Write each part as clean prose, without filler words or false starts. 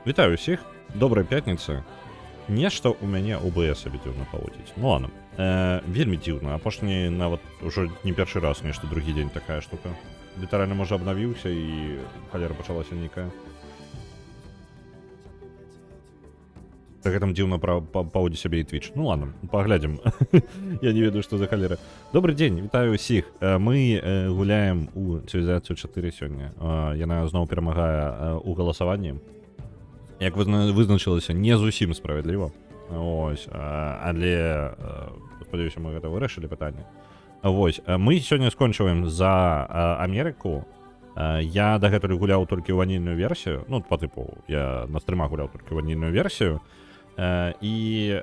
Вітаю ўсіх, добрай пятніцы. Нешта ў мяне ОБС сабе дзіўна паводзіць. Ну ладно. Вельмі дзіўна. Апошні нават ужо не першы раз нешта другі дзень такая штука. Літаральна можа абнавіўся і халера пачалася нейкая. Так гэтым дзіўна паводзіць сябе і Twitch. Ну ладно, паглядзім. Я не ведаю, што за халера. Добры дзень, вітаю ўсіх. Мы гуляем у цывілізацыю 4 сёння. Яна зноў перамагае ў галасаванні. Як вызначылася, не зусім справядліва. Ось, але спадзяюся, мы гэта вырашылі пытанне. Вось, мы сёння скончваем за Амерыку. Я дагэтуль гуляў толькі ў ванільную версію. Ну, па тыпу, я на стрымах гуляў толькі ванільную версію. І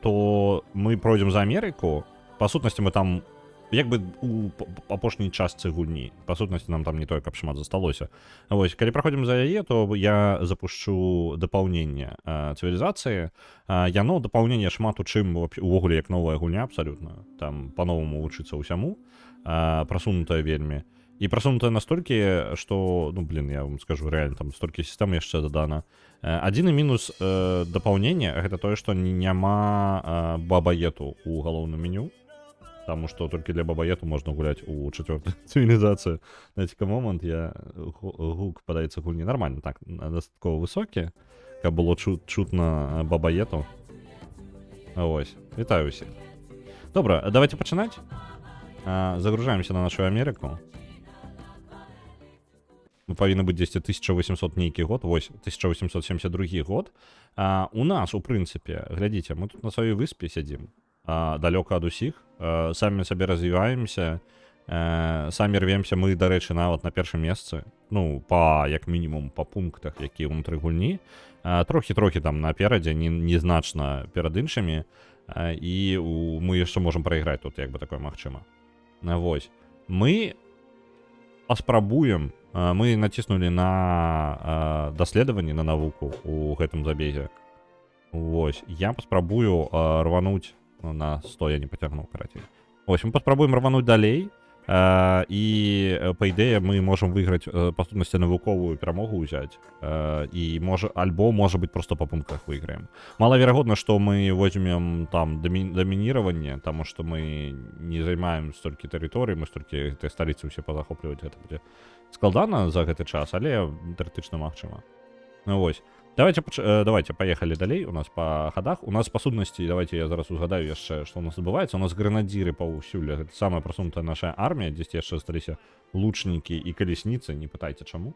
то мы пройдзем за Амерыку. Па сутнасці мы там як бы у апошняй частцы гульні. Па сутнасці нам там не тое, каб шмат засталося. Вось, калі праходзім за яе, то я запушчу дапаўненне цывілізацыі. Яно дапаўненне шмат у чым увогуле як новая гульня абсалютна. Там па-новаму вучыцца ўсяму. Прасунутая вельмі. І прасунутая настолькі, што, ну, блин, я вам скажу, рэальна, там столькі сістэм яшчэ дадана. Адзіны мінус дапаўнення гэта тое, што няма бабаету ў галоўным меню. Таму што толькі для бабаету можна гуляць у 4-й цывілізацыю. Знаеце-ка момант, гук падаецца гульні нармальна, так, дастаткова высокі, каб было чутна бабаету. Вось, вітаю ўсіх. Добра, давайте пачынаць. Загружаемся на нашу Амерыку. Мы павінны быць 1800 нейкі год, вось, 1872 год. У нас, у прынцыпе, глядзіце, мы тут на сваёй выспе сядзім. Далёка ад усіх, самі сабе развіваемся, самі рвемся, мы, дарэчы, нават на першым месцы, ну, як мінімум па пунктах, якія ўнутры гульні, трохі там наперадзе, незначна перад іншымі, і мы яшчэ можам прайграць тут, як бы такое магчыма. Вось, мы паспрабуем, мы націснулі на даследаванні, на навуку у гэтым забезе. Вось, я паспрабую рвануць. Ну, на 100 я не потягнуў, карацей. Ось, мы паспрабуем рвануць далей, і, па ідэе, мы можам выйграць, па сутнасці, навуковую перамогу ўзяць, і альбо, можа быць, проста па пунктах выйграем. Малаверагодна, што мы возьмем там дамініраванне, таму што мы не займаем столькі тэрыторый, мы столькі гэтай сталіцы ўсе пазахопліваць, гэта будзе складана за гэты час, але тэарэтычна магчыма. Ну, вось. Давайте поехали далей. У нас по ходах. У нас по сутнасці, давайте я зараз узгадаю яшчэ, што у нас адбываецца. У нас гранадзіры паўсюль. Гэта самая прасунутая наша армія. Дзесьці яшчэ засталіся лучнікі і калесніцы. Не пытайце, чаму.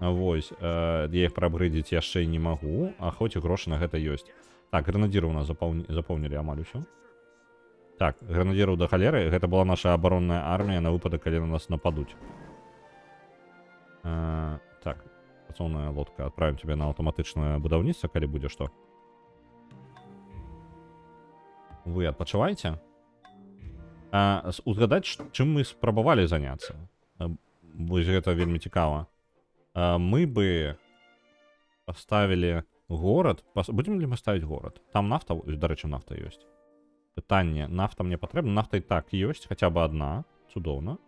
Вось. Я іх праапгрэдзіць яшчэ не магу, а хоць і грошы на гэта ёсць. Так, гранадзіры у нас запоўнілі амаль усё. Так, гранадзіраў да халеры. Гэта была наша абаронная армія на выпадак, калі на нас нападуць. Так. Працоўная лодка, адправім тебе на аўтаматычнае будаўніцтва, калі будзе што. Вы адпачывайце. Узгадаць, чым мы спрабавалі заняцца. Вось гэта вельмі цікава. Мы бы паставілі горад. Будзем ли мы ставіць горад? Там нафта, дарэчы, нафта ёсць. Пытанне, нафта мне патрэбна? Нафта і так ёсць, хаця бы адна. Цудоўна.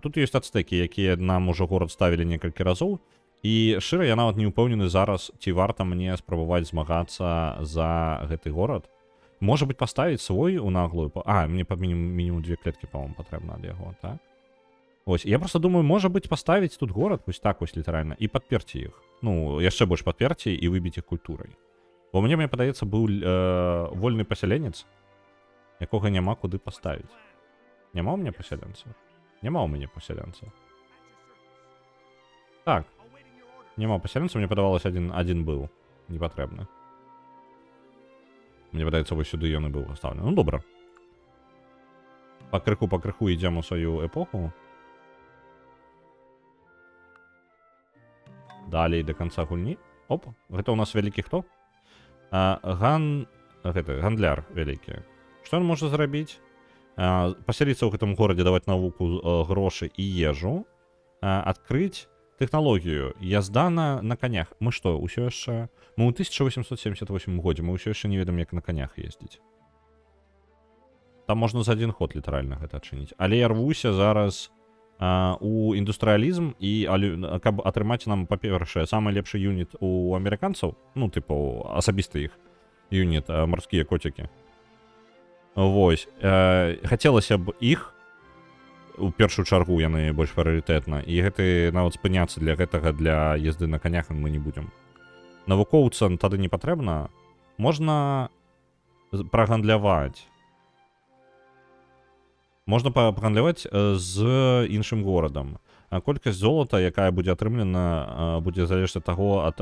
Тут ёсць ацтэкі, якія нам ужо горад ставілі некалькі разоў, і шчыра я нават не ўпэўнены зараз, ці варта мне спрабаваць змагацца за гэты горад. Можа быць, паставіць свой у наглую. Мне па мінімум 2 клеткі, па-моему, патрэбна ад яго, так? Ось, я просто думаю, можа быць, паставіць тут горад, вось так вось літаральна, і падперці іх. Ну, яшчэ больш падперці і выбіць іх культурай. Бо мне падаецца, быў вольны пасяленец, якога няма куды паставіць. Няма ў мяне пасяленцаў? Няма ў мяне пасяленцаў. Так. Няма пасяленцаў, мне падавалася, адзін быў непатрэбны. Мне падаецца, вось сюды ён і быў паставлены. Ну, добра. Пакрыху ідзем у сваю эпоху. Далей да канца гульні. Оп, гэта ў нас вялікі хто? Гандляр вялікі. Што ён можа зрабіць? Пасяліцца ў гэтым горадзе, даваць навуку, грошы і ежу, адкрыць тэхналогію, язда на канях. Мы што, ўсё яшчэ... Мы ў 1878 годзе, мы ўсё яшчэ не ведаем, як на канях ездзіць. Там можна за адзін ход літаральна гэта адчыніць. Але я рвуся зараз у індустрыялізм і каб атрымаць нам, па-першае, самы лепшы юніт у амерыканцаў, ну, типу, асабіста іх юніт, марскія коцікі. Вось. Хацелася б іх, у першую чаргу яны больш прыярытэтна, і гэты нават спыняцца для гэтага, для езды на канях мы не будзем. Навукоўцам тады не патрэбна. Можна прагандляваць. Можна прагандляваць з іншым горадам. Колькасць золата, якая будзе атрымлена, будзе залежаць ад таго, ад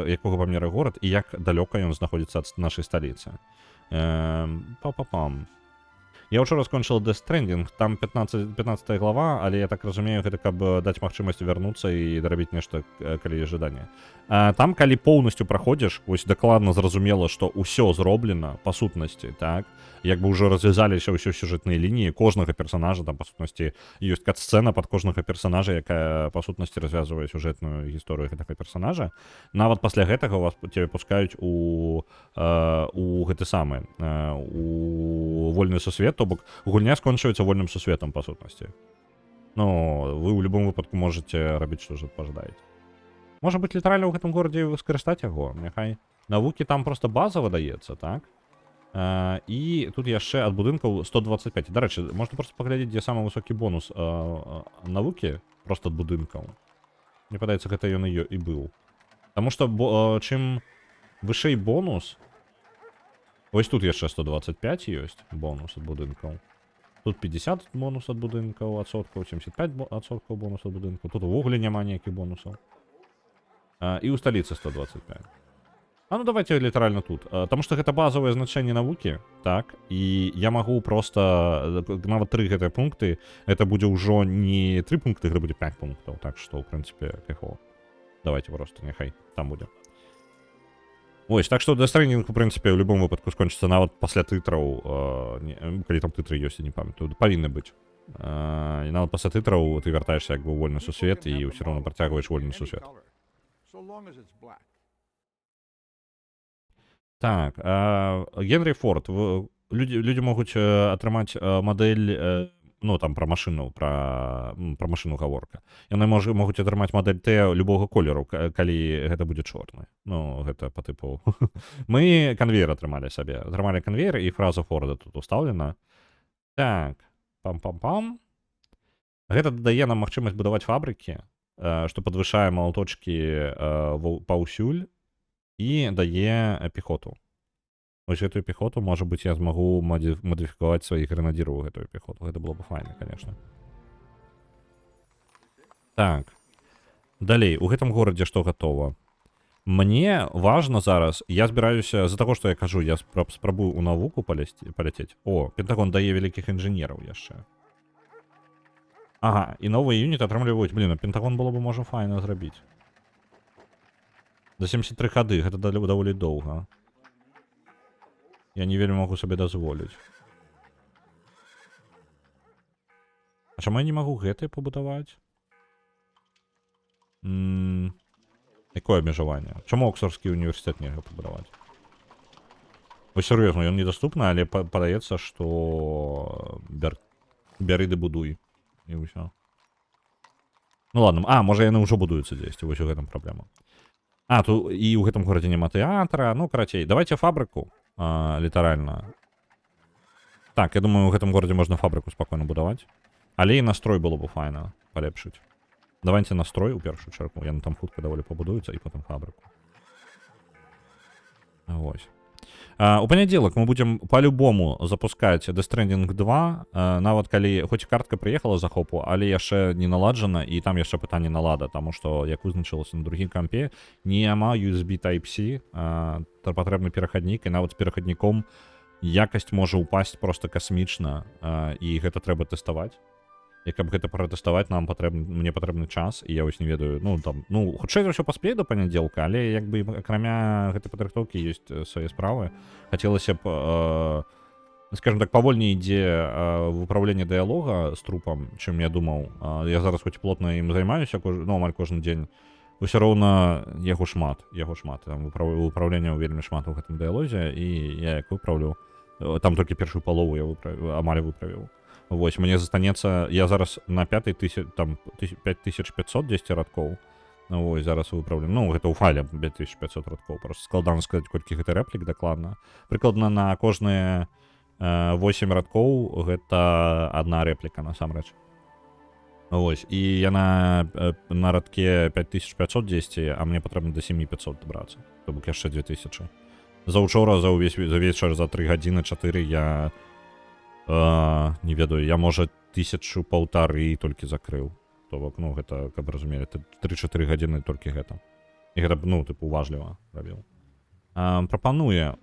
якога памера горад і як далёка ён знаходзіцца ад нашай сталіцы. Па-па-пам. Я учора скончыў Death Stranding, там 15 глава, але я так разумею, гэта каб даць магчымасць вярнуцца і дарабіць нешта, калі ёсць жаданне. Там, калі поўнасцю праходзіш, вось дакладна зразумела, што ўсё зроблена па сутнасці, так? Як бы ўжо развязаліся ўсё сюжэтныя лініі кожнага персонажа, там, па сутнасці, ёсць кат-сцэна пад кожнага персонажа, якая, па сутнасці, развязвае сюжэтную гісторыю гэтага персонажа. Нават пасля гэтага вас цябе пускаюць у гэты самы, у вольны сусвет, то бок гульня скончваецца вольным сусветам, па сутнасці. Ну, вы ў любым выпадку можаце рабіць, што ж пажадаеце. Можа быць, літаральна ў гэтым горадзе скарыстаць яго, няхай. Навукі там проста база выдаецца, так? І тут яшчэ ад будынкаў 125. Дарэчы, можна проста паглядзець, дзе самы высокі бонус навукі, проста ад будынкаў. Мне падаецца, гэта ён і быў. Таму што чым вышэй бонус, ось тут яшчэ 125 ёсць бонус ад будынкаў. Тут 50 бонус ад будынкаў, адсоткаў, 75 адсоткаў бонус ад будынкаў. Тут увогуле няма ніякіх бонусаў. І ў сталіцы 125. Ну давайте літаральна тут. Таму што гэта базавыя значэнні навукі, так? І я магу проста, нават 3 гэтыя пункты, гэта будзе ўжо не 3 пункты, гэта будзе 5 пунктаў. Так што, ў прынцыпе, кайфова. Давайте проста, няхай там будзе. Ось, так што Death Stranding, у прынцыпе, ў любым выпадку скончыцца нават пасля тытраў, калі там тытры ёсць, я не памятаю, павінны быць. І нават пасля тытраў ты вяртаешся як бы ў вольны сусвет і ўсё роўна працягваеш вольны сусвет. Так, Генрі Форд. Людзі могуць атрымаць мадэль, ну, там, пра машыну гаворка. Яны могуць атрымаць мадэль Т любога колеру, калі гэта будзе чорны. Ну, гэта па тыпу... Мы канвейер атрымалі сабе. Атрымалі канвейер, і фраза Форда тут устаўлена. Так, пам-пам-пам. Гэта дадае нам магчымасць будаваць фабрыкі, што падвышае малаточкі паўсюль, і дае пехоту. Вось гэтую пехоту, можа быць, я змагу мадыфікаваць сваіх гренадзіраў гэтую пехоту. Гэта было б файна, конечно. Так. Далей, у гэтым горадзе што гатова? Мне важна зараз, я збіраюся, з-за таго, што я кажу, я спрабую ў навуку паляцець. О, Пентагон дае вялікіх інжынераў яшчэ. Ага, і новыя юніты атрымліваюць. Блін, а Пентагон было б, можа, файна зрабіць. За 73 гады, гэта даволі доўга. Я не вельмі магу сабе дазволіць. А чаму я не магу гэтае пабудаваць? Якое абмежаванне? Чаму Оксфордскі універсітэт нельга пабудаваць? Вось сур'ёзна, ён недаступны, але падаецца, што бяры ды будуй. І ўсё. Ну ладно, можа яны ўжо будуюцца дзесьці, вось у гэтым праблема. Тут і ў гэтым горадзе няма тэатра, ну, карацей, давайте фабрыку, літаральна. Так, я думаю, у гэтым горадзе можна фабрыку спакойна будаваць. Але і настрой было б файна палепшыць. Давайте настрой у першую чаргу, яны там хутка даволі пабудуюцца, і потым фабрыку. Вось. У панядзелак мы будзем па-любому запускаць Death Stranding 2, нават калі, хоць картка прыехала з захопу, але яшчэ не наладжана, і там яшчэ пытанне налада, таму што, як вызначылася на другім кампе, няма USB Type-C, патрэбны перахаднік, і нават з перахадніком якасць можа ўпасць проста касмічна, і гэта трэба тэставаць. І каб гэта пратэставаць, мне патрэбны час, і я вось не ведаю, хутчэй за ўсё паспею да панядзелка, але як бы акрамя гэтай падрыхтоўкі ёсць свае справы. Хацелася б, скажем так, павольней ідзе выпраўленне дыялога з трупам, чым я думаў. Я зараз хоць плотна ім займаюся, амаль кожны дзень. Усё роўна яго шмат. Там выпраўлення вельмі шмат у гэтым дыялозе, і я як выпраўлю, там толькі першую палову я амаль выправіў. Вось, мне застанецца, я зараз на 5000, там, 5500 10 радкоў. Вось, зараз выправлю. Ну, гэта ў файле 5500 радкоў. Просто складана сказаць, колькі гэта рэплік дакладна. Прыкладна на кожныя 8 радкоў гэта одна рэпліка, насамрэч. Вось, і яна на радке 5510, а мне патрэбна до 7500 добрацца. То бок яшчэ 2000. Заўчора, за вечар, за 3 гадзіны, 4 я не ведаю, я, можа, 1500 толькі закрыў. То бок, ну, гэта, каб разумелі, 3-4 гадзіны толькі гэта. І гэта, ну, тыпу, уважліва рабіў. Прапануе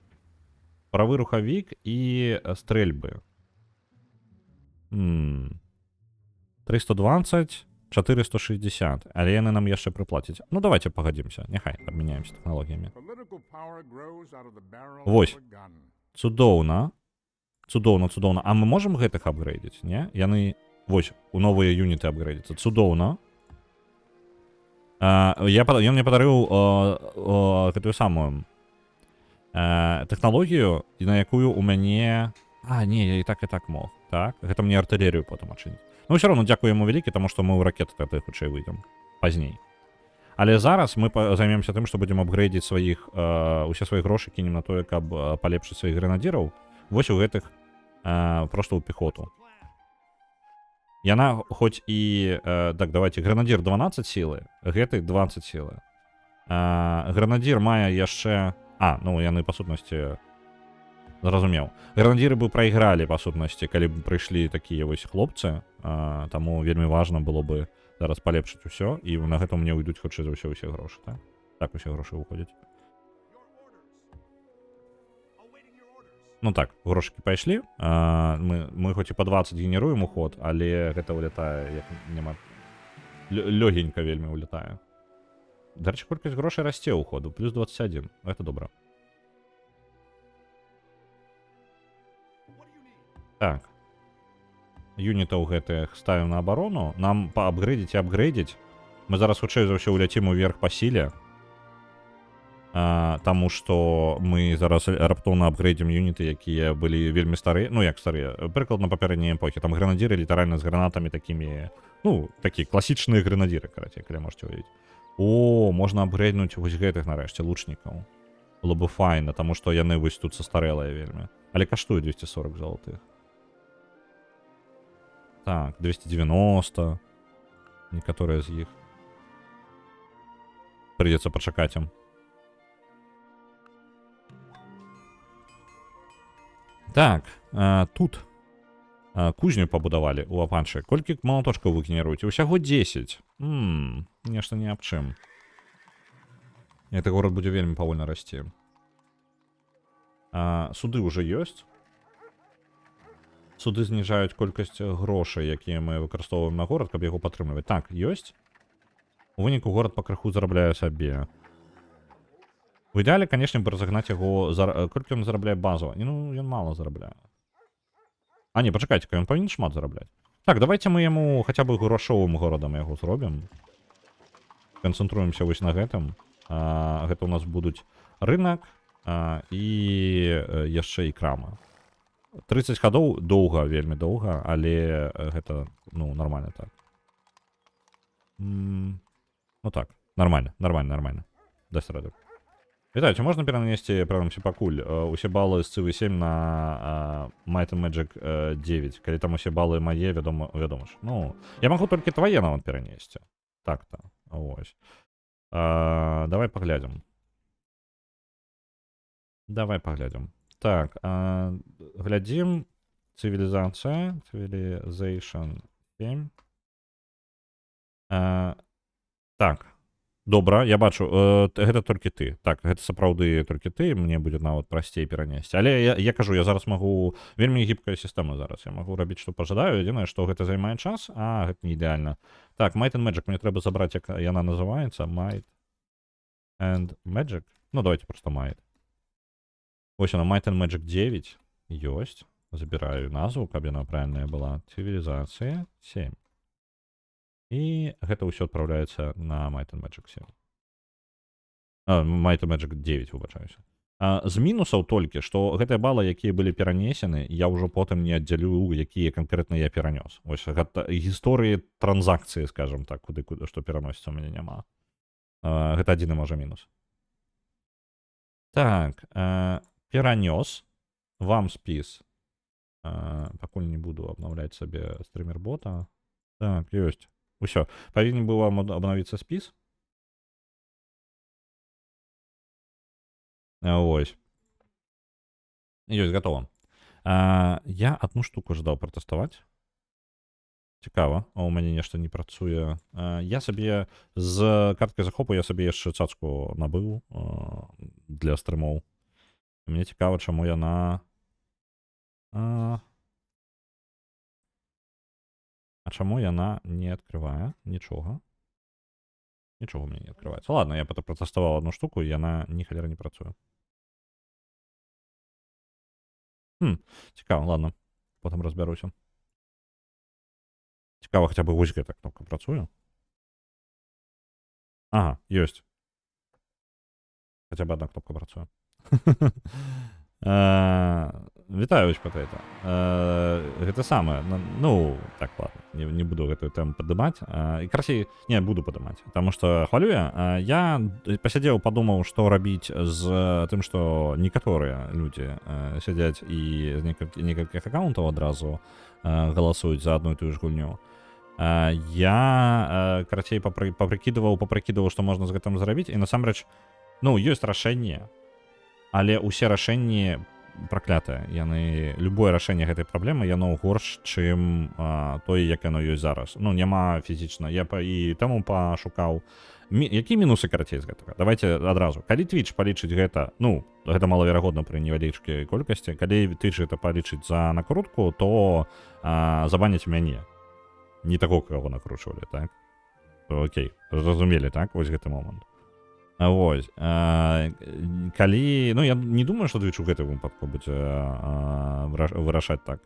правы рухавік і стрэльбы. 320, 460, але яны нам яшчэ прыплацяць. Ну, давайте пагадзімся, няхай абмяняемся тэхналогіямі. Вось, цудоўна. Цудоўна. А мы можам гэтых апгрэйдзіць, не? Яны, вось, у новыя юніты апгрэйдзяцца. Цудоўна. Ён мне падарыў гэтую самую тэхналогію, на якую у мяне... не, я і так мог. Так, гэта мне артылерыю потым ачыніць. Ну, ўсё роўно дзякую яму вялікі, таму што мы ў ракеты тады хутчэй выйдзем. Пазней. Але зараз мы займемся тым, што будзем апгрэйдзіць усе свае грошы кінем на тое, каб палепшыць сваіх гренадзіраў. Вось у гэтых просто ў пехоту. Яна хоць і... Так, давайте, гренадзір 12 сілы, гэты 20 сілы. Гренадзір мае яшчэ... ну, яны, па сутнасці... Зразумеў. Гренадзіры бы прайгралі, па сутнасці, калі б прыйшлі такія вось хлопцы, таму вельмі важна было бы зараз палепшыць усё, і на гэта мне ўйдуць хутчэй за ўсе грошы, так? Так усе грошы выходзяць. Ну так, грошыкі пайшлі. Мы хоць і па 20 генеруем уход, але гэта ўлятае, як няма... Лёгенька вельмі ўлятае. Дарэчы, колькасць грошай расце ўходу, плюс 21. Гэта добра. Так. Юнітаў гэтых ставім на абарону. Нам паапгрэдзіць і апгрэдзіць. Мы зараз хутчэй за ўсё ўляцім уверх па сіле. Таму што мы зараз раптоўна апгрэдзім юніты, якія былі вельмі старыя. Ну, як старыя. Прыкладна папярэдняй эпохі. Там гренадзіры літаральна з гранатамі такімі... Ну, такія класічныя гренадзіры, карацей, калі можете ўявіць. Можна апгрэднуць вось гэтых, нарэшце, лучнікаў. Было бы файна, таму што яны вось тут састарэлыя вельмі. Але каштуе 240 залатых. Так, 290. Некаторыя з іх. Придется пачакаць ім. Так, тут кузню пабудавалі ў апанчы. Колькі малаточкаў вы генеруеце? Усяго 10. Нешта не аб чым. Гэты горад будзе вельмі павольна расці. Суды ўжо ёсць. Суды зніжаюць колькасць грошай, якія мы выкарыстоўваем на горад, каб яго падтрымліваць. Так, ёсць. У выніку горад пакрыху зарабляе сабе. У ідэале, канешне, бы разагнаць яго... Колькі ён зарабляе базова? Ну, ён мала зарабляе. Не, пачакайце-ка, ён павінен шмат зарабляць. Так, давайте мы яму хаця бы грашовым горадам яго зробім. Канцэнтруемся вось на гэтым. Гэта у нас будуць рынак і яшчэ і крама. 30 гадоў доўга, вельмі доўга, але гэта, ну, нармальна так. Ну так, нармальна. Дасць раду. Вітаю, ці можна перанесці, прынамсі, пакуль усе балы з Цивы 7 на Might and Magic 9, калі там усе балы мае, вядома ж. Ну, я магу толькі твае нават перанесці. Так-то, ось. Давай паглядзім. Так, глядзім. Цивілізацыя. Civilization 7. Так. Добра, я бачу, гэта толькі ты. Так, гэта сапраўды толькі ты, мне будзе нават прасцей перанесці. Але я кажу, я зараз магу... Вельмі гібкая сістэма зараз. Я магу рабіць, што пажадаю. Адзінае, што гэта займае час, гэта не ідэальна. Так, Might and Magic, мне трэба забраць, як яна называецца. Might and Magic. Ну, давайте просто Might. Вось она, Might and Magic 9. Ёсць. Забіраю назву, каб яна правільная была. Цивілізацыя 7. І гэта ўсё адпраўляецца на Might and Magic 7. Might and Magic 9, выбачаюся. З мінусаў толькі, што гэтыя балы, якія былі перанесены, я ўжо потым не аддзялю, якія канкрэтна я перанёс. Вось гэта гісторыі транзакцыі, скажам так, куды што пераносіцца у мяне няма. Гэта адзіны можа мінус. Так, перанёс вам спіс. Пакуль не буду абнаўляць сабе стрімер-бота. Так, ёсць. Усё. Павінен быў вам абнавіцца спіс. Вось. Ёсць, гатова. Я одну штуку жадаў пратэставаць. Цікава, а ў мяне нешта не працуе. Я сабе з карткай захопу я сабе яшчэ цацку набыў для стрымоў. Мне цікава, чаму яна... А чаму яна не адкрывае нічога? Нічого мне не адкрываецца. Ладно, я пратэставаў одну штуку, і яна ні халера не працуе. Цікава, ладно. Потым разбяруся. Цікава, хаця бы вось гэта кнопка працуе. Ага, ёсць. Хаця бы одна кнопка працуе. Вітаю, Патэйта. Гэта самае, ну, так, ладно, не буду гэтую тэму падымаць. І красей, не, буду падымаць, таму што хвалюе. Я пасядзеў, падумаў, што рабіць з тым, што некаторыя людзі сядзяць і з некалькіх аккаунтаў адразу галасуюць за адну і тую ж гульню. Я, карацей, папрыкідываў, што можна з гэтым зрабіць, і насамрэч, ну, ёсць рашэнне, але ўсе рашэнні праклятыя. Яны, любое рашэнне гэтай праблемы, яно горш, чым тое, як яно ёсць зараз. Ну, няма фізічна. Я і таму пашукаў. Які мінусы, карацей, з гэтага? Давайте адразу. Калі Twitch палічыць гэта, ну, гэта малаверагодна пры невялічкай колькасці, калі Twitch гэта палічыць за накрутку, то забаняць мяне. Не таго, каго накручвалі, так? Окей, зразумелі, так? Вось гэты момант. Вось. Калі... Ну, я не думаю, што Twitch у гэтым выпадку будзе вырашаць так.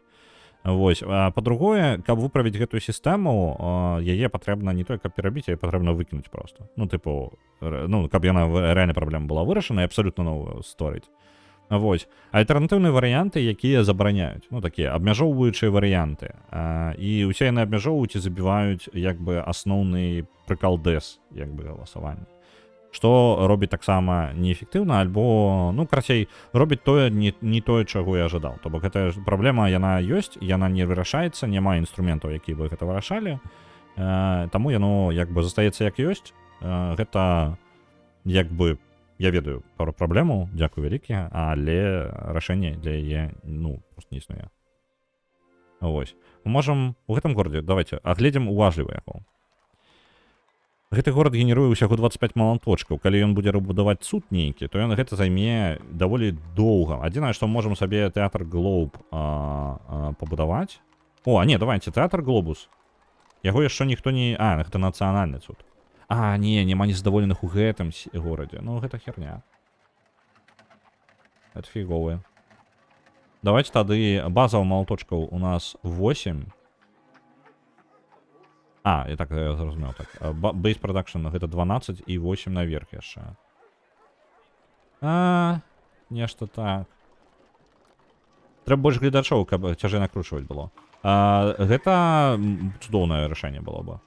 Вось. Па-другое, каб выправіць гэтую сістэму, яе патрэбна не толькі каб перабіць, яе патрэбна выкінуць проста. Ну, тыпу, ну, каб яна рэальна праблема была вырашана і абсалютна новую створыць. Вось. Альтэрнатыўныя варыянты, якія забараняюць. Ну, такія абмяжоўваючыя варыянты. І ўсе яны абмяжоўваюць і забіваюць, як бы, асноўны прыкалдэс, як бы, галасавання. Што робіць таксама неэфектыўна, альбо, ну, карацей, робіць тое, не тое, чаго я ожидаў. То бок, гэтая праблема, яна ёсць, яна не вырашаецца, няма інструментаў, якія бы гэта вырашалі. Таму яно, як бы, застаецца як ёсць. Гэта, як бы, я ведаю пару праблемаў, дзякую вялікі, але рашэнне для яе, ну, просто не існуе. Вось. Мы можам у гэтым горадзе, давайте, агледзім уважліва яго. Гэты горад генеруе ўсяго 25 маланточкаў. Калі ён будзе будаваць суд нейкі, то ён гэта займе даволі доўга. Адзінае, што можам сабе тэатр Глоуб пабудаваць. О, не, давайте, тэатр Глобус. Яго яшчэ ніхто не... гэта нацыянальны суд. Не, няма незадаволеных у гэтым горадзе. Ну, гэта херня. Это фіговыя. Давайте тады база маланточкаў у нас 8. І так, я зразумеў, так. Base Production, гэта 12 і 8 наверх яшчэ. Нешта так. Трэба больш гледачоў, каб цяжэй накручваць было. Гэта цудоўнае рашэнне было бы.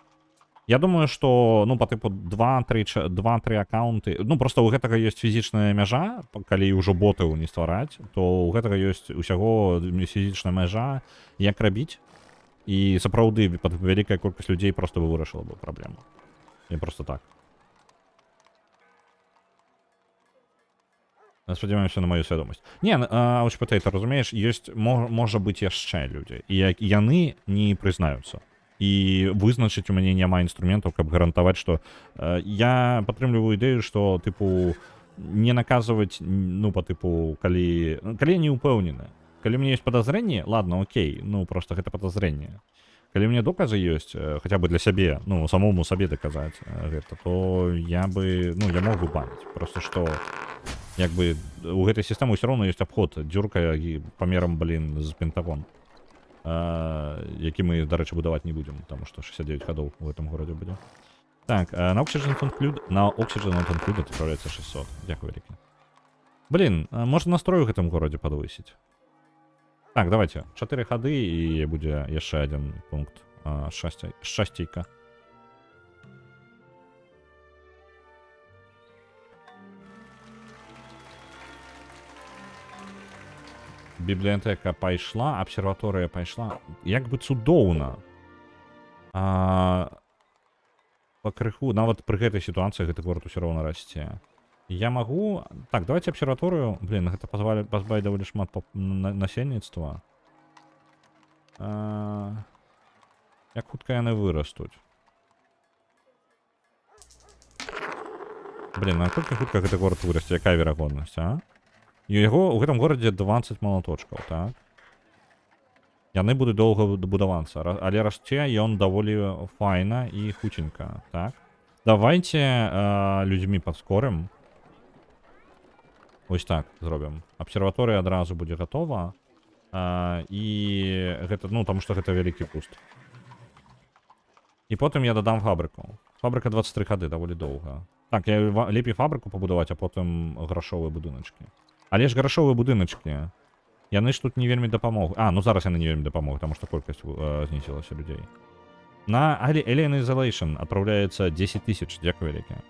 Я думаю, што, ну, па тыпу 2-3 аккаунты... Ну, проста ў гэтага ёсць фізічная мяжа, калі ўжо ботаў не ствараць, то ў гэтага ёсць усяго фізічная мяжа, як рабіць. І сапраўды вялікая колькасць людзей проста бы вырашыла бы праблему. І проста так. Спадзяюся на маю свядомасць. Не, ось Патэйта, разумееш, ёсць, можа быць яшчэ людзі. І яны не прызнаюцца. І вызначыць у мяне няма інструментаў, каб гарантаваць, што я падтрымліваю ідэю, што, тыпу, не наказваць, ну, па тыпу, калі я не ўпэўнены. Калі у меня есть подозрение, ладно, окей, ну, просто гэта подозрение. Калі у меня доказы ёсць, хотя бы для сябе, ну, самому сабе доказаць гэта, то я бы, ну, я мог бы баніць. Просто што, як бы, у гэтай сістэмы ўсё роўна ёсць абход, дзюрка памерам, блин, з Пентагон, які мы, дарэчы, будаваць не будзем, таму што 69 гадоў у гэтым горадзе будзе. Так, на Oxygen Include адпраўляецца 600. Дзякую вялікі. Блин, можна настрой у гэтым горадзе падвысіць. Так, давайте. 4 хады і будзе яшчэ один пункт. Шчасцейка. Бібліятэка пайшла, абсерваторыя пайшла. Як бы цудоўна. Пакрыху, нават пры гэтай сітуацыі гэты горад усё роўна расце. Я магу... Так, давайте абсерваторыю. Блин, гэта пазбавіць даволі шмат насельніцтва. Як хутка яны вырастуць. Блин, наколькі хутка гэты горад вырасце? Якая верагоднасць, а? І у гэтым горадзе 20 малаточкаў, так? Яны будуць доўга будавацца, але расце ён даволі файна і хуценька, так? Давайте людзьмі падскорым. Вось так зробім. Абсерваторыя адразу будзе гатова. І гэта, ну, таму што гэта вялікі пуст. І потым я дадам фабрыку. Фабрыка 23 хады, даволі доўга. Так, я лепей фабрыку пабудаваць, а потым грашовыя будыначкі. Але ж грашовыя будыначкі, яны ж тут не вельмі дапамогуць. Ну зараз яны не вельмі дапамогуць, таму што колькасць знізілася людзей. На Alien Isolation адпраўляецца 10 000, дзякуй вялікія.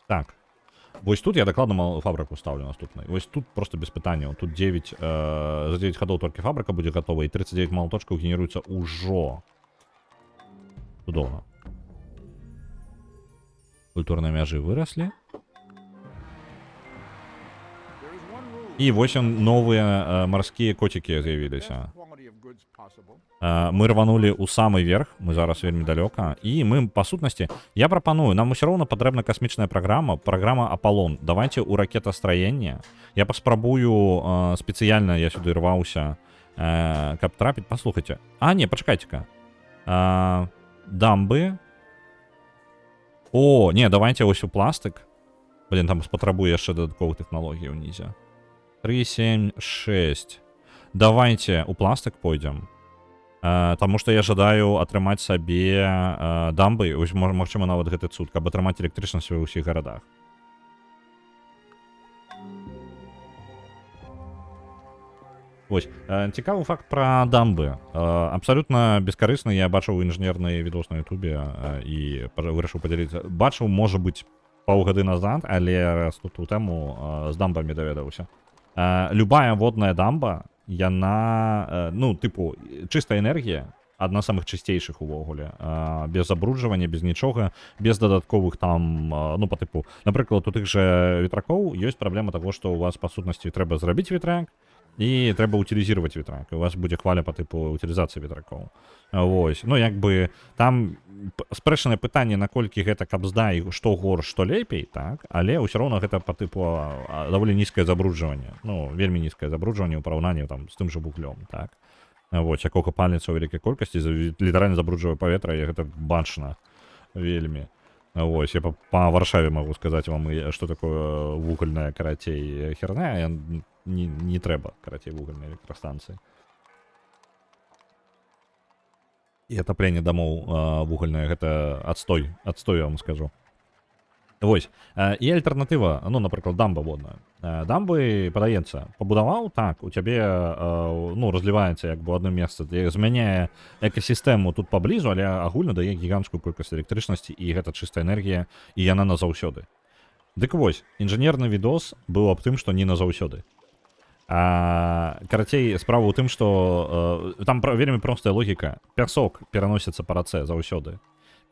Так. Вось тут я дакладна фабрыку ставлю наступнай. Вось тут просто без пытанняў. Тут 9, за 9 хадоў толькі фабрыка будзе гатова, і 39 малаточкаў генеруецца ўжо. Цудоўна. Культурныя мяжы выраслі. І вось новыя марскія коцікі з'явіліся. Мы рванулі ў самы верх, мы зараз вельмі далёка, і мы, па сутнасці, я прапаную, нам усё роўна патрэбна касмічная праграма Аполлон. Давайте ў ракетастраенне. Я паспрабую спецыяльна, я сюды рваўся, каб трапіць. Паслухайце. Не, пачакайце-ка. Дамбы. Не, давайте ось у пластык. Блин, там спатрабуе яшчэ дадатковых тэхналогій унізе. 3, 7, 6. Давайте у пластык пойдзем. Таму што я жадаю атрымаць сабе дамбы, ось, магчыма, нават гэты цуд, каб атрымаць электрычнасць ва ўсіх гарадах. Вось, цікавы факт пра дамбы. Абсалютна бескарысны, я бачыў інжынерны відос на ютубе і вырашыў падзяліцца. Бачыў, можа быць, паўгады назад, але раз тут у тэму з дамбамі даведаўся. Любая водная дамба, яна, ну, тыпу, чыстая энергія, адна з самых чысцейшых увогуле, без забруджвання, без нічога, без дадатковых там, ну, па тыпу, напрыклад, у тых жа ветракоў ёсць праблема таго, што у вас, па сутнасці, трэба зрабіць ветрак, і трэба утилізировать ветрак. У вас будзе хваля па тыпу утилізацыі ветракоў. Вось. Ну, як бы, там спрэчнае пытанне, наколькі гэта кабзда і што горш, што лепей, так? Але ўсё роўна гэта па тыпу даволі нізкае забруджванне. Ну, вельмі нізкае забруджванне ў параўнанні там з тым жа вуглём, так? Вось, якога пальніца ў вялікай колькасці, літаральна забруджвае паветра, і гэта бачна вельмі. Вось, я па Варшаве магу сказаць вам, што такое вугальная, карацей, херня, не трэба, карацей, вугальнай электрастанцыі. І атапленне дамоў вугальнае, гэта адстой, я вам скажу. Вось, і альтэрнатыва, ну, напрыклад, дамба водная. Дамбы, падаецца, пабудаваў, так, у цябе, ну, разліваецца, як бы, у адно месца, змяняе экасістэму тут паблізу, але агульна дае гіганцкую колькасць электрычнасці, і гэта чыстая энергія, і яна назаўсёды. Дык вось, інжынерны відос быў аб тым, што не назаўсёды. Карацей, справа ў тым, што там вельмі простая логіка. Пясок пераносіцца па рацэ заўсёды.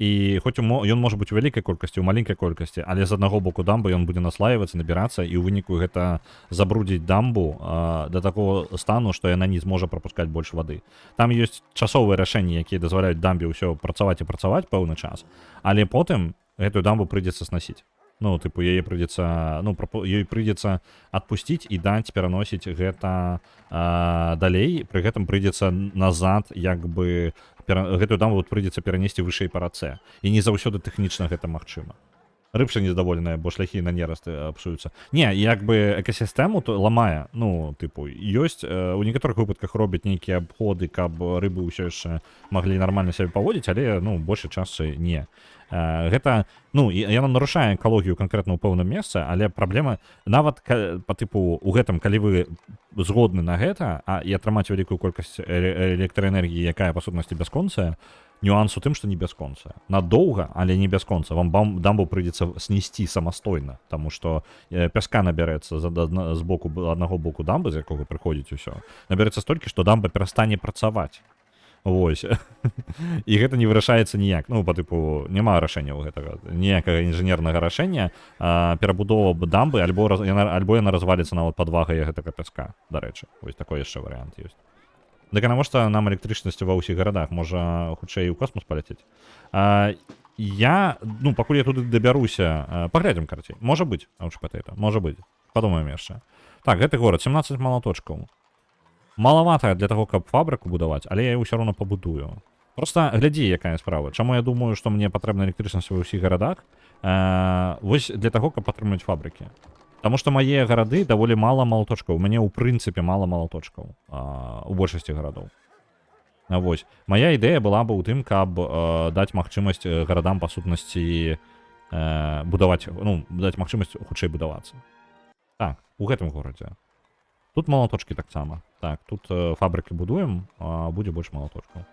І хоць ён можа быць у вялікай колькасці, у маленькай колькасці, але з аднаго боку дамбы ён будзе наслаівацца, набірацца, і ў выніку гэта забрудзіць дамбу да такого стану, што яна не зможа прапускаць больш вады. Там ёсць часовыя рашэнні, якія дазваляюць дамбе ўсё працаваць і працаваць пэўны час, але потым гэтую дамбу прыйдзецца снасіць. Ну, тыпу, ёй прыйдзецца адпусціць і даць пераносіць гэта далей, пры гэтым прыйдзецца назад, як бы, гэтую дамбу прыйдзецца перанесці вышэй па рацэ. І не заўсёды тэхнічна гэта магчыма. Рыбша незадаволеная, бо шляхі на нерасты псуюцца. Не, як бы экасістэму то ламае, ну, тыпу, ёсць, у некаторых выпадках робяць нейкія абходы, каб рыбы ўсё яшчэ маглі нармальна сябе паводзіць, але, ну, большай часцы не. Гэта, ну, яно нарушае экалогію канкрэтна ў пэўным месцы, але праблема нават па тыпу у гэтым, калі вы згодны на гэта, і атрымаць вялікую колькасць электраэнергіі, якая па сутнасці бясконцая, нюанс у тым, што не бясконцая. Надоўга, але не бясконца. Вам дамбу прыйдзецца снесці самастойна, таму што пяска набярэцца з боку аднаго боку дамбы, з якога прыходзіць усё. Набярэцца столькі, што дамба перастане працаваць. Вось. І гэта не вырашаецца ніяк. Ну, па тыпу, няма рашэння ў гэтага. Ніякага інжынернага рашэння. Перабудова дамбы, альбо яна разваліцца нават пад вагай гэтага пяска, дарэчы. Вось такой яшчэ варыянт ёсць. Дык а навошта нам электрычнасць ва ўсіх гарадах? Можа, хутчэй у космос паляцець? Я, ну, пакуль я туды дабяруся, паглядзім, карацей. Можа быць, аучпатэйта, можа быць. Падумаем яшчэ. Так, гэты горад, 17 малаточкаў. Малавата для таго, каб фабрыку будаваць, але я ўсё роўно пабудую. Проста глядзі, якая справа. Чаму я думаю, што мне патрэбна электрычнасць ва ўсіх гарадах? Вось для таго, каб падтрымаць фабрыкі. Таму што мае гарады даволі мала малаточкаў. У мяне ў прынцыпе мала малаточкаў у большасці гарадоў. Вось. Мая ідэя была бы ў тым, каб даць магчымасць гарадам па сутнасці будаваць, ну, даць магчымасць хутчэй будавацца. Так, у гэтым горадзе. Тут малаточкі таксама. Так, тут фабрыкі будуем, а будзе больш малаточкаў.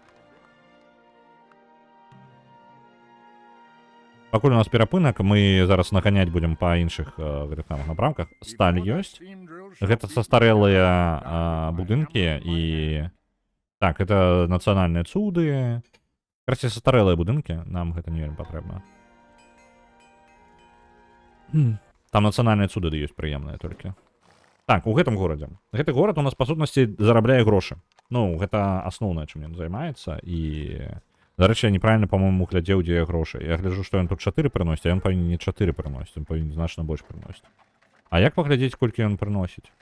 Пакуль у нас перапынак, мы зараз наганяць будзем па іншых гэтых самых напрамках. Сталь ёсць. Гэта састарэлыя будынкі і... Так, это нацыянальныя цуды. Карацей, састарэлыя будынкі, нам гэта не вельмі патрэбна. Там нацыянальныя цуды ёсць прыемныя толькі. Так, у гэтым горадзе. Гэты горад у нас, па сутнасці, зарабляе грошы. Ну, гэта асноўнае, чым ён займаецца. І, дарэчы, я неправільна, па-моему, глядзеў, дзе грошы. Я гляджу, што ён тут 4 прыносіць, а ён павінен не 4 прыносіць, ён павінен значна больш прыносіць. А як паглядзець, колькі ён прыносіць?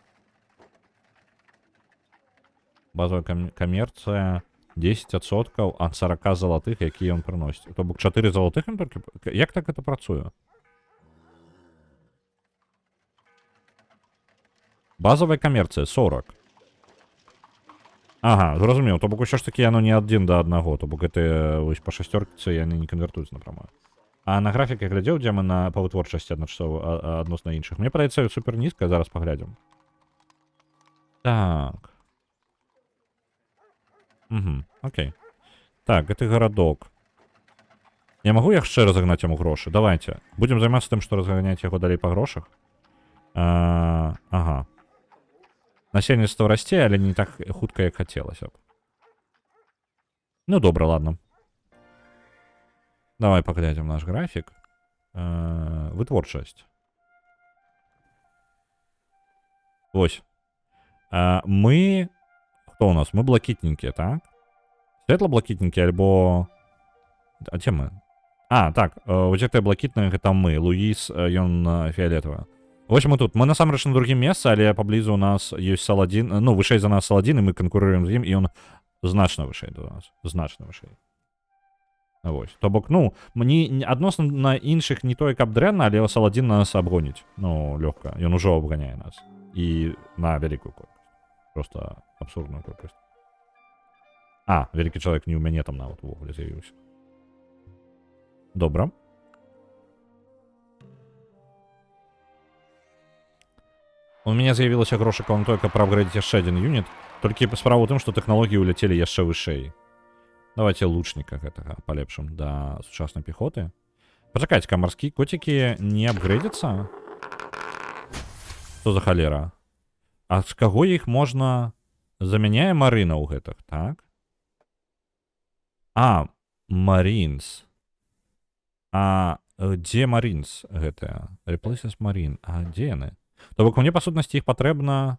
Базовая камерцыя 10% ад 40 залатых, якія ён прыносіць. То бок 4 залатых ён толькі... Як так гэта працуе? Базовая камерцыя 40. Ага, зразумеў, то бок усё ж такі яно не 1 да 1, то бок гэта вось па шасцёрцы яны не канвертуюць напрамую. А на графіке глядзеў, дзе мы па вытворчасці адносна іншых. Мне падаецца супер нізка, зараз паглядзім. Так. Окей. Так, гэты гарадок. Я магу яшчэ разагнаць яму грошы? Давайте. Будзем займацца тым, што разганяць яго далей па грошах. Ага. Насельніцтва расце, але не так хутка, як хацелася б. Ну, добра, ладно. Давай паглядзім наш графік. Вытворчасць. Вось. Мы... Хто у нас? Мы блакітненькія, так? Светла-блакітненькія, альбо... А дзе мы? А, так. Вось гэтыя блакітныя, гэта мы. Луіс, ён фіолетавая. Вось мы тут. Мы насамрэч на другім месцы, але паблізу у нас ёсць Саладін. Ну, вышэй за нас Саладін, і мы канкурыруем з ім, і ён значна вышэй да нас. Значна вышэй. Вось. То бок, ну, мне адносна на іншых не тое, каб дрэнна, але Саладін нас абгоніць. Ну, лёгка. Ён ужо абганяе нас. І на вялікую колькасць. Просто абсурдную колькасць. А, вялікі чалавек не ў мяне там нават увогуле з'явіўся. Добра. У мяне з'явілася грошыкаў на тое, каб праапгрэдзіць яшчэ адзін юніт. Толькі справа ў тым, што тэхналогіі ўляцелі яшчэ вышэй. Давайте лучніка гэтага палепшым да сучаснай пехоты. Пачакайце, марскія коцікі не апгрэдзяцца? Што за халера? А з каго іх можна... Замяняе Марына ў гэтых, так? А, Марінс. А дзе Марінс гэтая? Replaces Марін. А дзе яны? То бок мне, па сутнасці, іх патрэбна...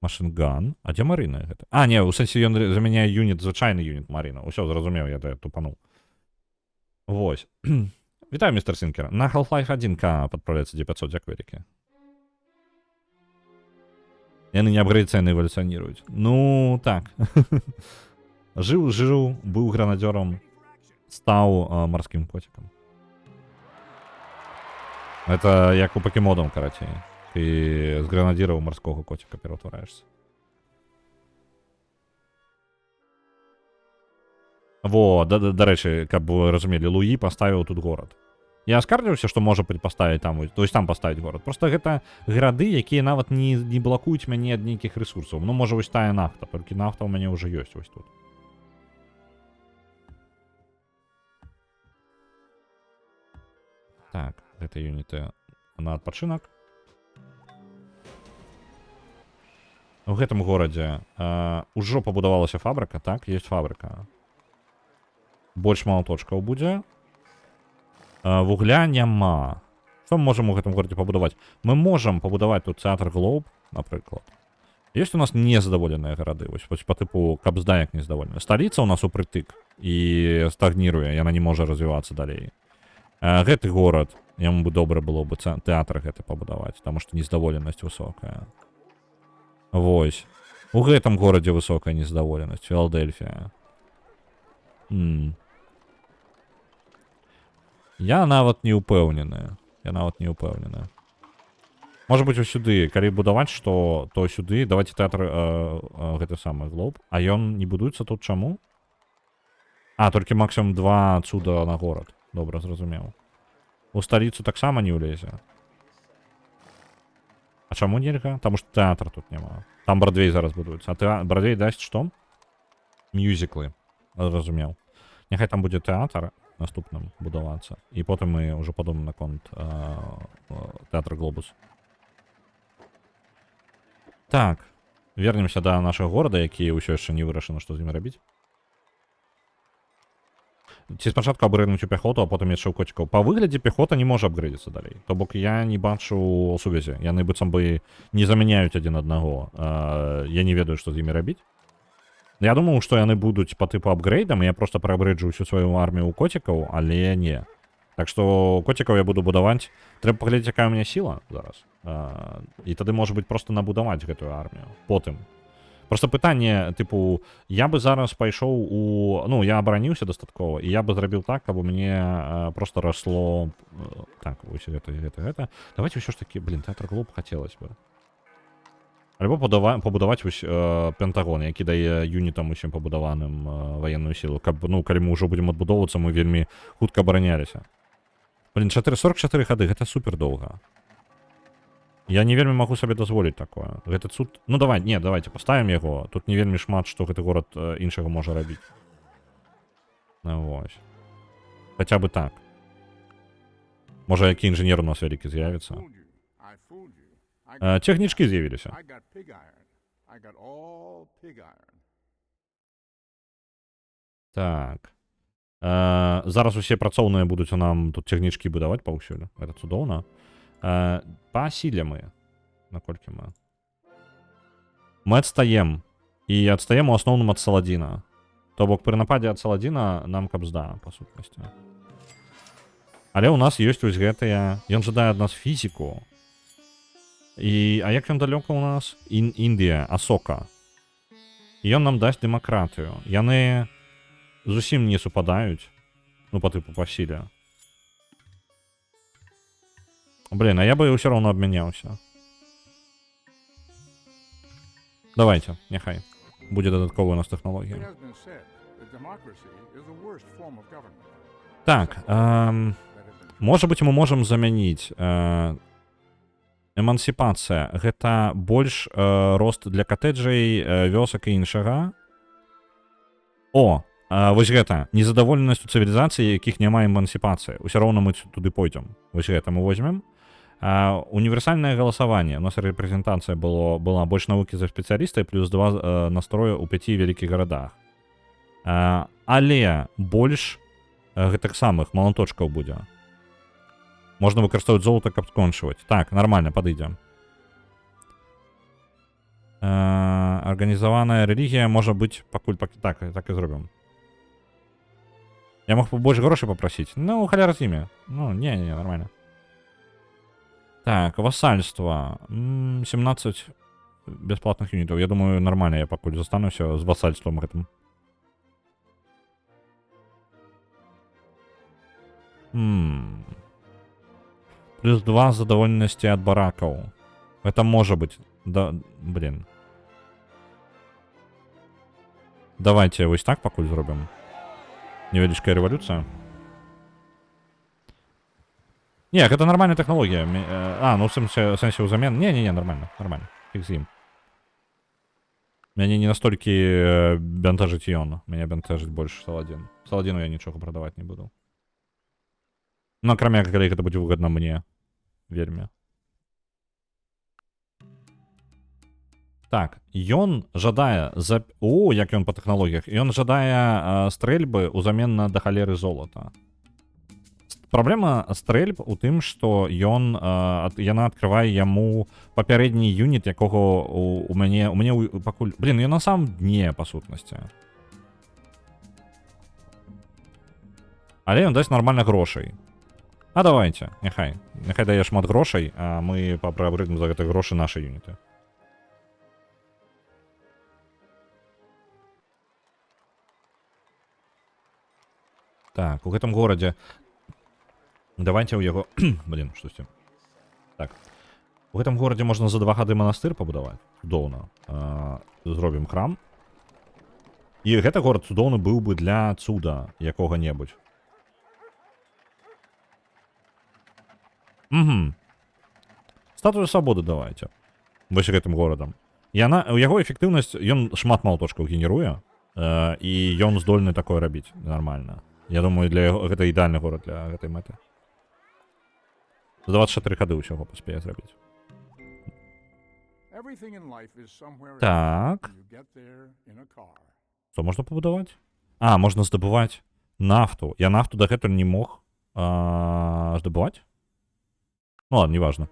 Машинган. А дзе Марына гэта? А, не, у сэнсе ён замяняе юніт, звычайны юніт Марына. Усё, зразумеў, я тупануў. Вось. Вітаю, містер Сінкер. На Half-Life 1К падправляецца 900, дзякуй вялікі. Яны не апгрэдзяцца, яны эвалюцыяніруюць. Ну, так. Жыў, быў гранадзёрам, стаў марскім коцікам. Это як у покемонов, короче. Ты з гранадира ў марскога коціка пераўтвараешься. Во, дарэчы, каб вы разумелі, Луі паставіў тут горад. Я аскардзіўся, што можа паставіць там, то есть там паставіць горад. Просто гэта гарады, якія нават не блакуюць мяне ад нейкіх ресурсаў. Ну, можа, вось тая нафта, толькі нафта ў мяне ўжо ёсць вось тут. Так, гэта юніты на адпачынак. У гэтым горадзе ўжо пабудавалася фабрыка, так? Ёсць фабрыка. Больш малаточкаў будзе. Вугля няма. Што мы можам у гэтым горадзе пабудаваць? Мы можам пабудаваць тут тэатр Глоб, напрыклад. Ёсць у нас незадаволеныя гарады, вось па тыпу Кабзда як незадаволеная. Сталіца у нас упрытык і стагніруе, яна не можа развівацца далей. Гэты горад, яму бы добра было бы тэатр гэты пабудаваць, таму што незадаволенасць высокая. Вось. У гэтым горадзе высокая незадаволенасць, Філадельфія. Я нават не ўпэўнены. Можа быць, сюды, калі будаваць, што, то сюды, давайте тэатр гэты самы Глоб. А ён не будуецца тут чаму? Толькі максимум 2 цуда на горад. Добра, зразумеў. У сталіцу таксама не ўлезе. А чаму нельга? Таму што тэатр тут няма. Там Бродвей зараз будуецца. А Бродвей дасць што? Мюзіклы. Зразумеў. Няхай там будзе тэатр наступным будавацца. І потым мы ўжо падумаем наконт тэатр Глобус. Так. Вернемся да нашага горада, які ўсё яшчэ не вырашана, што з ім рабіць. Ці спачатку апгрэднуць у пяхоту, а потым яшчэ ў коцікаў. Па выглядзе пяхота не можа апгрэдзіцца далей. То бок я не бачу сувязі. Яны быццам бы не замяняюць адзін аднаго. Я не ведаю, што з імі рабіць. Я думаў, што яны будуць па тыпу апгрэйдам, і я проста праапгрэджу ўсю сваю армію ў коцікаў, але не. Так што коцікаў я буду будаваць. Трэба паглядзець, якая ў мяне сіла зараз. І тады, можа быць, проста набудаваць гэтую армію. Потым. Просто пытанне, тыпу, я бы зараз пайшоў у... Ну, я абараніўся дастаткова, і я бы зрабіў так, каб у мяне просто росло... Так, вось гэта. Давайте ўсё ж такі, тэатр Глоб хацелось бы. Альбо пабудаваць вось Пентагон, які дае юнітам усім пабудаваным ваенную сілу. Каб, ну, калі мы ўжо будзем адбудоўвацца, мы вельмі хутка абараняліся. 44 гады, гэта супер доўга. Я не вельмі магу сабе дазволіць такое. Гэта цуд... Ну, давайте паставім яго. Тут не вельмі шмат, што гэты горад іншага можа рабіць. Вось. Хаця бы так. Можа, які інжынер у нас вялікі з'явіцца. Цягнічкі з'явіліся. Так. Зараз усе працоўныя будуць нам тут цягнічкі будаваць паўсюль. Гэта цудоўна. Па сіле мы. Наколькі мы? Мы адстаем. І адстаем у асноўным ад Саладзіна. То бок пры нападзе ад Саладзіна нам Кабзда, па сутнасці. Але ў нас ёсць вось гэтыя... Ён жадае ад нас фізіку. А як ён далёка ў нас? Індія, Асока. І ён нам дасць дэмакратыю. Яны зусім не супадаюць. Ну, па тыпу па сіле. А я бы ўсё роўно абмяняўся. Давайте, няхай. Будзе дадатковая у нас тэхналогія. Так, можа быць, мы можам замяніць эмансіпацыя. Гэта больш рост для катэджай, вёсак і іншага. Вось гэта. Незадаволенасць у цывілізацыі, якіх няма эмансіпацыі. Усё роўна мы туды пойдзем. Вось гэта мы возьмем. Універсальнае галасаванне. У нас рэпрэзентацыя была больш навукі за спецыяліста, плюс 2 настроя ў 5 вялікіх гарадах. Але больш гэтых самых малаточкаў будзе. Можна выкарыстоўваць золата, каб скончваць. Так, нармальна, падыдзем. Арганізаваная рэлігія можа быць пакуль... Так і зробім. Я мог бы больш грошай папрасіць. Ну, халяр з імі. Ну, не, нормально. Так, васальства. 17 бесплатных юнітаў. Я думаю, нормально я пакуль застануся з васальствам гэтым. Плюс 2 задоволенности от бараков. Это может быть. Да, блин. Давайте ось так покуль зробимо. Невеличкая революция. Не, это нормальная технология. Ну в сенсе взамен. Не, нормально, нормально. Фиг с ним. Меня не настолько бентежить Йон. Меня бентежить больше Саладин. Саладину я ничего продавать не буду. Ну, кроме как это будет выгодно мне. Верь мне. Так, ён жадае як ён по технологіях. Ён жадае стрельбы узамен на да халеры золота. Праблема стрельб у тым, што яна адкрывае яму папярэдні юніт, якога у мяне пакуль... Блин, ён на самом дне, па сутнасці. Але ён дасць нармальна грошай. А давайте, няхай дае шмат грошай, а мы папрабрыдзем за гэтыя грошы нашы юніты. Так, у гэтым горадзе... Давайте ў яго... Блин, штосьці. Так. У гэтым горадзе можна за 2 гады манастыр пабудаваць. Цудоўна. Зробім храм. І гэты горад цудоўны быў бы для цуда якога-небудзь. Статую свабоды давайте. Вось гэтым горадам. У яго эфектыўнасць, ён шмат малаточкаў генеруе, і ён здольны такое рабіць нармальна. Я думаю, для яго гэта ідэальны горад для гэтай мэты. За 24 гады ўсяго паспее зрабіць. Так. Што можна пабудаваць? Можна здабываць нафту. Я нафту дагэтуль не мог здабываць? Ну ладно, неважно.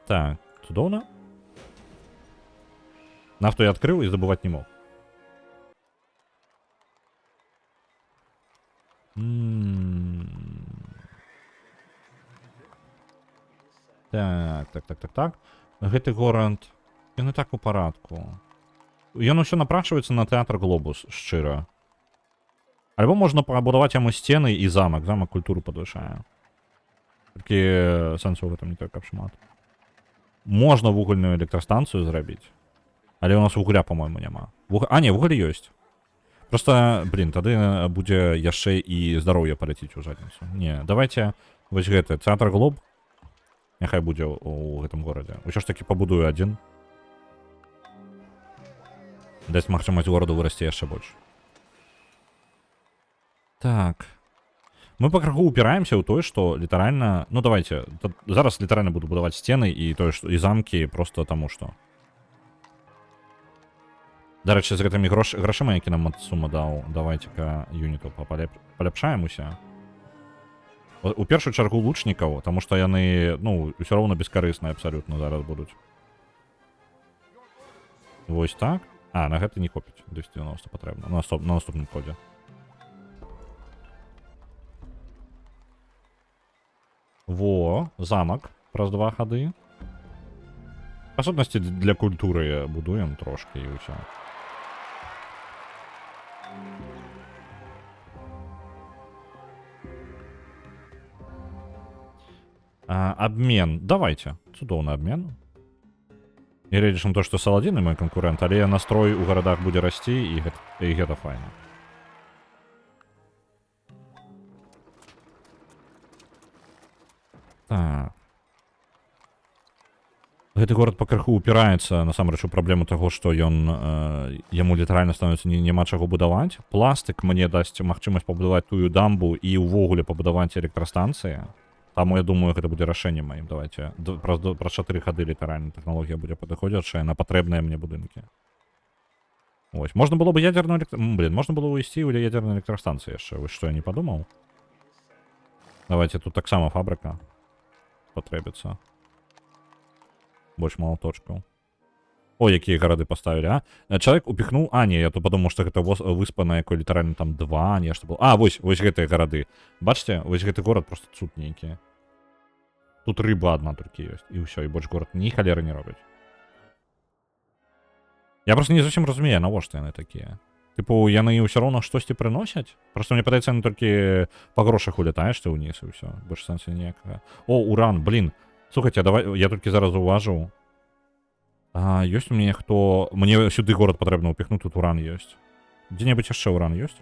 Так, цудоўна. Нафту я адкрыў і здабываць не мог. Так. Гэты горад... Ён і так у парадку. Ён усё напрашваецца на тэатр Глобус, шчыра. Альбо можна пабудаваць яму сцены і замак. Замак культуру падвышае. Толькі сэнсу ў гэтым не так шмат. Можна вугальную электрастанцыю зрабіць. Але ў нас вугля, па-мойму, няма. Не, вугаль ёсць. Просто, блин, тады будзе яшчэ і здароўе паляціць у задніцу. Не, давайте вось гэты тэатр Глоб. Няхай будзе у гэтым горадзе. Усё ж такі пабудую адзін. Даць магчымасць гораду вырасці яшчэ больш. Так. Мы пакрыху упіраемся ў тое, што літаральна... Ну, давайте. Зараз літаральна буду будаваць сцены і замкі просто таму, што... Дарэчы, з гэтымі грашыма, які нам Мацума даў, давайте-ка юніту паляпшаем усе. У першую чаргу лучнікаў, таму што яны, ўсё роўна бескарысныя абсалютна зараз будуць. Вось так. На гэта не хопіць. 290 патрэбна. На наступным ходзе. Во, замак праз 2 гады. Па сутнасці, для культуры будуем трошкі і ўсё. Обмен. Давайте. Цудоўны обмен. Я лічу то, што Саладин і мой канкурэнт, але настрой у гарадах будзе расці, і гэта файна. Так. Гэты горад пакрыху упіраецца, насамрэч, у праблему таго, што яму літаральна становіцца няма чаго будаваць. Пластык мне дасць магчымасць пабудаваць тую дамбу і ўвогуле пабудаваць электрастанцыі. Таму, я думаю, гэта будзе рашэннем маім. Давайте. Праз 4 гады літаральна тэхналогія будзе падыходзячая на патрэбныя мне будынкі. Ось. Можна было бы ядерную можна было ісці ў ядерную электрастанцыю яшчэ. Вось што я не падумаў. Давайте, тут таксама фабрыка патрэбіцца. Больш малаточкаў. О, якія гарады паставілі, Чалавек упіхнуў... Не, я тут падумаў, што гэта выспа, на якой літаральна там 2, нешта было. Вось гэтыя гарады. Бачце, вось гэты горад просто цуд нейкі. Тут рыба адна толькі ёсць. І ўсё, і больш горад ні халеры не робяць. Я просто не зусім разумею, навошта яны такія. Типу, яны ўсё роўна штосьці прыносяць? Просто мне падаецца, яны толькі па грошах улетаеш ты ўніз і ўсё. Больш сэнсу ніякага. О, уран, блін. Слухайце, давай, я толькі зараз заўважыў. Ёсць у мяне хто... Мне сюды горад патрэбна ўпіхнуць, тут уран ёсць. Дзе-небудзь яшчэ уран ёсць?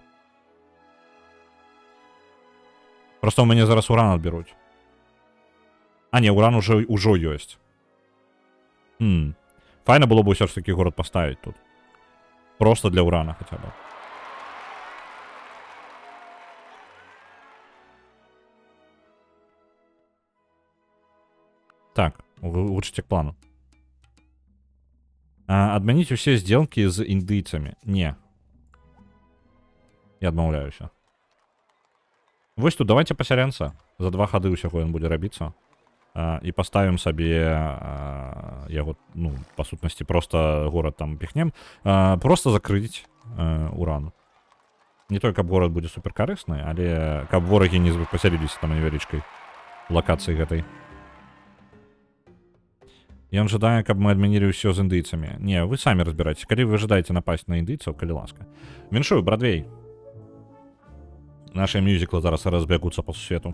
Просто ў мяне зараз уран адбяруць. Не, уран ўжо ёсць. Файна было б ўсё ж такі горад паставіць тут. Просто для урана хотя бы. Так, улучшите к плану. Отменить все сделки с индийцами. Не. Я адмаўляюся. Вось тут давайте пасярэнца. За 2 хады ўсяго ён будзе рабіцца. І паставім сабе яго, ну, па сутнасці, просто горад там піхнем. Просто закрыць уран. Не толькі каб горад будзе суперкарысны, але каб ворагі не пасяліліся там невялічкай лакацыі гэтай. Ён жадае, каб мы адмянілі ўсё з індыйцамі. Не, вы самі разбірайце. Калі вы жадаеце напасть на індыйцаў, калі ласка. Віншую, Брадвей. Наши мюзиклы зараз разбягуцца па сусвету.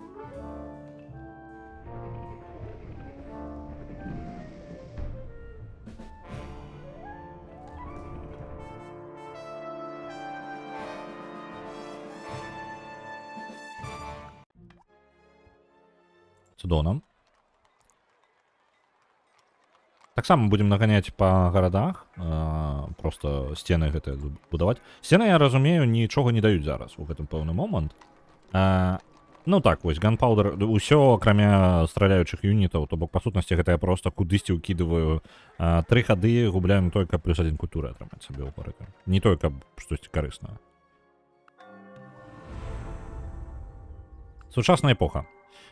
Цудоўна. Таксама будем наганяць па гарадах, просто сцены гэтыя будаваць. Сцены, я разумею, нічога не даюць зараз у гэтым пэўны момант. Ну так, вось, ганпаўдер, усё, акрамя страляючых юнітаў, то бок, па сутнасці, гэта я просто кудысьці ўкідываю 3 хады, губляем толькі плюс 1 культуры атрымаць сабе ў горы. Не толькі штосьці карыснае. Сучасная эпоха.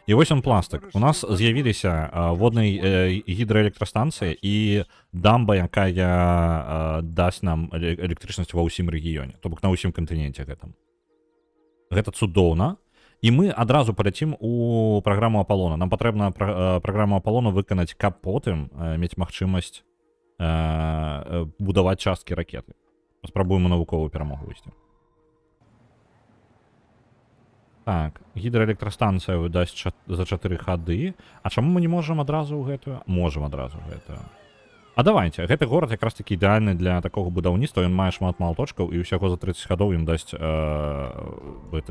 І вось он пластык. У нас з'явіліся воднай гідраэлектрастанцыі і дамба, якая дасць нам электрычнасць ва ўсім рэгіёне, то бок на ўсім кантыненце гэтым. Гэта цудоўна. І мы адразу паляцім у праграму Апалона. Нам патрэбна праграму Апалона выканаць, каб потым мець магчымасць будаваць часткі ракеты. Спрабуем навуковую перамогу высці. Так, гідраэлектрастанцыя выдасць за 4 хады. А чаму мы не можам адразу гэтую? Можам адразу гэтую. Давайте, гэты горад якраз такі ідэальны для такога будаўніцтва. Ён мае шмат малаточкаў і ўсяго за 30 хадоў ім дасць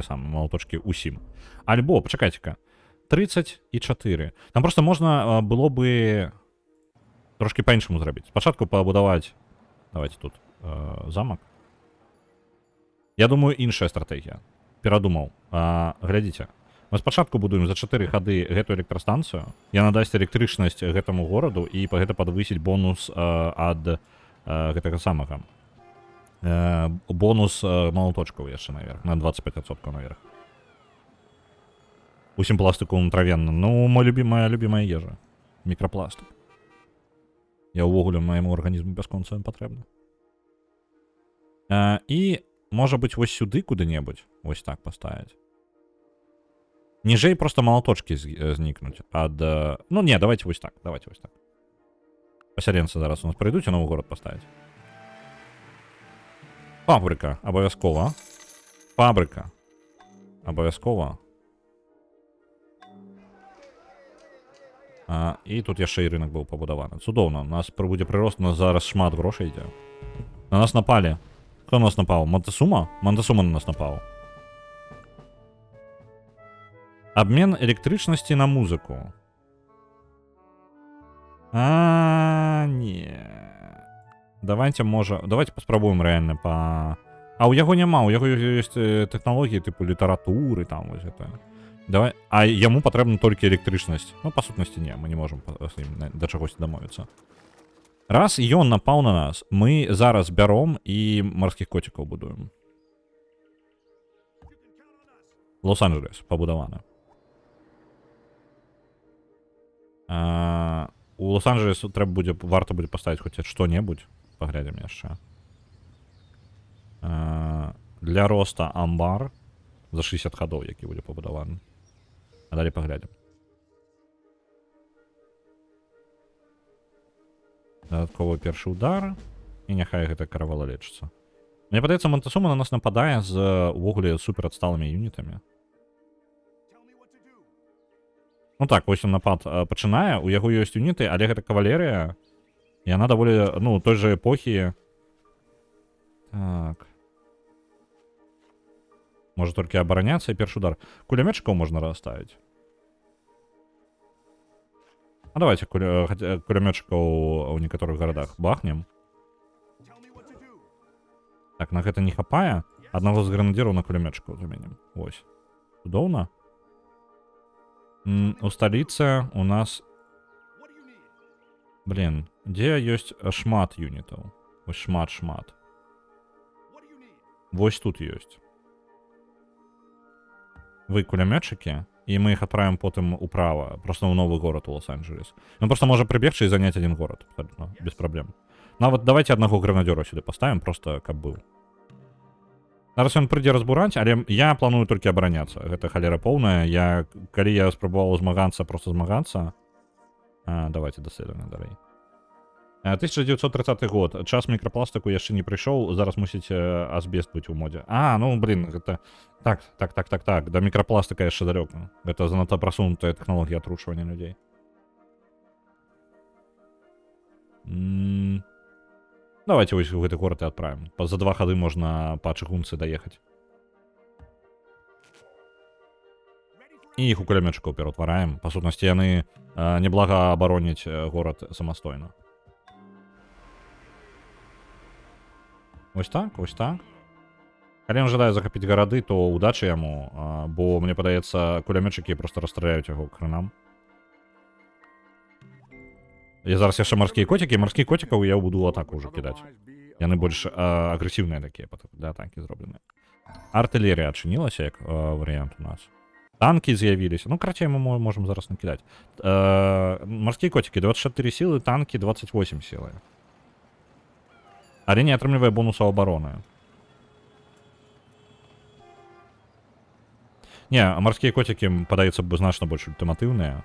малаточкі ўсім. Альбо, пачакайце-ка, 34. Там просто можна было бы трошки па-іншаму зрабіць. Спачатку пабудаваць, давайте тут, замак. Я думаю, іншая стратэгія. Перадумаў. Глядзіце. Мы спачатку будуем за 4 хады гэтую электрастанцыю. Яна дасць электрычнасць гэтаму гораду і па гэта падвысіць бонус ад гэтага самага. Бонус малаточкаў яшчэ наверх. На 25% наверх. Усім пластыку ўнутравенна. Ну, моя любимая ежа. Мікрапластык. Я ўвогуле майму арганізму бясконца патрэбна. І можа быць вось сюды куды-небудзь. Вось так паставіць. Ніжэй просто малаточкі знікнуць ад... Ну не, давайте вось так, давайте вось так. Пасярэнцы зараз у нас прыйдуць і новы горад паставіць. Фабрыка, абавязкова. Фабрыка. Абавязкова. І тут яшчэ і рынок быў пабудаваны. Цудоўна, у нас будзе прырост, у нас зараз шмат грошай ідзе. На нас напалі. Хто на нас напаў? Монтесума? Монтесума на нас напаў. Обмен электрычнасці на музыку. Не. Давайте, можа... Давайте паспрабуем рэальна па... У яго няма, у яго ёсць тэхналогіі тыпу літаратуры, там вось гэта. Давай... Яму патрэбна толькі электрычнасць. Ну, па сутнасці не, мы не можам да чагось дамовіцца. Раз ён напаў на нас, мы зараз бяром і марскіх коцікаў будуем. Лос-Анджелес пабудаваны. У Лос-Анджелесу варта будзе паставіць хоць што-небудзь. Паглядзім яшчэ. Для роста амбар за 60 хадоў, які будзе пабудаваны. А далей паглядзім. Дадатковы першы удар. І няхай гэта каравала лечыцца. Мне падаецца, Монтесума на нас нападае з увогуле супер адсталымі юнітамі. Ну так, вось ён напад пачынае, у яго ёсць юніты, але гэта кавалерыя, і яна даволі, ну, той же эпохі. Так. Можа толькі абараняцца і першы удар. Кулямётчыкаў можна расставіць. А давайте кулямётчыкаў у некаторых гарадах бахнем. Так, на гэта не хапае. Аднаго з гранадзіраў на кулямётчыкаў заменім. Вось. Цудоўна. У сталіцы у нас... Блин, дзе ёсць шмат юнітаў? Вось шмат. Вось тут ёсць. Вы кулямётчыкі, і мы іх адправім потым управа, просто ў новы горад у Лос-Анджелес. Ён просто можа прыбегчы і заняць адзін горад, абсолютно, без праблем. Нават давайте аднаго гранадзёра сюды паставім, просто каб быў. Зараз ён прыйдзе разбураць, але я планую толькі абараняцца. Гэта халера поўная. Калі я спрабаваў змагацца, просто змагацца. Давайте даследаванне далей. 1930 год. Час мікрапластыку яшчэ не прыйшоў. Зараз мусіць асбест быць у модзе. Ну, блин, гэта... Так. Да мікрапластыка яшчэ далёка. Гэта занадта прасунутая тэхналогія атручвання людзей. Давайте вось у гэты горад і адправім. За 2 хады можна па чыгунцы даехаць. І іх у кулямётчыкаў пераўтвараем. Па сутнасці, яны неблага абароняць горад самастойна. Вось так. Калі ён жадае захапіць гарады, то удачы яму, бо, мне падаецца, кулямётчыкі проста расстраляюць яго к хрэнам. І зараз яшчэ марскія коцікі. Марскіх коцікаў я буду атаку ўжо кідаць. Яны больш агрэсіўныя такія для атакі зробленыя. Артылерія адчынілася, як варыянт у нас. Танкі з'явіліся. Ну, карацей, мы можам зараз накідаць. Марскія коцікі 24 сілы, танкі 28 сілы. Але не атрымлівае бонусаў абароны. Не, марскія коцікі, падаецца, значна больш ультыматыўныя.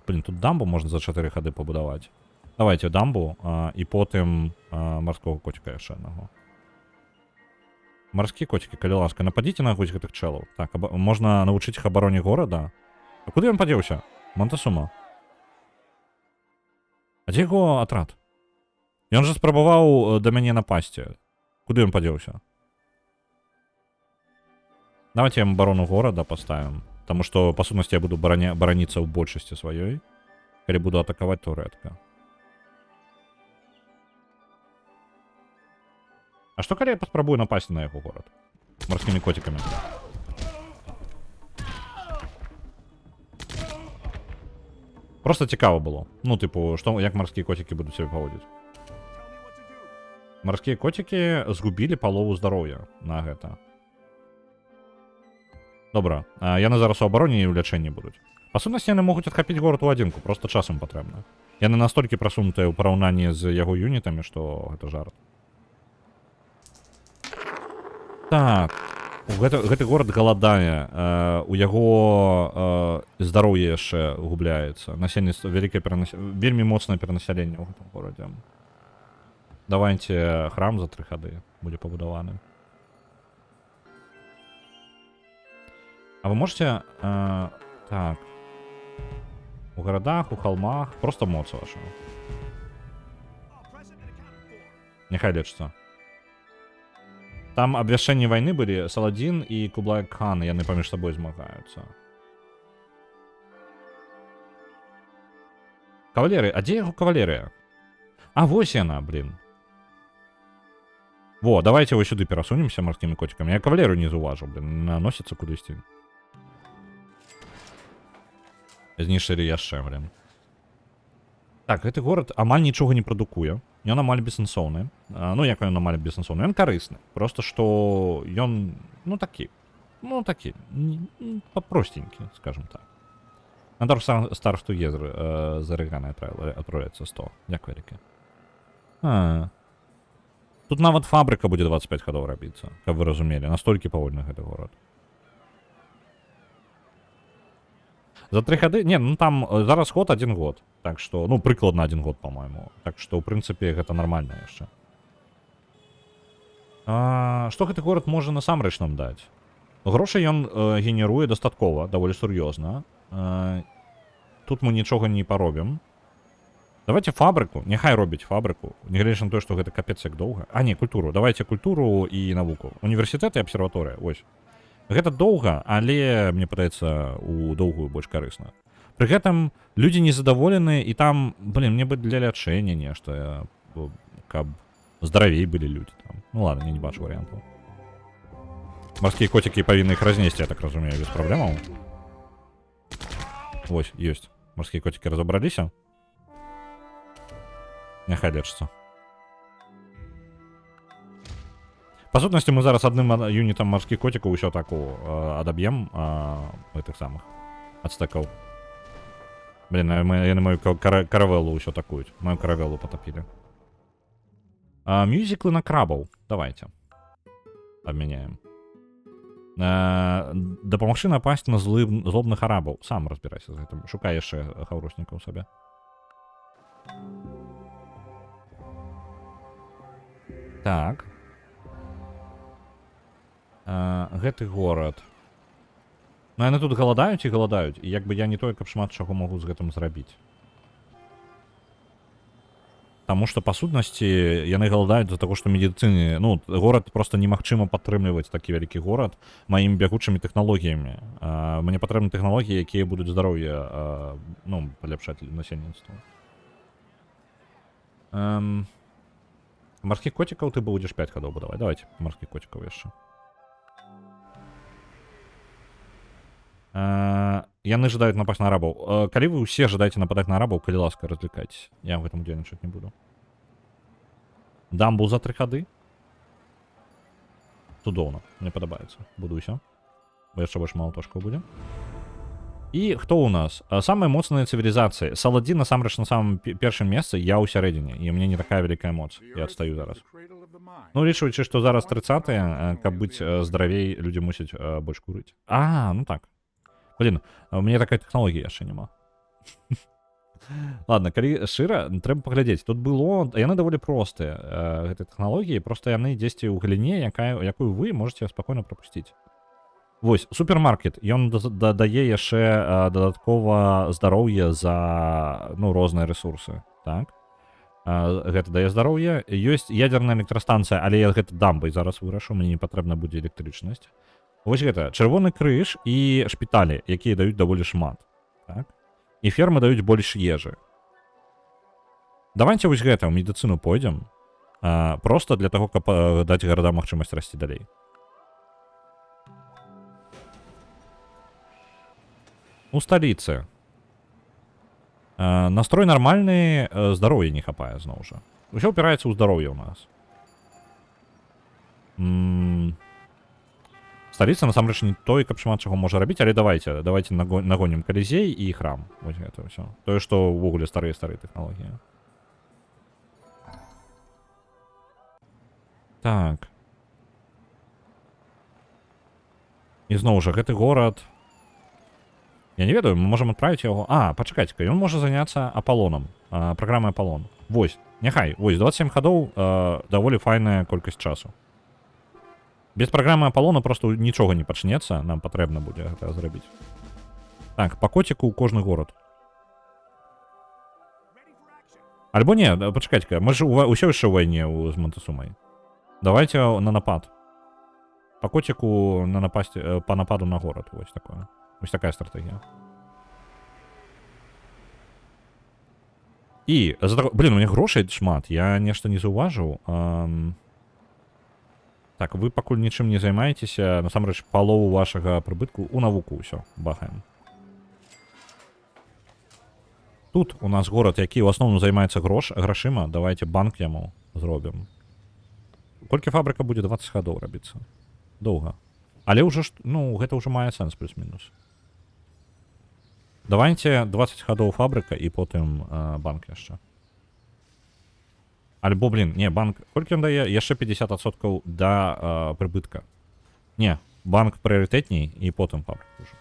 Блин, тут дамбу можна за 4 хады пабудаваць. Давайте дамбу, і потым марскога коціка яшчэ аднаго. Марскія коцікі, калі ласка, нападзіце на хоць гэтых чэлаў. Так, можна навучыць іх абароне горада. А куды ён падзеўся? Монтесума. А дзе яго атрад? Ён жа спрабаваў да мяне напасці. Куды ён падзеўся? Давайте ім абарону горада паставім. Таму што, па сутнасці, я буду бараніцца ў большасці сваёй. Калі буду атакаваць, то рэдка. А што калі я паспрабую напасці на яго горад? Марскімі коцікамі. Просто цікава было. Ну, типу, як марскія коцікі будуць сябе паводзіць. Марскія коцікі згубілі палову здароўя на гэта. Добра, яны зараз у абароне і ў лячэнні будуць. Па сутнасці, яны могуць адхапіць горад у адзінку, просто час ім патрэбна. Яны настолькі прасунутыя ў параўнанні з яго юнітамі, што гэта жарт. Так, гэты горад галадае, у яго здароўе яшчэ губляецца. Насельніцтва вельмі моцнае перанасяленне ў гэтым горадзе. Давайте храм за 3 хады будзе пабудаваны. А вы можете... так. У гарадах, у холмах. Просто моц ваша. Няхай лечыцца. Там абвяшчэнні вайны былі. Саладзін і Кублай Кхан. Яны паміж сабой змагаюцца. Кавалеры. А дзе яго кавалерыя? А, вось яна, блин. Во, давайте вось сюды перасунемся марскімі коцікамі. Я кавалерыю не заўважыў, блин. Наносіцца кудысьці. Знішчылі яшчэ, блин. Так, гэты горад амаль нічога не прадукуе. Ён амаль бессэнсоўны. Ну, як ён амаль бессэнсоўны? Ён карысны. Просто што ён, ну, такі. Ну, такі. Простенькі, скажем так. Надор старсту езры з арыганай адправляецца 100. Дякую, Ріке. Тут нават фабрыка будзе 25 хадоў рабіцца, каб вы разумелі. Настолькі павольны гэты горад. За 3 хады... Не, ну там зараз год 1 год. Так што, ну, прыкладна 1 год, по-моему. Так што, ў прынцыпе, гэта нармальна яшчэ. Што гэты горад можа насамрэч нам даць? Грошай ён генеруе дастаткова, даволі сур'ёзна. Тут мы нічога не паробім. Давайте фабрыку, няхай робіць фабрыку. Нягледзячы на тое, што гэта капец як доўга. А, не, культуру. Давайте культуру і навуку. Універсітэт і абсерваторыя, вось. Гэта доўга, але, мне падаецца, у доўгую больш карысна. Пры гэтым людзі незадаволены, і там, мне бы для лячэння нешта, каб здаравей былі людзі там. Ну ладно, я не бачу варыянтаў. Марскія коцікі павінны іх разнесці, я так разумею, без праблемаў. Вось, ёсць. Марскія коцікі разабраліся. Няхай лечыцца. Па сутнасці, мы зараз адным юнітам марскіх коцікаў усё таку адаб'ем гэтых самых ацтэкаў. Яны мою каравелу ўсё такуюць. Маю каравелу патапілі. Мюзіклы на крабаў. Давайте. Абмяняем. Дапамагчы напасць на злобных арабаў. Сам разбірайся з гэтым. Шукай яшчэ хаўруснікаў сабе. Так. Гэты горад. Ну, яны тут галадаюць і галадаюць. І як бы я не тое, каб шмат чаго могу з гэтым зрабіць. Таму што, па сутнасці, яны галадаюць за таго, што медыцыны... Ну, горад проста немагчыма падтрымліваць такі вялікі горад маімі бягучымі тэхналогіямі. Мне патрэбны тэхналогіі, якія будуць здароўе, ну, паляпшаць насельніцтва. Марскіх коцікаў ты будзеш 5 гадоў будаваць. Давайте марскіх коцікаў яшчэ. Яны жадаюць напасть на арабаў. Калі вы ўсе жадаеце нападаць на арабаў, калі ласка, развлекайтесь. Я в гэтым удзельнічаць не буду. Дамбу за 3 хады. Цудоўна. Мне падабаецца. Будуйся. Бо яшчэ больш малатошкаў будзе. І хто ў нас? Самыя моцныя цывілізацыі. Саладзін насамрэч на самым першым месцы, я ў сярэдзіне. І мне не такая вялікая моц. Я адстаю зараз. Ну, лічуючы, што зараз 30-е, каб быць здаравей, людзі мусяць больш курыць. Ну так. Блин, у мяне такая тэхналогія яшчэ няма. Ладно, калі шчыра, трэба паглядзець. Тут было... Яны даволі простыя, гэтыя тэхналогіі. Проста яны дзесьці ў галіне, якую вы можаце спакойна прапусціць. Вось, супермаркет, ён дадае яшчэ дадаткова здароўе за, ну, розныя рэсурсы, так? Гэта дае здароўе. Ёсць ядерная электрастанцыя, але я гэта дамбай зараз вырашу, мне не патрэбна будзе электрычнасць. Вось гэта, чырвоны крыж і шпіталі, якія даюць даволі шмат, так? І фермы даюць больш ежы. Давайте вось гэта, ў медыцыну пойдзем, проста для таго, каб даць гарадам магчымасць расці далей. У сталіцы. Настрой нармальны, здароўя не хапае, зноў жа. Усё ўпіраецца ў здароўе ў нас. Сталіца, насамрэч, не той, каб шмат чаго можа рабіць, але давайте нагонім калізей і храм. Вось гэта ўсё. Тое, што ўвогуле старыя тэхналогіі. Так. І зноў жа, гэты горад... Я не ведаю, мы можам адправіць яго... Пачакайце-ка, ён можа заняцца Апалонам, праграмай Апалон. Вось, няхай, вось, 27 хадоў даволі файная колькасць часу. Без праграмы Апалона просто нічога не пачнецца, нам патрэбна будзе гэта зрабіць. Так, па коціку ў кожны горад. Альбо не, пачакайце-ка, мы ж усё яшчэ ў вайне з Монтесумай. Давайте на напад. Па коціку па нападу на горад, вось такое. Ось такая стратегія. І, блин, у меня грошай шмат, я нешта не заўважыў. Так, вы пакуль нічым не займаецеся, насамрэч, палову вашага прыбытку у навуку ўсё, бахаем. Тут у нас горад, які ў асноўным займаецца грашыма, давайте банк яму зробім. Колькі фабрыка будзе 20 гадоў рабіцца? Доўга. Але ўжо, ну, гэта ўжо мае сэнс плюс-мінус. Давайте 20 гадоў фабрыка і потым банк яшчэ. Альбо, блин, не, банк... Колькі ён дае? Яшчэ 50% да прыбытка. Не, банк прыярытэтней і потым фабрыка ўжо.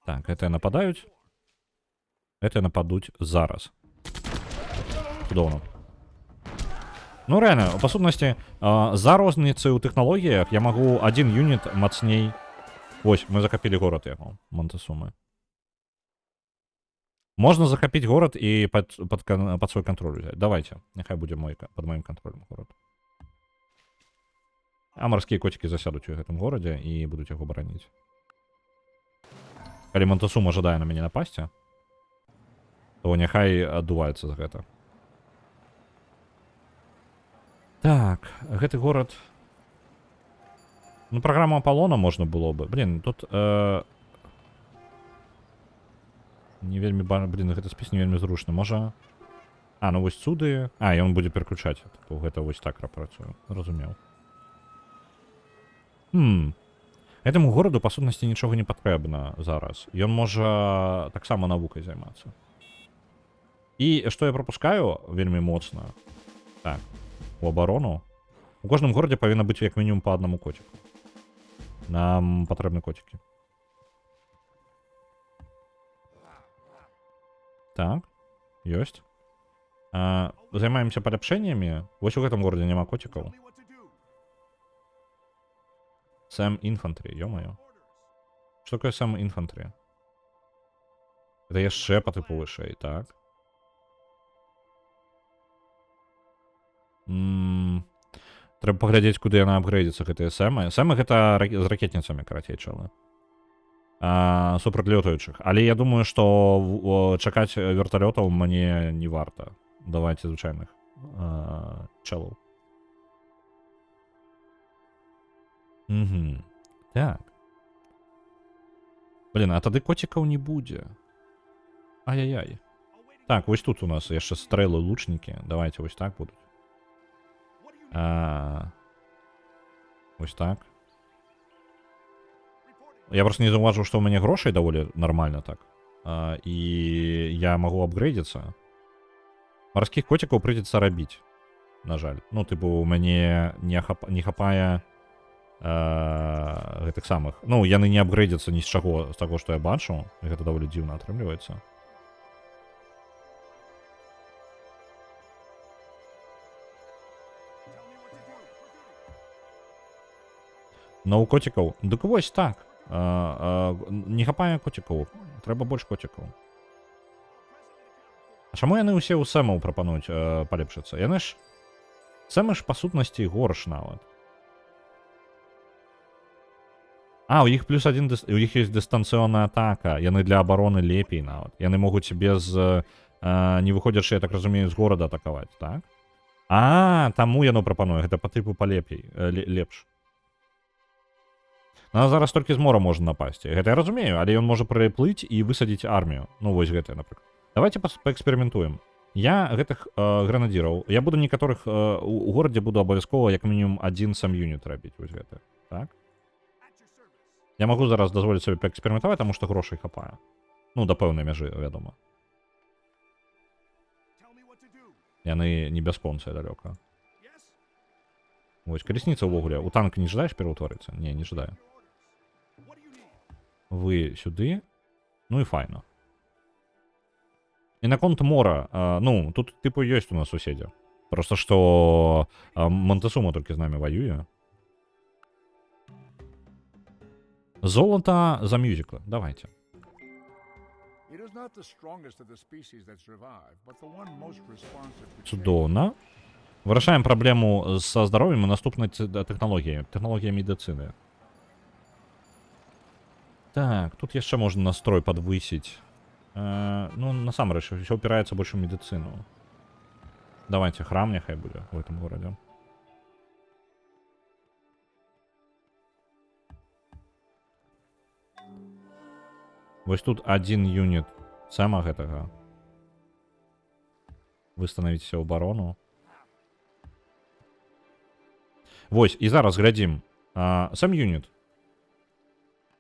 Так, гэтыя нападаюць. Гэтыя нападуць зараз. Цудоўна. Ну реально, па сутнасці, за розніцы ў тэхналогіях я магу один юніт мацней. Вось, мы захапілі горад яго, Монтесумы. Можна захапіць горад і пад свой кантроль взять. Давайте, няхай будзе пад маім кантролем горад. А марскія коцікі засядуць у гэтым горадзе і будуць яго бараніць. Калі Монтесума жадае на мяне напасці, то няхай аддуваецца за гэта. Так, гэты горад... Ну, праграму Аполлона можна было бы. Блин, тут... Не вельмі... Блин, гэты спіс не вельмі зручны. Можа... А, ну вось сюды... А, і он будзе пераключаць. Гэта вось так працуе. Разумеў. Гэтаму гораду, па сутнасці, нічога не патрэбна зараз. Ён можа таксама навукай займацца. І што я пропускаю вельмі моцна. Так, у абарону. У кожным горадзе павінна быць як мінімум па аднаму коціку. Нам патрэбны коцікі. Так, ёсць. Займаемся паляпшэннямі. Вось у гэтым горадзе няма коцікаў. Сэм Інфантрі, ё-маё. Што такое Сэм Інфантрі? Гэта яшчэ па тыпу вышэй, так? Трэба паглядзець, куды яна апгрэдзіцца, гэтыя Сэмы. Сэмы гэта з ракетніцамі, карацей, чалы. Супрацьлётаючых. Але я думаю, што чакаць верталётаў мне не варта. Давайце звычайных чалоў. Так. Блин, а тады коцікаў не будзе. Ай-яй-яй. Так, вось тут у нас яшчэ стрэлы, лучнікі. Давайте вось так будуць. Вось так. Я просто не заўважыў, што ў мяне грошай даволі нармальна так. І я магу апгрэдзіцца. Марскіх коцікаў прыйдзецца рабіць. На жаль. Ну, тыпу, у мяне не хапае гэтых самых. Ну, яны не апгрэдзяцца ні з чаго, з таго, што я бачу. І гэта даволі дзіўна атрымліваецца. Ну, у коцікаў. Дык вось так. Не хапае коцікаў. Трэба больш коцікаў. А чаму яны ўсе ў сэмаў прапануюць палепшыцца? Яны ж... Сэмы ж, па сутнасці, горш нават. А, у іх плюс адзін... У іх ёсць дыстанцыённая атака. Яны для абароны лепей нават. Яны могуць без... Не выходзячы, я так разумею, з горада атакаваць, так? Таму яно прапануе. Гэта па тыпу палепей. Лепш. На зараз толькі з мора можна напасці. Гэта я разумею, але ён можа прыплыць і высадзіць армію. Ну, вось гэта, напрыклад. Давайте паэксперыментуем. Я гэтых гранадзіраў, я буду некаторых у горадзе буду абавязкова як мінімум адзін сам юніт рабіць, вось гэта. Так? Я магу зараз дазволіць сабе паэксперыментаваць, таму што грошай хапае. Ну, да пэўнай мяжы, вядома. Яны не бясконцыя далёка. Вось, калесніца ўвогуле. У танк не жадаеш пераўтварыцца? Не, не жадаю. Вы сюды. Ну і файна. І наконт мора. Ну, тут, тыпу, ёсць у нас суседзі. Просто што Монтесума толькі з намі ваюе. Золата за мюзікла. Давайте. Цудоўна. Вырашаем праблему са здароўем і наступнай тэхналогіяй. Тэхналогія медыцыны. Так, тут яшчэ можна настрой падвысіць. Ну, насамрэч, усё ўпіраецца больш у медыцыну. Давайте, храм няхай будзе в этом горадзе. Вось тут адзін юніт сама гэтага. Выстанавіцеся ў абарону. Вось, і зараз глядзім. Сам юніт.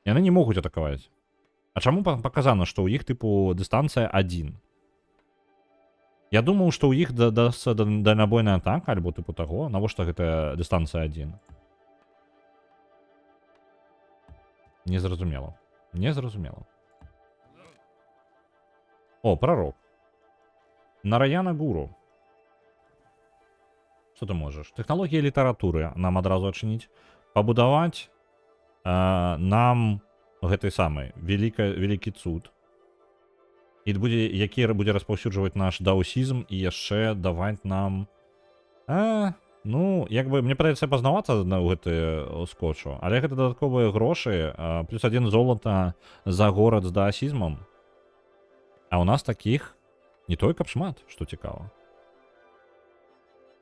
Яны не могуць атакаваць. А чаму паказана, што ў іх, тыпу, дыстанцыя 1? Я думаў, што ў іх дадасца дальнабойная атака, альбо тыпу таго. Навошта гэтая дыстанцыя 1? Незразумела. Незразумела. О, пророк. Нараяна Гуру. Что ты можешь? Технологии літаратуры нам адразу адчыніць. Пабудаваць нам гэты самы вялікі цуд. І будзе, які будзе распаўсюджваць наш даусізм і яшчэ даваць нам... Ну, як бы, мне падаецца пазнавацца на гэты скотчу, але гэта дадатковыя грошы, плюс 1 золата за горад з даасізмам. А ў нас такіх не той каб шмат, што цікава.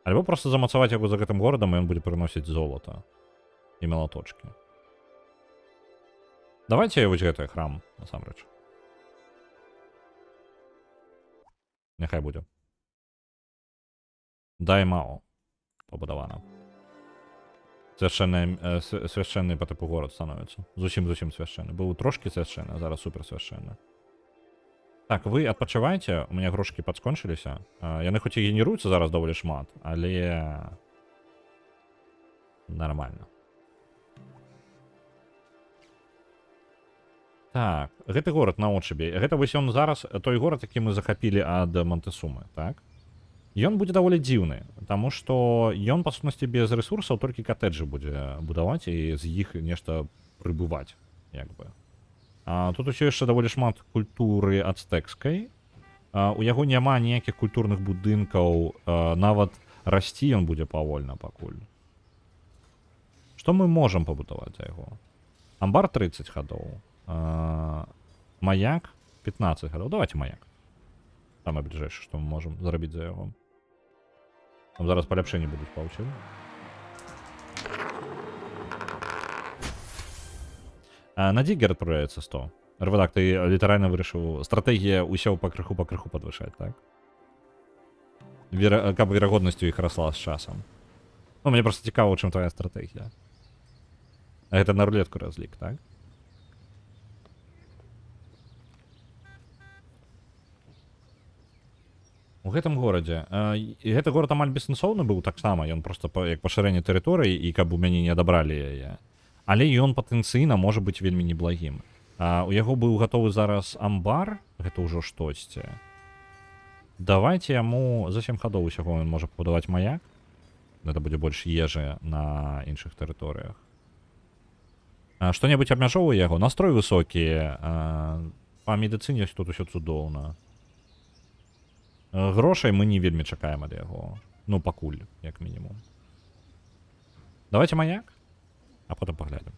Альбо просто замацаваць яго за гэтым горадам, і ён будзе прыносіць золата і малаточкі. Давайте вось гэты храм, насамрэч. Няхай будзе. Даймао побудавана. Свяшчэнны по типу город становіцца. Зусім свяшчэнны. Быў трошки свяшчэнны, а зараз супер свяшчэнны. Так, вы адпачываеце, у меня грошкі падскончыліся. Яны хоць і генеруюцца зараз даволі шмат, але нормально. Так, гэты горад на отчыбе. Гэта вось ён зараз той горад, які мы захапілі ад Монтесумы, так? Ён будзе даволі дзіўны, таму што ён, па сутнасці, без рэсурсаў толькі катэджы будзе будаваць і з іх нешта прыбываць, як бы. Тут усё яшчэ даволі шмат культуры ацтэкскай. У яго няма ніякіх культурных будынкаў, нават расці ён будзе павольна пакуль. Што мы можам пабудаваць за яго? Амбар 30 гадоў. Маяк 15 гадоў. Давайте маяк. Самае бліжэйшае, што мы можам зрабіць за яго. Там зараз паляпшэнні будуць паўсюль. На Діггер адпраўляецца 100. РВДАК, ты літаральна вырашыў стратэгія ўсё пакрыху падвышаць, так? Каб верагоднасць у іх расла з часам. Ну, мне проста цікава, у чым твая стратэгія. Гэта на рулетку разлік, так? У гэтым горадзе. І гэты горад амаль бессэнсоўны быў таксама, ён проста як пашырэнне тэрыторыі, і каб у мяне не адабралі яе. Але ён патэнцыйна можа быць вельмі неблагім. У яго быў гатовы зараз амбар, гэта ўжо штосьці. Давайте яму за 7 гадоў усяго ён можа пабудаваць маяк. Гэта будзе больш ежы на іншых тэрыторыях. Што-небудзь абмяжоўвае яго? Настрой высокі. Па медыцыне тут усё цудоўна. Грошай мы не вельмі чакаем ад яго. Ну, пакуль, як мінімум. Давайте маяк. А потом поглядим.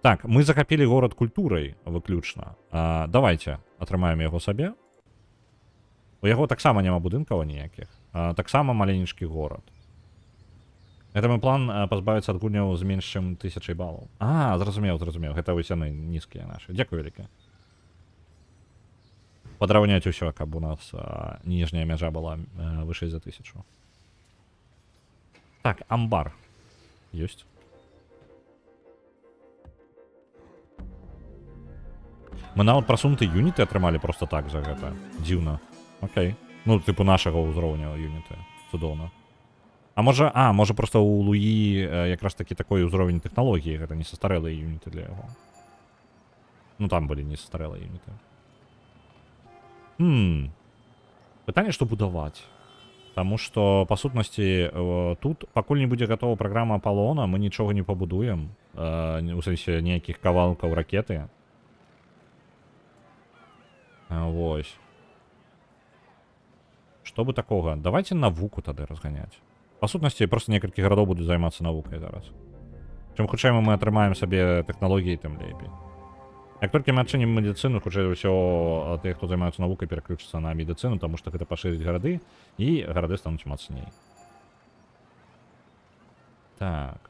Так, мы захапілі горад культурай выключна. Давайте атрымаем яго сабе. У яго таксама няма будынкаў ніякіх. Таксама маленечкі горад. Гэта мы план пазбавіцца ад гульняў з менш чым 1000 балаў. Зразумеў. Гэта вось яны нізкія нашы. Дзякуй вяліка. Падраўняць усё, каб у нас ніжняя мяжа была вышэй за 1000. Так, амбар. Ёсць. Мы нават прасунуты юніты атрымалі проста так за гэта. Дзіўна. Окей. Ну, типу нашага ўзроўня юніты. Цудоўна. Можа проста у Луі якраз такі такой ўзровень тэхналогіі. Гэта не састарэлыя юніты для яго. Ну, там былі не састарэлыя юніты. Пытанне, што будаваць. Таму што, па сутнасці, тут пакуль не будзе гатова праграма Апалона, мы нічога не пабудуем. У сэнсе ніякіх кавалкаў ракеты. Вось. Што бы такога? Давайте навуку тады разганяць. Па сутнасці, проста некалькі гарадоў будуць займацца навукай зараз. Чым хутчэй мы атрымаем сабе тэхналогіі, тым лепей. Як толькі мы адчынім медыцыну, хутчэй ўсё тых, хто займаюцца навукай, пераключыцца на медыцыну, таму што гэта пашырыць гарады, і гарады стануць мацней. Так.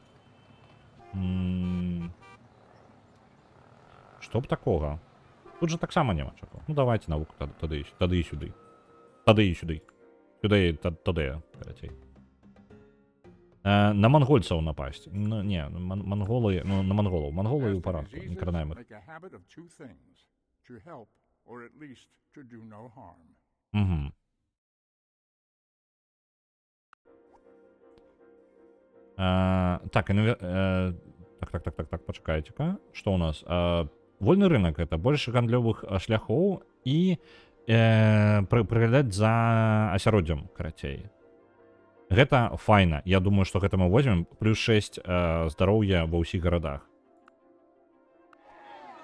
Што б такога? Тут жа таксама няма чаго. Ну, давайте навуку тады і сюды. Тады і сюды. Сюды, тады, карацей. На монгольцаў напасць. Ну, не, монголы, ну, на монголаў. Монголы ў парадку, не кранаем іх. Так, пачакайце-ка. Што ў нас? Вольны рынок гэта больш гандлёвых шляхоў і прыглядаць за асяроддзям, карацей. Гэта файна. Я думаю, што гэта мы возьмем плюс 6 здароўя ва ўсіх гарадах.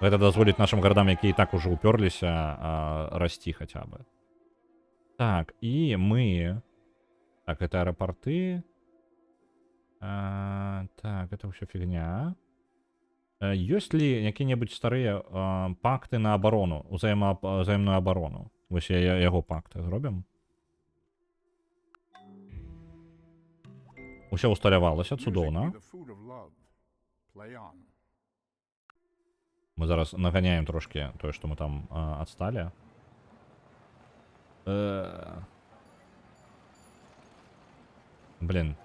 Гэта дазволіць нашым гарадам, якія і так ужо ўпёрліся, расці хаця бы. Так, і мы... Так, это аэропорты. Так, это ўсё фігня. Ёсць ли якія-небудзь старыя пакты на абарону, узаемную абарону? Вось яго пакты зробім. Усё усталявалася, цудоўна. Мы зараз наганяем трошки тое, што мы там адсталі. Блин.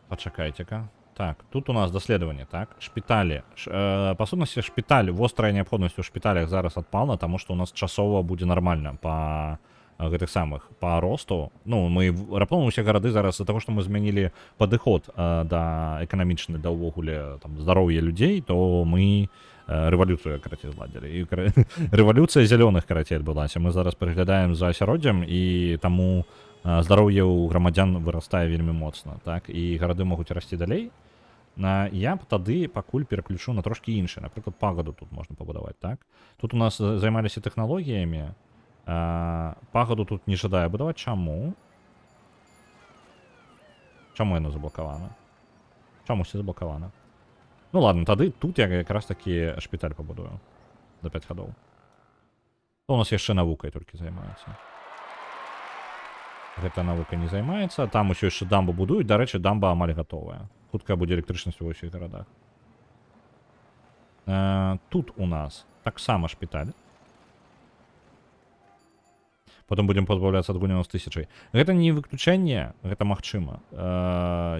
Пачакайце-ка. Так, тут у нас даследаванне, так? Шпіталі. Па сутнасці, шпіталь, вострая неабходнасць у шпіталях зараз адпала, таму што у нас часова будзе нармальна па гэтых самых, па росту. Ну, мы раптоўна ўсе гарады зараз з-за таго, што мы змянілі падыход да эканамічны, да ўвогуле там здароўя людзей, то мы рэвалюцыю, карацей, зладзілі. І рэвалюцыя зялёных, карацей, адбылася. Мы зараз пераглядаем за асяроддзем, і таму здароўе ў грамадзян вырастае вельмі моцна, так? І гарады могуць расці далей. Я тады пакуль пераключу на трошкі іншае. Напрыклад, пагаду тут можна пабудаваць, так? Тут у нас займаліся тэхналогіямі. Пагаду тут не жадае будаваць. Чаму? Чаму яно заблакавана? Чамусь заблакавана? Ну ладно, тады тут я якраз такі шпіталь пабудую. За 5 гадоў. У нас яшчэ навукай толькі займаецца. Гэта навука не займаецца. Там усё яшчэ дамбу будуюць. Дарэчы, дамба амаль гатовая. Хутка будзе электрычнасць ва ўсіх гарадах. Тут у нас таксама шпіталь. Потом будем позбавляться от гуня з 1000. Гэта не выключэнне, гэта магчыма.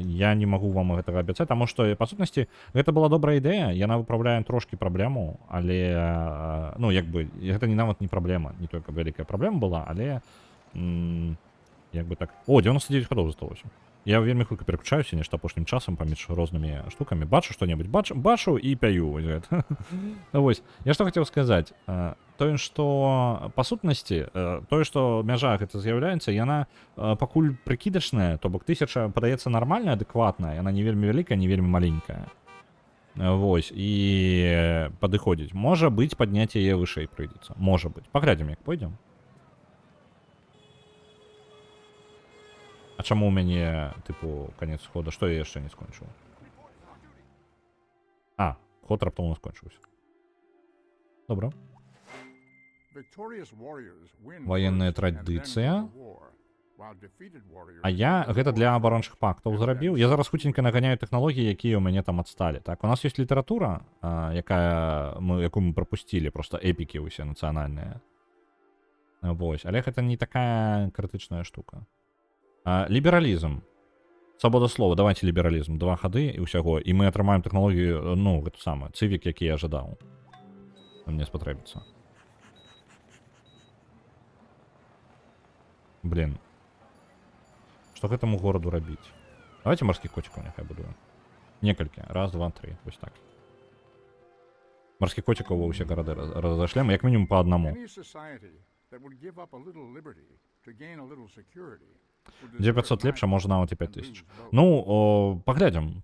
Я не магу вам гэтага абяцаць, таму што, па сутнасці, гэта была добрая ідэя, яна выпраўляе трошкі праблему, але, ну, як бы, гэта не нават не праблема, не толькі вялікая праблема была, але, як бы так... О, 99 гадоў засталося. Я вельмі хутка пераключаюся, нешта апошнім часам паміж рознымі штукамі. Бачу што-небудзь, бачу і пяю. Вось. Я што хацеў сказаць. Тое, што па сутнасці, тое, што мяжа гэта з'яўляецца, яна пакуль прыкідачная, то бок 1000 падаецца нармальная, адэкватная, яна не вельмі вялікая, не вельмі маленькая. Вось. І падыходзіць. Можа быць, падняць яе вышэй прыйдзецца. Можа быць. Паглядзім, як пойдзем. А чаму ў мяне, тыпу, канец хода? Што я яшчэ не скончыў? Ход раптоўна скончыўся. Добра. Ваенная традыцыя. А я гэта для абарончых пактаў зрабіў. Я зараз хуценька наганяю тэхналогіі, якія ў мяне там адсталі. Так, у нас ёсць літаратура, якую мы прапусцілі, проста эпікі ўсе нацыянальныя. Вось, але гэта не такая крытычная штука. Лібералізм. Свабода слова, давайте лібералізм. 2 гады і ўсяго. І мы атрымаем тэхналогію, ну, гэту самую, цывік, які я жадаў. Мне спатрэбіцца. Блин. Што гэтаму гораду рабіць? Давайте марскіх коцікаў няхай будую. Некалькі. Раз, два, тры. Вось так. Марскіх коцікаў ва ўсе гарады разашлем, як мінімум па аднаму. 2500 лепша, можа нават і 5000. Ну, паглядзім.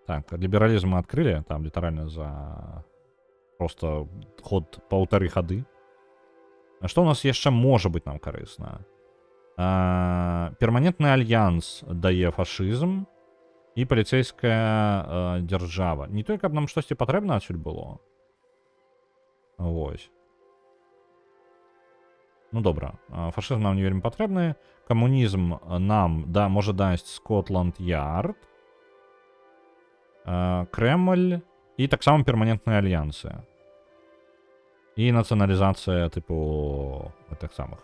Так, лібералізм мы адкрылі, там літаральна за просто ход 1,5 гады. А што у нас яшчэ можа быць нам карысна? Перманентны альянс дае фашызм і паліцейская дзяржава. Не толькі каб нам штосьці патрэбна адсюль было. Вось. Ну добра, фашызм нам не вельмі патрэбны. Камунізм нам можа дасць Скотланд-Ярд, Крэмль і таксама перманентныя альянсы. І нацыяналізацыя тыпу гэтых самых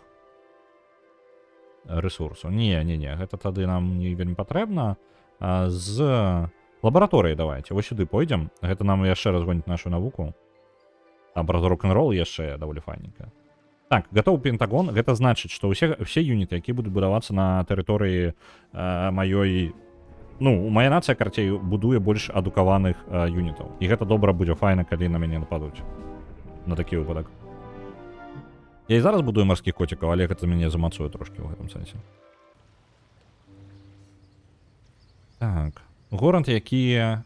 рэсурсаў. Не, гэта тады нам не вельмі патрэбна. З лабараторыі давайте. Вось сюды пойдзем. Гэта нам яшчэ разгоніць нашу навуку. Там праз рок-н-рол яшчэ даволі файненька. Так, гатовы Пентагон. Гэта значыць, што ўсе юніты, якія будуць будавацца на тэрыторыі маёй... Ну, мая нацыя, карцей, будуе больш адукаваных юнітаў. І гэта добра будзе файна, калі на мяне нападуць. На такі выпадак. Я і зараз будую марскіх коцікаў, але гэта мяне замацуе трошкі ў гэтым сэнсе. Так. Горад, які...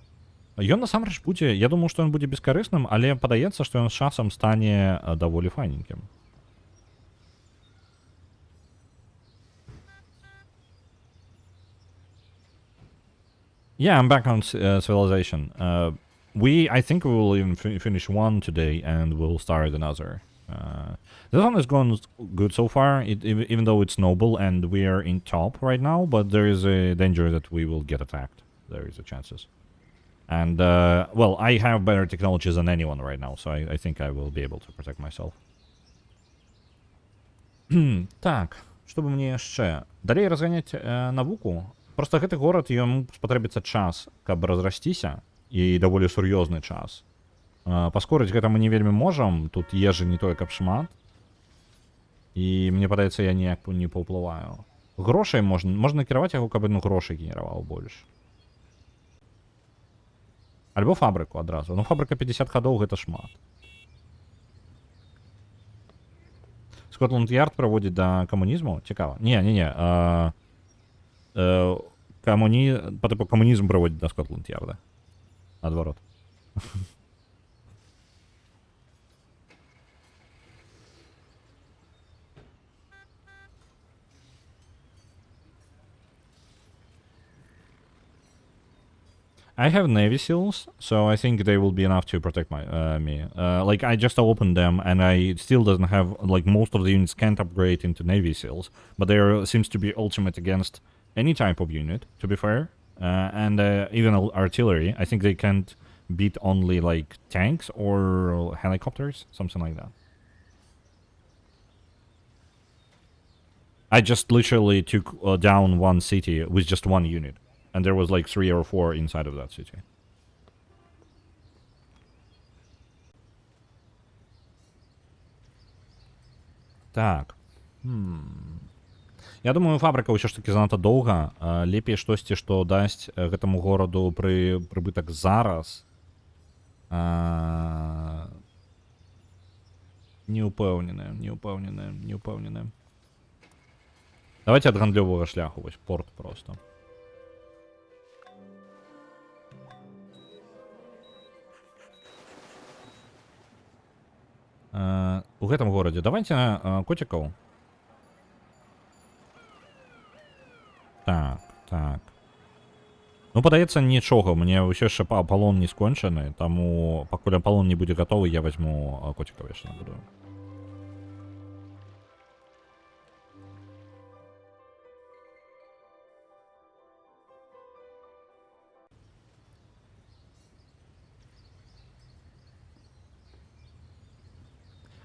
Ён насамрэч будзе... Я думаю, што ён будзе бескарысным, але падаецца, што ён з часам стане даволі файненькім. Yeah, I'm back on Civilization. I think we will even finish one today and we'll start another. This one is going good so far, even though it's noble and we are in top right now, but there is a danger that we will get attacked. There is a chances. And, well, I have better technologies than anyone right now, so I think I will be able to protect myself. Так, што бы мне яшчэ? Далей разганяць навуку. Просто гэты горад, яму спатрэбіцца час, каб разрасціся, і даволі сур'ёзны час. Паскорыць гэта мы не вельмі можам, тут ежы не тое, каб шмат. І мне падаецца, я ніяк не паўплываю. Грошай можна кіраваць яго, каб грошай генераваў больш. Альбо фабрыку адразу. Ну, фабрыка 50 гадоў гэта шмат. Скотланд-Ярд праводзіць да камунізму? Цікава. Не. По типу комунізм проводить до Скотланд-Ярда. Наоборот. I have Navy SEALs, so I think they will be enough to protect me. Like, I just opened them, and I still doesn't have, like, most of the units can't upgrade into Navy SEALs, but there seems to be ultimate against any type of unit, to be fair, and even artillery. I think they can't beat only, like, tanks or helicopters, something like that. I just literally took down one city with just one unit. And there was like 3 or 4 inside of that city. Так. Я думаю, фабрыка ўсё ж таки занадта доўга. Лепей штосьці, што дасць гэтаму гораду прыбытак зараз. Не ўпэўнены. Давайте ад гандлёвага шляху, вось порт просто. У гэтым горадзе давайте коцікаў. Так. Ну, падаецца, нічога, мне ўсё яшчэ Аполлон не скончаны, таму пакуль Аполлон не будзе гатовы, я возьму коцікаў яшчэ набудую.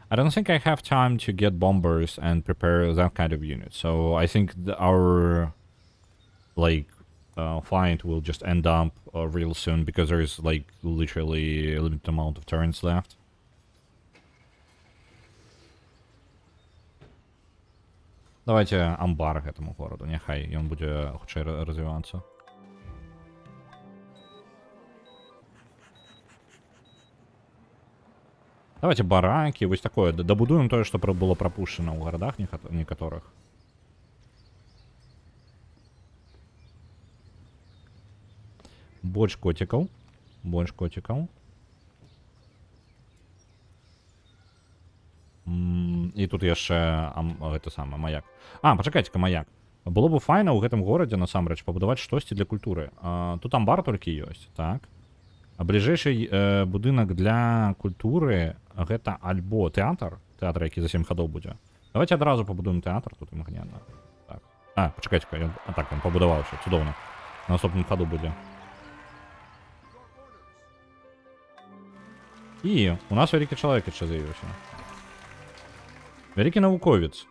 I don't think I have time to get bombers and prepare that kind of unit. So I think our like fight will just end up real soon because there is like literally a limited amount of turns left. Давайте амбар гэтаму гораду, няхай ён будзе хутчэй развівацца. Давайте бараки, вось такое. Добудуем тое, што было пропущено ў гарадах некаторых. Больш котикаў. І тут яшчэ гэта самае маяк. Пачакайце-ка, маяк. Было бы файна ў гэтым горадзе насамрэч пабудаваць штосьці для культуры. Тут амбар толькі ёсць, так? А бліжэйшы будынак для культуры гэта альбо тэатр, які за 7 гадоў будзе. Давайте адразу пабудуем тэатр тут імгненна. Так. Пачакайце-ка, ён пабудаваўся, цудоўна. На наступным хаду будзе. І у нас вялікі чалавек яшчэ з'явіўся. Вялікі навуковец.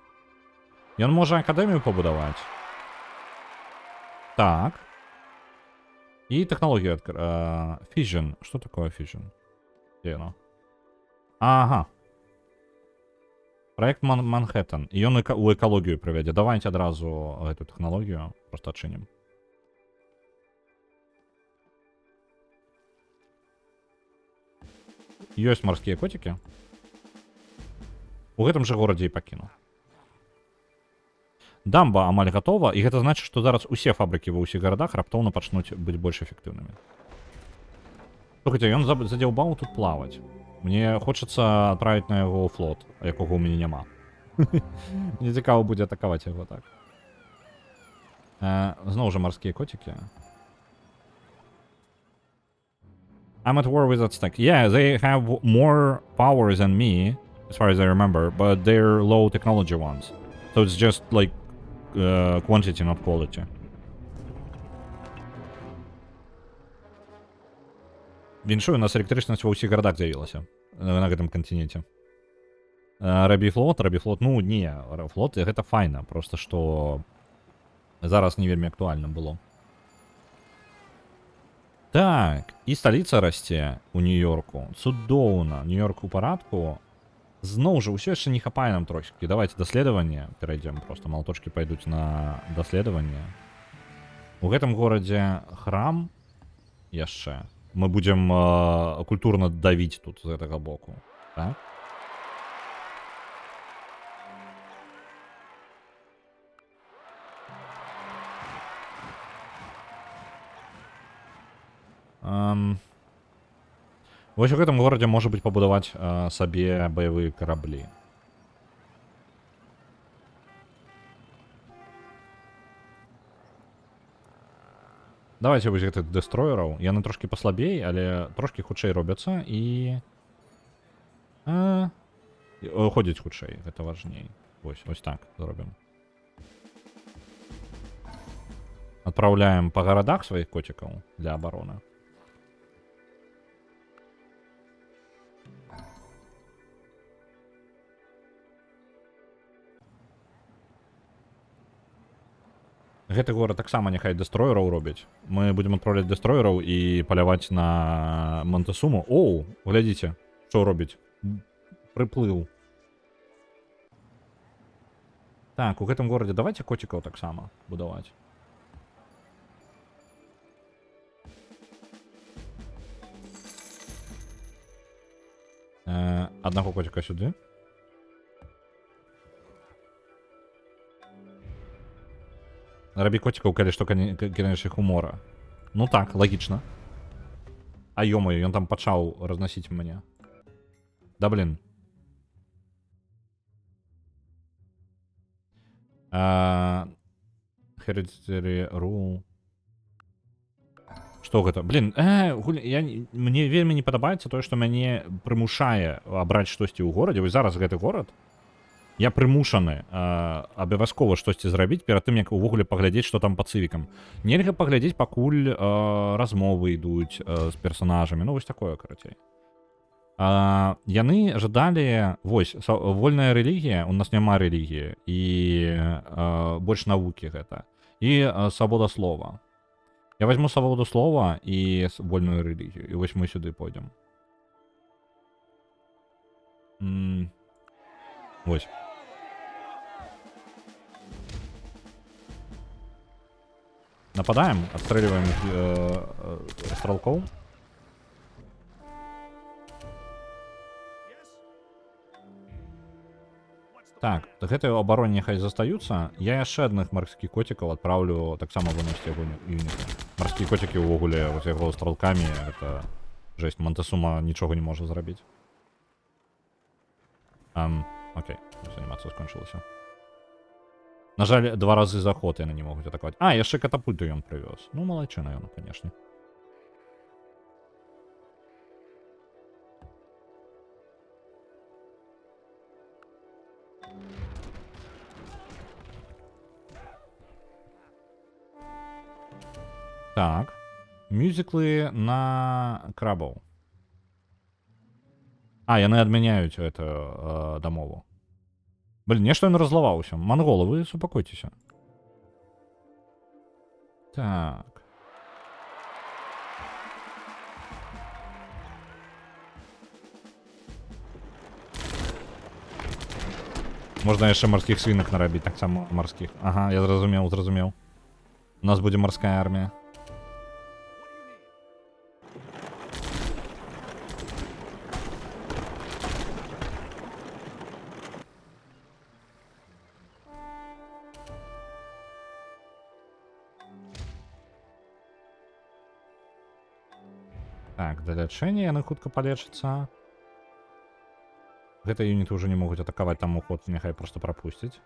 Ён можа акадэмію пабудаваць. Так. И технологию Fission. Что такое Fission? Где оно? Ага. Проект Манхэттен. И он у экологию приведет. Давайте одразу эту технологию просто отчиним. Есть морские котики. У гэтым жа горадзе і пакінуў. Дамба амаль гатова, і гэта значыць, што зараз усе фабрыкі ва ўсіх гарадах раптоўна пачнуць быць больш эфектыўнымі. Слухайце, ён задзяўбаў тут плаваць. Мне хочацца адправіць на яго флот, якога ў мяне няма. Мне цікава будзе атакаваць яго так. Зноў жа марскія коцікі. I'm at war with Aztec. Yeah, they have more power than me, as far as I remember, but they're low technology ones. So it's just like quantity, not quality. Віншую, у нас электрычнасць ва ўсіх гарадах з'явілася на гэтым кантиненце. Рабі флот, ну не, флот гэта файна, просто што зараз не вельмі актуальна было. Так, і сталіца расце у Нью-Йорку. Цудоўна, Нью-Йорк у парадку. Зноў жа, ўсё яшчэ не хапае нам трошкі. Давайте даследаванне перайдзем, просто малаточкі пайдуць на даследаванне. У гэтым горадзе храм яшчэ. Мы будзем культурна давіць тут з гэтага боку. Так? Вось у гэтым горадзе можа быць пабудаваць сабе баявыя караблі. Давайте вось гэтых дэстроераў. Яны трошкі паслабей, але трошкі хутчэй робяцца і ходзяць хутчэй, гэта важней. Вось так зробім. Адпраўляем па гарадах сваіх коцікаў для абароны. Гэты горад таксама няхай дэстроераў робяць. Мы будзем адпраўляць дэстроераў і паляваць на Монтэсуму. Оу, глядзіце, што робіць. Прыплыў. Так, у гэтым горадзе давайте коцікаў таксама будаваць. Аднаго коціка сюды. Рабі коцікаў, калі што кінаеш іх у мора. Ну так, лагічна. А ё-моё, ён там пачаў разносіць мяне. Да блін. Hereditary rule. Што гэта? Блін, мне вельмі не падабаецца тое, што мяне прымушае абраць штосьці ў горадзе. Вось зараз гэты горад. Я прымушаны абавязкова штосьці зрабіць перад тым, як увогуле паглядзець, што там па цывікам. Нельга паглядзець, пакуль размовы ідуць з персанажамі. Ну, вось такое, карацей. Яны жадалі... Вось, вольная рэлігія, у нас няма рэлігіі, і больш навукі гэта. І свабода слова. Я возьму свабоду слова і вольную рэлігію. І вось мы сюды пойдзем. Вось. Нападаем, отстреливаем стрелков. Так, гэты абароне няхай застаюцца. Я яшчэ адных марскіх коцікаў адпраўлю таксама выносіць яго юніта. Марскія коцікі ўвогуле з яго стрелкамі, гэта жесть, Монтэсума нічога не можа зрабіць. Окей, анімацыя скончылася. На жаль, 2 разы за ход яны не могуць атакаваць. Яшчэ катапульту ён прывёз. Ну, малайчына ён, канешне. Так. Мюзіклы на крабаў. Яны адмяняюць эту дамову. Блин, нешта ён разлаваўся. Манголы, вы супакойцеся. Так. Можна яшчэ марскіх свінак нарабіць, таксама марскіх. Ага, я зразумеў. У нас будзе марская армія. Так, для лячэння яны хутка палечацца. Гэтыя юніты ўжо не могуць атакаваць, там уход няхай проста прапусціць.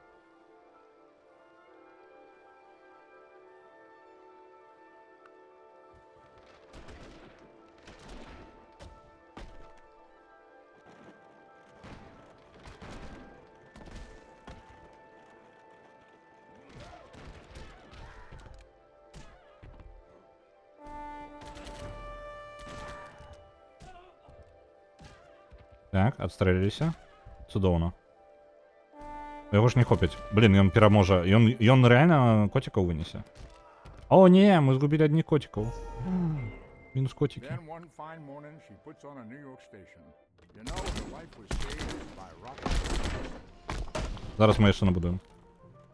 Так, адстрэліліся. Цудоўна. Яго ж не хопяць. Блін, ён пераможа. Ён рэальна коцікаў вынесе. О, не, мы згубілі адних коцікаў. Мінус коцікі. Then one fine morning, she puts on a New York station. You know, her life was saved by rocket. Зараз мы яшчэ набудуем.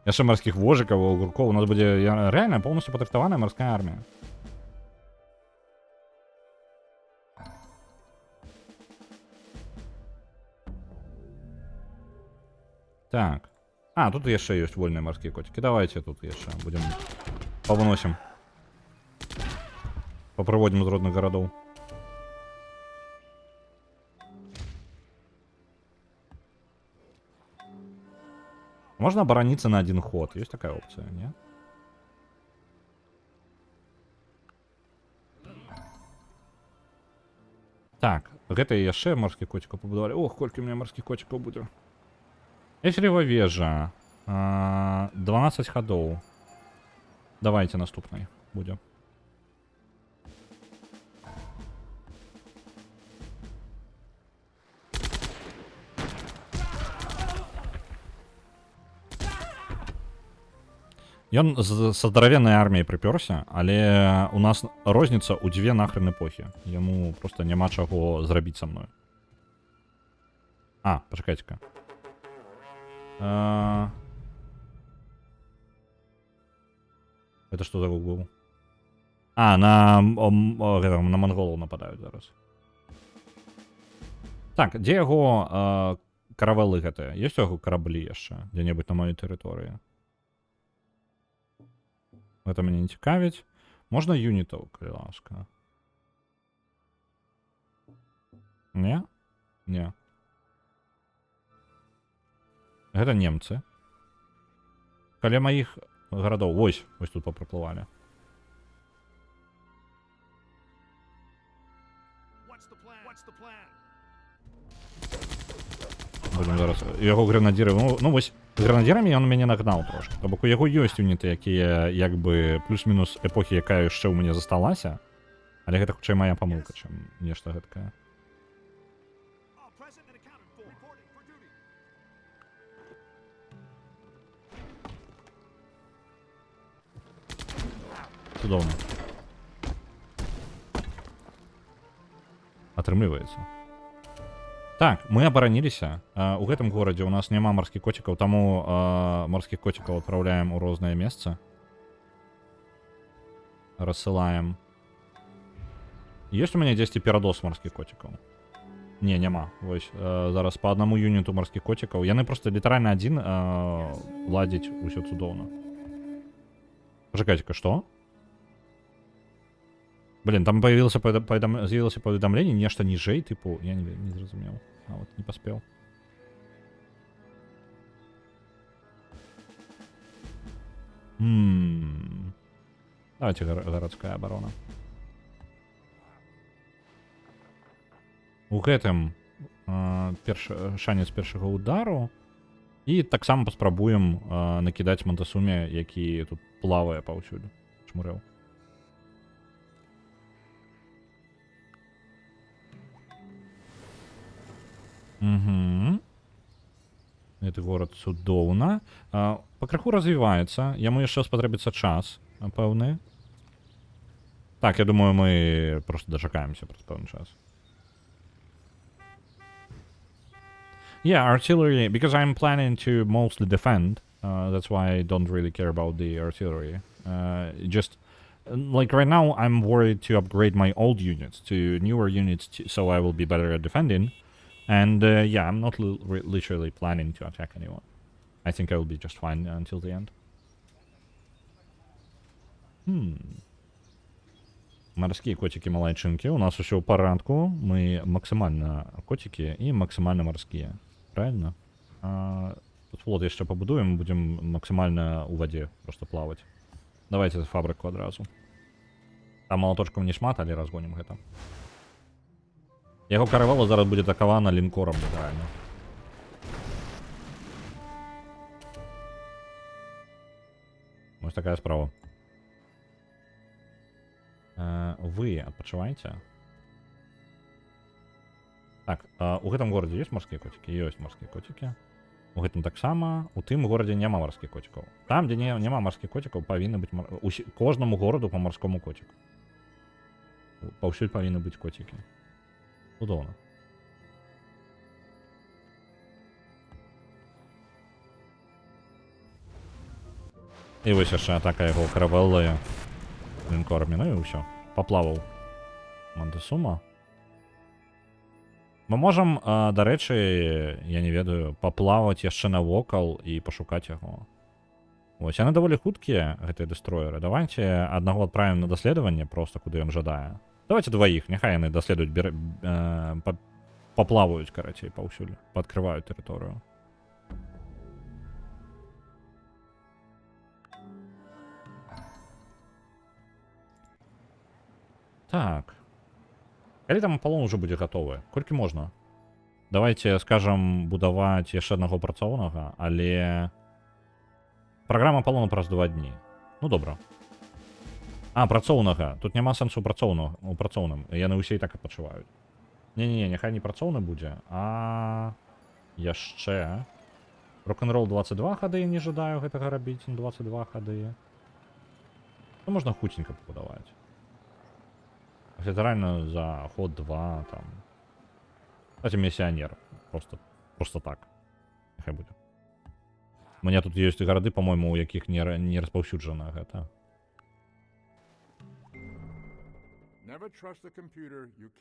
Яшчэ марскіх вожыкаў, огуркоў. У нас будзе рэальна поўнасцю падрыхтаваная марская армія. Так. А, тут яшчэ ёсць вольныя марскія коцікі. Давайте тут яшчэ будзем павносім. Папрыводзім з родных гарадоў. Можно оборониться на один ход. Есть такая опция, не? Так, гэта яшчэ марскіх коцікаў пабудавалі. Ох, колькі у меня марскіх коцікаў будзе. Эфірова вежа. 12 ходов. Давайте наступной будем. Ён са здаравеннай арміяй прыпёрся, але у нас розніца ў дзве нахрен эпохі. Яму просто няма чаго зрабіць са мною. А, пачакайце-ка. Это что за гугл? А, на монголов нападают зараз. Так, дзе яго каравелы гэтыя? Ёсць у яго караблі яшчэ дзе-небудзь на маёй тэрыторыі? Гэта мяне не цікавіць. Можна юнітаў, калі ласка. Не? Не. Гэта немцы. Каля маіх гарадоў. Вось тут папрыплывалі. Будем зараз. Яго гранадзіры. Ну вось, гранадзірамі ён мяне нагнаў трошки. То бок у яго ёсць юніты, якія як бы плюс-мінус эпохі, якая яшчэ ў мяне засталася. Але гэта хутчэй моя памылка, чым нешта гэткае. Цудоўна. Атрымліваецца. Так, мы абараніліся. У гэтым горадзе у нас няма марскіх коцікаў, таму марскіх коцікаў адпраўляем у розныя месцы. Рассылаем. Ёсць у мяне дзесьці перадос марскіх коцікаў? Не, няма. Вось, зараз па аднаму юніту марскіх коцікаў. Яны просто літаральна адзін ладзіць усё цудоўна. Пачакайце-ка, што? Блин, там з'явілася паведамленне, нешта ніжэй, типу, я не зразумеў. А вот не паспеў. Давайте гарадская абарона. У гэтым шанец першага удару. І таксама паспрабуем накідаць Монтесуме, які тут плавае паўсюль. Чмурэў. Угу. Гэты горад цудоўна. Пакрыху развіваецца. Яму яшчэ спатрэбіцца час, пэўны. Так, я думаю, мы просто дачакаемся праз пэўны час. Yeah, artillery, because I'm planning to mostly defend. That's why I don't really care about the artillery. Just, like right now, I'm worried to upgrade my old units to newer units so I will be better at defending. And yeah, I'm not literally planning to attack anyone. I think I will be just fine until the end. Морские котики малайчинки. У нас все в порядку. Мы максимально котики и максимально морские. Правильно? Тут флот еще побудуем, будем максимально у воде просто плавать. Давайте фабрику одразу. Там молоточком не шмат, але разгоним гэта. Яго каравела зараз будзе атакавана лінкором, літаральна. Ось такая справа. Вы адпачываеце? Так, у гэтым горадзе ёсць марскія коцікі? Ёсць марскія коцікі. У гэтым таксама. У тым горадзе няма марскіх коцікаў. Там, дзе няма марскіх коцікаў, павінны быць кожнаму гораду па марскому коціку. Паўсюль павінны быць коцікі. Цудоўна. І вось яшчэ атака яго каравеллаю лінкорамі, ну і ўсё. Паплаваў Монтесума. Мы можам, дарэчы, я не ведаю, паплаваць яшчэ навокал і пашукаць яго. Вось, яны даволі хуткія, гэтыя дэстроеры. Давайте аднаго адправім на даследаванне, просто куды ён жадае. Давайте дваіх, няхай яны даследуюць, паплаваюць, карацей, паўсюль, пааткрываюць тэрыторыю. Так. Калі там Аполлон уже будзе гатовы? Колькі можна? Давайте, скажам, будаваць яшчэ аднаго працоўнага, але... Праграма Аполлона праз 2 дні. Ну, добра. Працоўнага. Тут няма сэнсу у працоўным. Яны ўсе і так адпачываюць. Не-не-не, няхай не працоўны будзе, а... Яшчэ... Рок-н-ролл 22 хады, не жадаю гэтага рабіць, 22 хады. Ну, можна хуценька пабудаваць. Літаральна за ход 2, там... Кстати, миссионер. Просто так. Няхай будзе. У меня тут ёсць гарады, по-моему, у якіх не распаўсюджана гэта.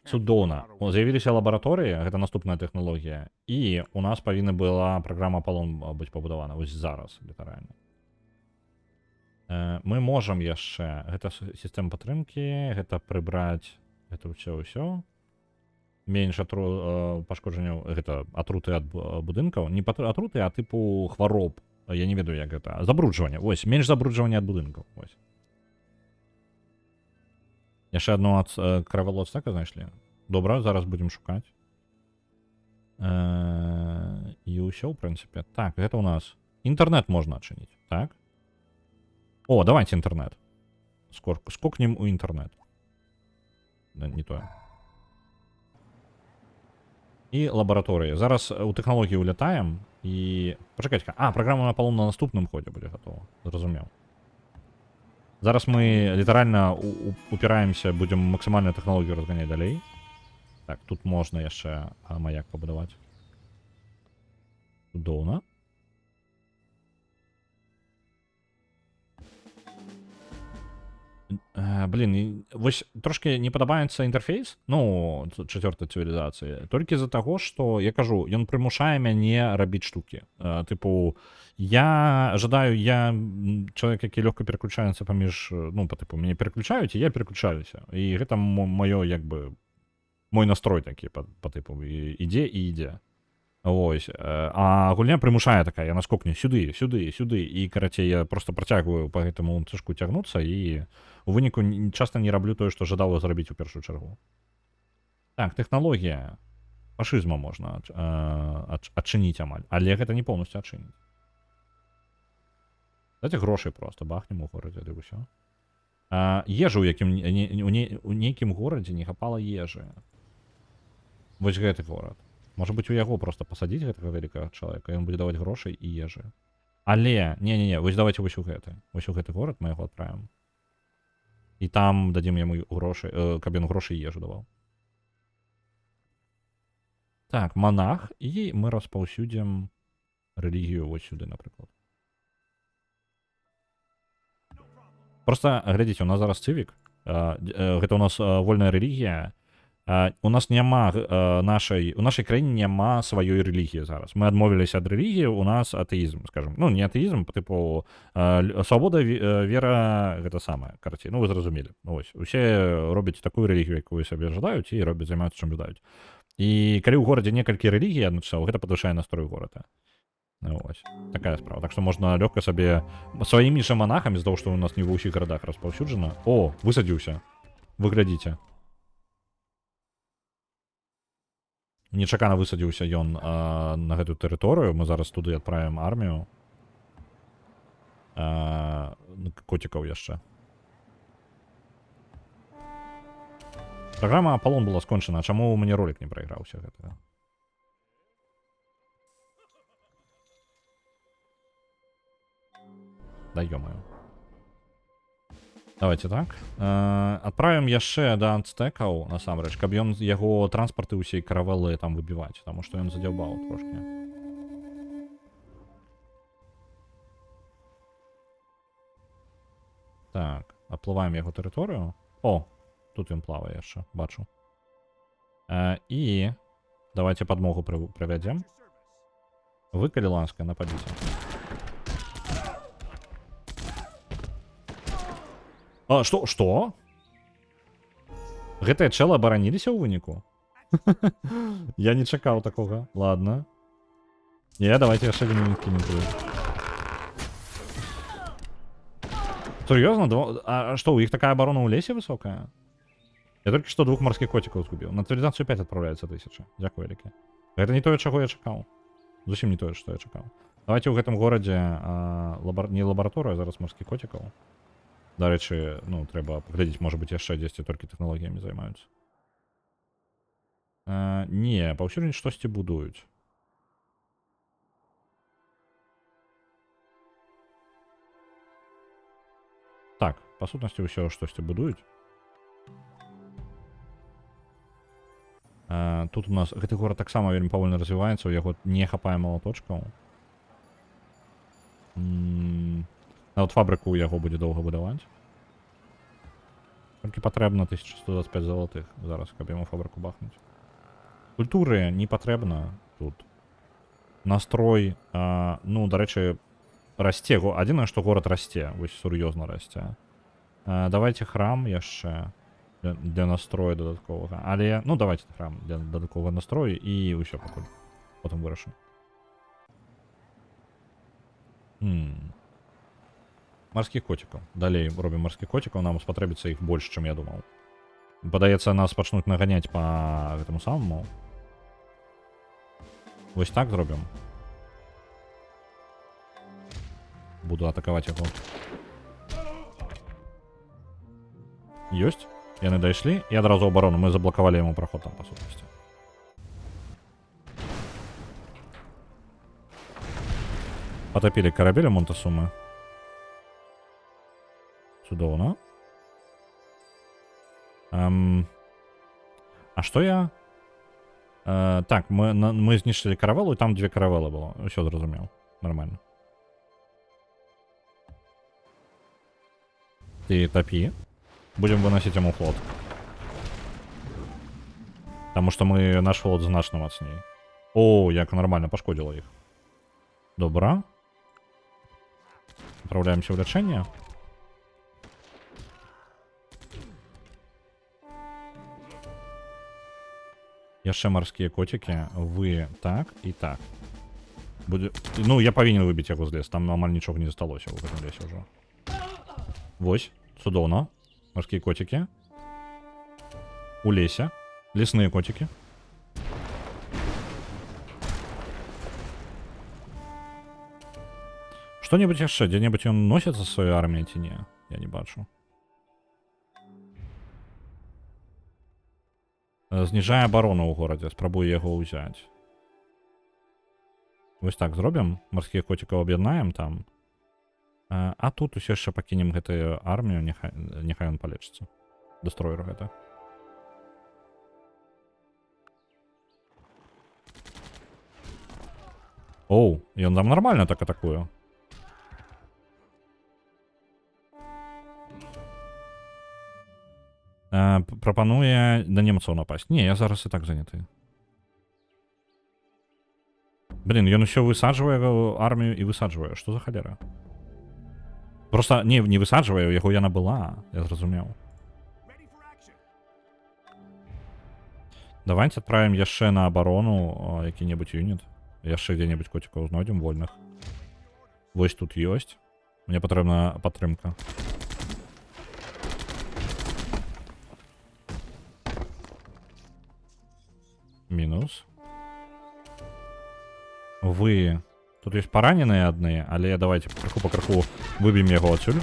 Цудоўна. З'явіліся лабараторыі, гэта наступная тэхналогія, і у нас павінна была праграма Аполлон быць пабудавана. Вось зараз, літаральна. Мы можам яшчэ... Гэта сістэма падтрымкі, гэта прыбраць... Гэта ўсё. Менш пашкоджанняў... Гэта атруты ад будынкаў. Не атруты, а тыпу хвароб. Я не ведаю, як гэта. Забруджванне. Вось, менш забруджвання ад будынкаў. Вось. Яшчэ адно ад каравеллу ацтека знайшлі. Добра, зараз будзем шукаць. І ўсё, ў прынцыпе. Так, гэта ў нас... Інтэрнэт можна адчыніць, так? О, давайте интернет. Скокнем у интернет. Да, не то. І лабараторыі. Зараз у тэхналогіі улятаем і... Пачакайце-ка. Праграма Аполлон на наступным ходзе будзе гатова. Зразумеў. Зараз мы літаральна упіраемся, будзем максімальную тэхналогію разганяць далей. Так, тут можна яшчэ маяк пабудаваць. Цудоўна. Блин, вось трошки не падабаецца інтэрфейс, ну, чацвёртай цывілізацыі, толькі з-за таго, што, я кажу, ён прымушае мяне рабіць штукі. Тыпу, я жадаю, я чалавек, які лёгка пераключаецца паміж, ну, па тыпу, мяне пераключаюць, і я пераключаюся. І гэта маё, як бы, мой настрой такі, па тыпу, ідзе і ідзе. Вось. А гульня прымушае такая, яна скокне сюды, і, карацей, я просто працягваю па гэтаму цяжку цягнуцца, і у выніку часта не раблю тое, што жадаў зрабіць у першую чаргу. Так, тэхналогія. Фашызма можна адчыніць амаль, але гэта не поўнасцю адчыніць. Дайце грошай просто, бахнем у горадзе, ды ўсё. Ежу у нейкім горадзе не хапала ежы. Вось гэты горад. Можа быць, у яго просто пасадзіць гэтага вялікага чалавека, ён будзе даваць грошай і ежы. Але, не-не-не, вось давайте вось у гэты. Вось у гэты горад мы яго адправім. І там дадзім яму грошай, каб ён грошай і ежу даваў. Так, монах, і мы распаўсюдзім рэлігію вось сюды, напрыклад. Просто, глядзіце, у нас зараз цывік. Гэта у нас вольная рэлігія. У нас няма у нашай краіне няма сваёй рэлігіі зараз. Мы адмовіліся ад рэлігіі, у нас атэізм, скажем. Ну, не атэізм, тыпу свабода вера гэта самае, карці. Ну, вы зразумелі. Вось. Усе робяць такую рэлігію, якую сабе жадаюць, і робяць займаюцца чым жадаюць. І калі ў горадзе некалькі рэлігій адначасова, гэта падвышае настрой горада. Вось. Такая справа. Так што можна лёгка сабе сваімі жа манахамі, з-за таго, што у нас не ва ўсіх гарадах распаўсюджана. О, высадзіўся. Вы глядзіце. Нечакана высадзіўся ён на гэтую тэрыторыю. Мы зараз туды адправім армію. Коцікаў яшчэ. Праграма Аполлон была скончана. Чаму у мяне ролик не прайграўся гэтага? Да ё-моё. Давайте так. Адправім яшчэ да ацтэкаў, насамрэч, каб ён яго транспарты ўсей каравелы там выбіваць, таму што ён задзяўбаў трошкі. Так, адплываем яго тэрыторыю. О, тут ён плавае яшчэ, бачу. І давайте падмогу правядзем. Вы, калі ласка, нападзіце. Што? Гэтыя чэлы абараніліся ў выніку? Я не чакаў такога. Ладно. Не, давайте яшчэ лінейкі не буду. Сур'ёзна? А што, у іх такая абарона ў лесе высокая? Я толькі што 2 марскіх котикаў згубіў. На цывілізацыю 5 адпраўляецца 1000. Дзякуй вялікі. Гэта не тое, чаго я чакаў. Зусім не тое, што я чакаў. Давайте ў гэтым горадзе не лабараторыя, а зараз марскіх котикаў. Дарэчы, ну, трэба паглядзець, можа быць, яшчэ дзесьці толькі тэхналогіямі займаюцца. Не, паўсюль штосьці будуюць. Так, па сутнасці ўсё штосьці будуюць. Тут у нас гэты горад таксама вельмі павольна развіваецца, у яго не хапае малаточкаў. Нават фабрыку ў яго будзе доўга будаваць. Толькі патрэбна 1125 залатых зараз, каб яму фабрыку бахнуць. Культуры не патрэбна тут. Настрой, ну, дарэчы, расце. Адзінае, што горад расце, вось сур'ёзна расце. Давайте храм яшчэ для настрою дадатковага. Але, ну, давайте храм для дадатковага настрою і ўсё пакуль. Потым вырашым. Марскіх котикаў. Далей робім марскіх котикаў, нам спатрэбіцца іх больш, чым я думаў. Падаецца, нас пачнуць наганяць па гэтаму самому. Вось так зробім. Буду атакаваць яго. Ёсць. Яны дайшлі, і адразу абарону. Мы заблакавалі яму праход там, па сутнасці. Патапілі карабель у Монтасумы. Цудоўна. А што я? Так, мы знішчылі каравелу, і там 2 каравелы было. Усё зразумеў. Нормально. Ты тапі. Будем выносіць яму флот. Таму што наш флот значна мацней. О, як нормально пашкодзіла іх. Добра. Адпраўляемся ў лячэнне. Яшчэ марскія коцікі. Вы так і так. Ну, я павінен выбіць яго з лес. Там амаль нічога не засталося ў гэтым лесе ўжо. Вось, цудоўна. Марскія коцікі. У лесе. Лесныя коцікі. Што-небудзь яшчэ? Дзе-небудзь ён носіцца з сваёй арміяй ці не? Я не бачу. Зніжае абарону ў горадзе. Спрабую яго ўзяць. Вось так зробім. Марскіх коцікаў аб'яднаем там. А тут усе яшчэ пакінем гэтую армію. Няхай ён палечыцца. Дестройер гэта. Оу, ён там нармальна так атакуе. Прапануе на немцаў напасть. Не, я зараз і так заняты. Блин, ён усё высаджвае армію і высаджвае. Што за халера? Просто не высаджвае, у яго яна была, я зразумеў. Давайте адправім яшчэ на абарону які-небудзь юніт. Яшчэ дзе-небудзь коцікаў знойдзем вольных. Вось тут ёсць. Мне патрэбна падтрымка. Мінус. Вы... Тут ёсць параненыя адныя, але давайте крыху па крыху выб'ем яго адсюль.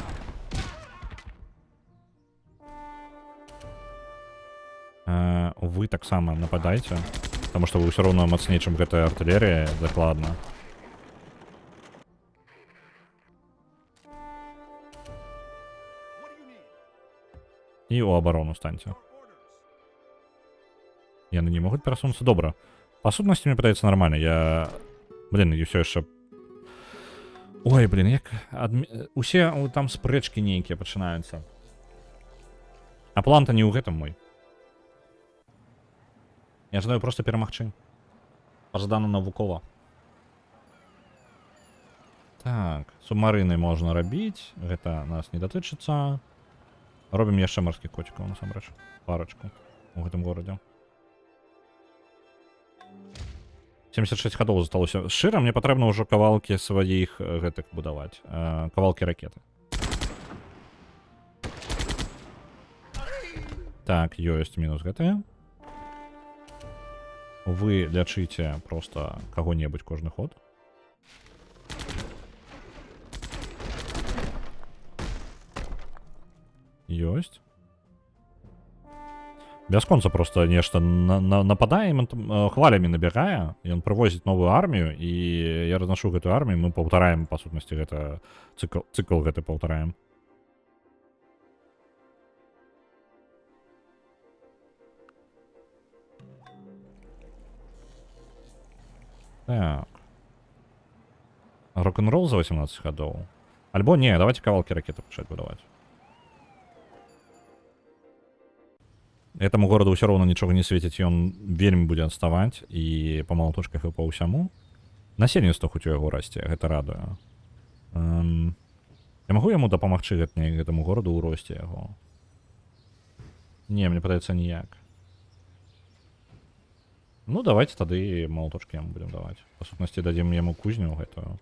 Вы таксама нападайце, потому што вы ўсё роўна мацней, чым гэтая артылерыя, дакладна. І ў абарону станьце. Яны не могуць перасунуцца. Добра. Па сутнасці, мне падаецца, нармальна. Я... Блин, і ўсё яшчэ... Ой, блин, як... Усе там спрэчкі нейкія пачынаюцца. А план-то не ў гэтым мой. Я жадаю просто перамагчы. Пажадана навукова. Так, субмарыны можна рабіць. Гэта нас не датычыцца. Робім яшчэ марскіх коцікаў, насамрэч. Парачку у гэтым горадзе. 76 ходов засталося. Шчыра, мне патрэбна ўжо кавалкі сваіх гэтых будаваць. Кавалкі ракеты. Так, ёсць мінус гэтыя. Вы лячыце просто каго-небудзь кожны ход. Ёсць. Бясконца просто нешта нападае, хвалямі набягае, ён прывозіць новую армію, і я разнашу гэтую армію, мы паўтараем, па сутнасці, гэта цыкл гэты паўтараем. Так. Рок-н-ролл за 18 ходов. Альбо не, давайте кавалки ракеты пачаць будаваць. Этому гораду ўсё роўна нічога не свеціць, ён вельмі будзе адставаць і па малаточках і па ўсяму. Насельніцтва хоць у яго расце, гэта радуе. Я магу яму дапамагчы гэтаму гораду ў росце яго? Не, мне падаецца ніяк. Ну, давайте тады малаточки яму будем даваць. Па сутнасці, дадзім яму кузню гэтую.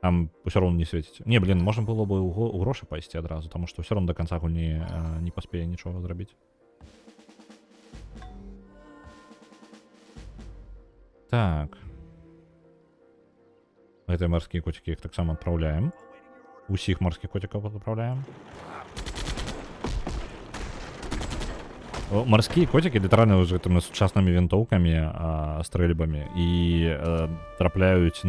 Там ўсё роўна не свеціць. Не, блин, можна было бы ў грошы пайсці адразу, таму што ўсё роўна да канца гульні не паспее нічога зрабіць. Так. Гэтыя марскія коцікі іх таксама адпраўляем. Усіх марскіх коцікаў адпраўляем. Марскія коцікі літаральна ўжо гэтымі сучаснымі вінтоўкамі, стрэльбамі і трапляюць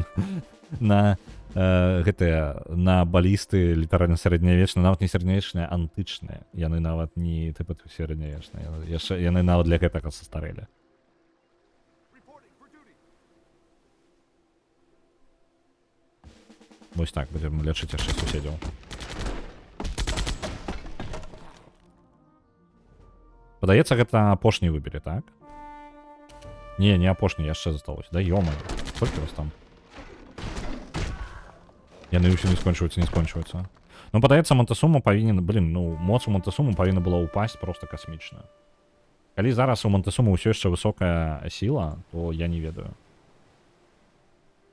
на гэтыя на балісты літаральна сярэднявечныя, нават не сярэднявечныя, антычныя. Яны нават не тыпа сярэднявечныя. Яны нават для гэтага састарэлі. Вось так, будзем лячыць яшчэ суседзяў. Падаецца, гэта апошні выбілі, так? Не, не апошні, яшчэ засталося. Да ёмаю, колькі вас там? Яны ўсё не скончваюцца. Ну, падаецца, Монтесума павінен, блин, ну, моц у Монтесума павінна была ўпасць просто касмічна. Калі зараз у Монтесума ўсё яшчэ высокая сіла, то я не ведаю.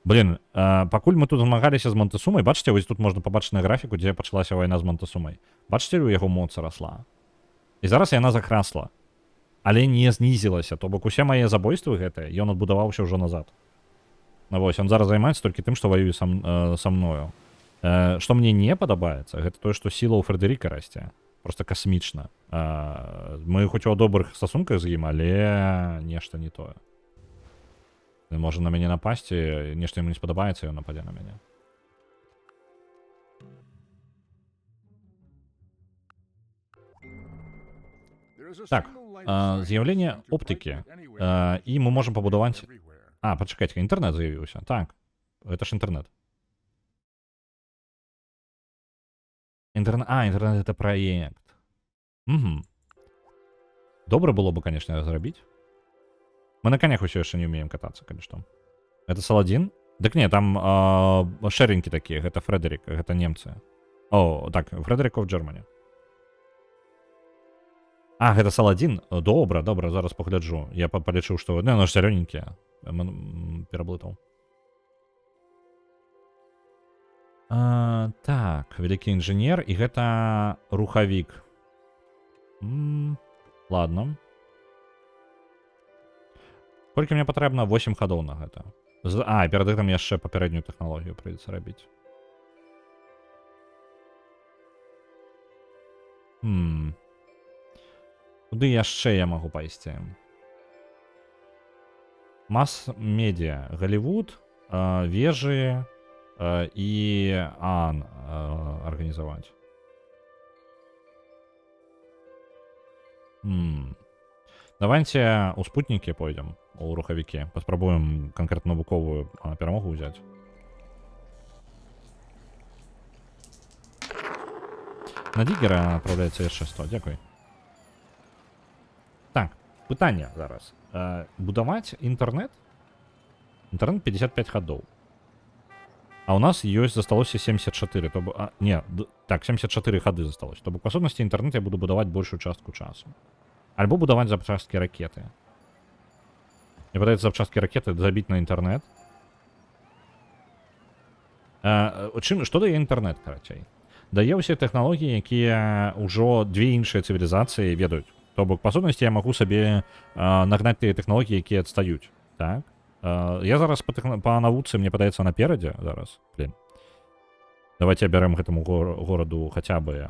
Блин, пакуль мы тут змагаліся з Монтесумай, бачыце, вось тут можна пабачыць на графіку, дзе пачалася вайна з Монтесумай. Бачыце, у яго моц расла. І зараз яна закрасла. Але не знізілася, то бок усе мае забойствы гэтыя, ён адбудаваўся ўжо назад. Ну вось, ён зараз займаецца толькі тым, што ваюе са мною. Што мне не падабаецца, гэта тое, што сіла ў Фрэдэріка расце. Просто касмічна. Мы хоць у добрых стасунках з ім, але нешта не тое. Можа на мяне напасці, нешта яму не спадабаецца, ён нападзе на мяне. Так, з'яўленне оптыкі. І мы можам пабудаваць... пачакайце, інтэрнэт з'явіўся. Так, гэта ж інтэрнэт. Інтэрнэт, гэта праект. Угу. Добре было бы, конечно, зрабіць. Мы на конях усё яшчэ не умеем катацца, калі што. Это Саладин? Дык не, там шэренькі такія, гэта Фрэдэрик, гэта немцы. О, так, Фрэдэрик of Germany. А, гэта Саладин? Добра, добра, зараз пагляджу. Я палічыў, што... Ну, ж зялёненькія. Пераблытаў. Так, вялікі інжынер, і гэта рухавік. Ладно. Колькі мне патрэбна? 8 хадоў на гэта. А, перад гэтым яшчэ папярэднюю тэхналогію прыйдзецца рабіць. Куды яшчэ я магу пайсці? Мас-медіа. Голливуд, вежы і арганізаваць. Давайте у спутнікі пойдзем, у рухавікі. Паспрабуем канкрэтна навуковую перамогу ўзяць. На Дігера адпраўляецца яшчэ 100, дзякуй. Так, пытанне зараз. Будаваць інтэрнэт? Інтэрнэт 55 хадоў. А у нас ёсць засталося 74. Не, так, 74 хады засталося. То бок, па сутнасці, інтэрнэт я буду будаваць большую частку часу. Альбо будаваць запчасткі ракеты. Мне падаецца, запчасткі ракеты забіць на інтэрнэт. Што дае інтэрнэт, карацей? Дае ўсе тэхналогіі, якія ўжо две іншыя цывілізацыі ведаюць. То бок, па сутнасці, я магу сабе нагнаць тыя тэхналогіі, якія адстаюць. Так? Я зараз па навуцы, мне падаецца, наперадзе зараз. Блин. Давайте абярем гэтаму гораду хаця бы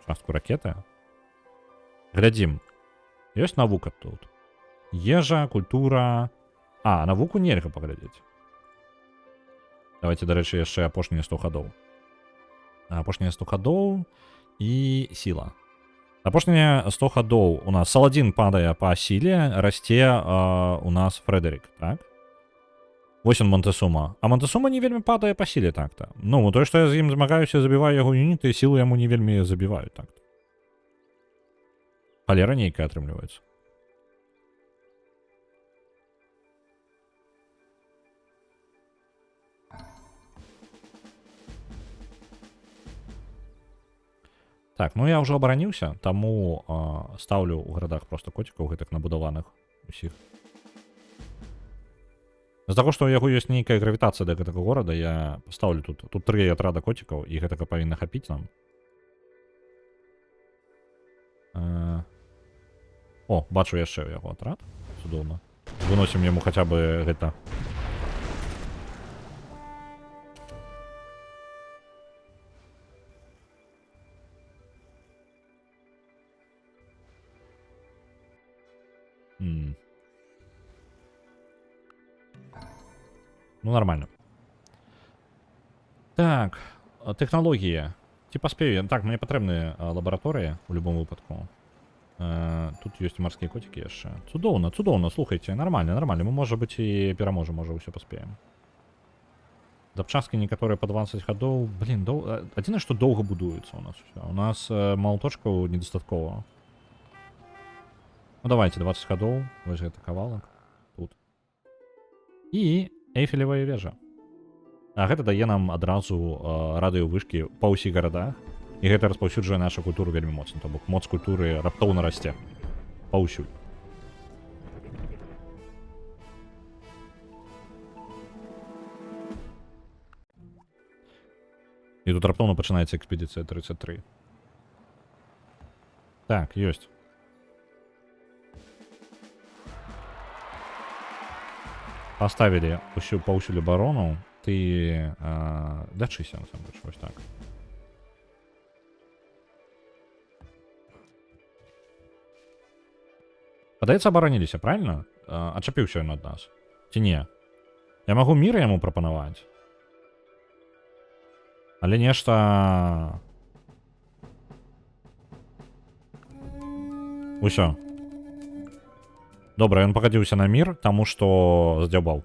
частку ракеты. Глядзім. Ёсць навука тут. Ежа, культура... навуку нельга паглядзець. Давайте, дарэчы, яшчэ апошнія 100 хадоў. Апошнія 100 хадоў і сіла. Апошнія 100 хадоў у нас Саладин падае па сіле, расце у нас Фрэдэрик, так? Вось он Монтэсума. А Монтэсума не вельмі падае па сіле так-то. Ну, тое, што я з ім змагаюся, забіваю яго юніты, сілу яму не вельмі забіваю так-то. Халера нейкая атрымліваецца. Так, ну я ўжо абараніўся, таму стаўлю ў гарадах просто коцікаў гэтых набудаваных усіх. З таго, што ў яго ёсць нейкая гравітацыя да гэтага горада, я пастаўлю тут 3 атрада коцікаў, і гэтага павінна хапіць нам. О, бачу яшчэ ў яго атрад. Цудоўна. Выносім яму хаця бы гэта. Ну, нормально. Так, тэхналогія. Ці паспею? Так, мне патрэбныя лабараторыі у любом выпадку. Тут ёсць марскія коцікі яшчэ. Цудоўна, цудоўна, слухайце, нармальна, нармальна. Мы, можа быць, і пераможам, можа, ўсё паспеем. Запчасткі некаторыя па 20 хадоў. Блін, адзінае, што доўга будуецца у нас усё. У нас малаточкаў недастаткова. Ну, давайте, 20 хадоў. Вось гэта кавалак. Тут. І Эйфелевая вежа. А гэта дае нам адразу радыёвышкі па ўсіх гарадах. І гэта распаўсюджвае нашу культуру вельмі моцна. То бок моц культуры раптоўна расце. Паўсюль. І тут раптоўна пачынаецца экспедыцыя 33. Так, ёсць. Паставілі ўсю паўсюль абарону. Ты лячыся, насамрэч, вось так. Падаецца, абараніліся, правильно? Ачапіўся ён ад нас. Ці не? Я магу мір яму прапанаваць. Але нешта... Усё. Добра, ён пагадзіўся на мір, таму што здзяўбаў.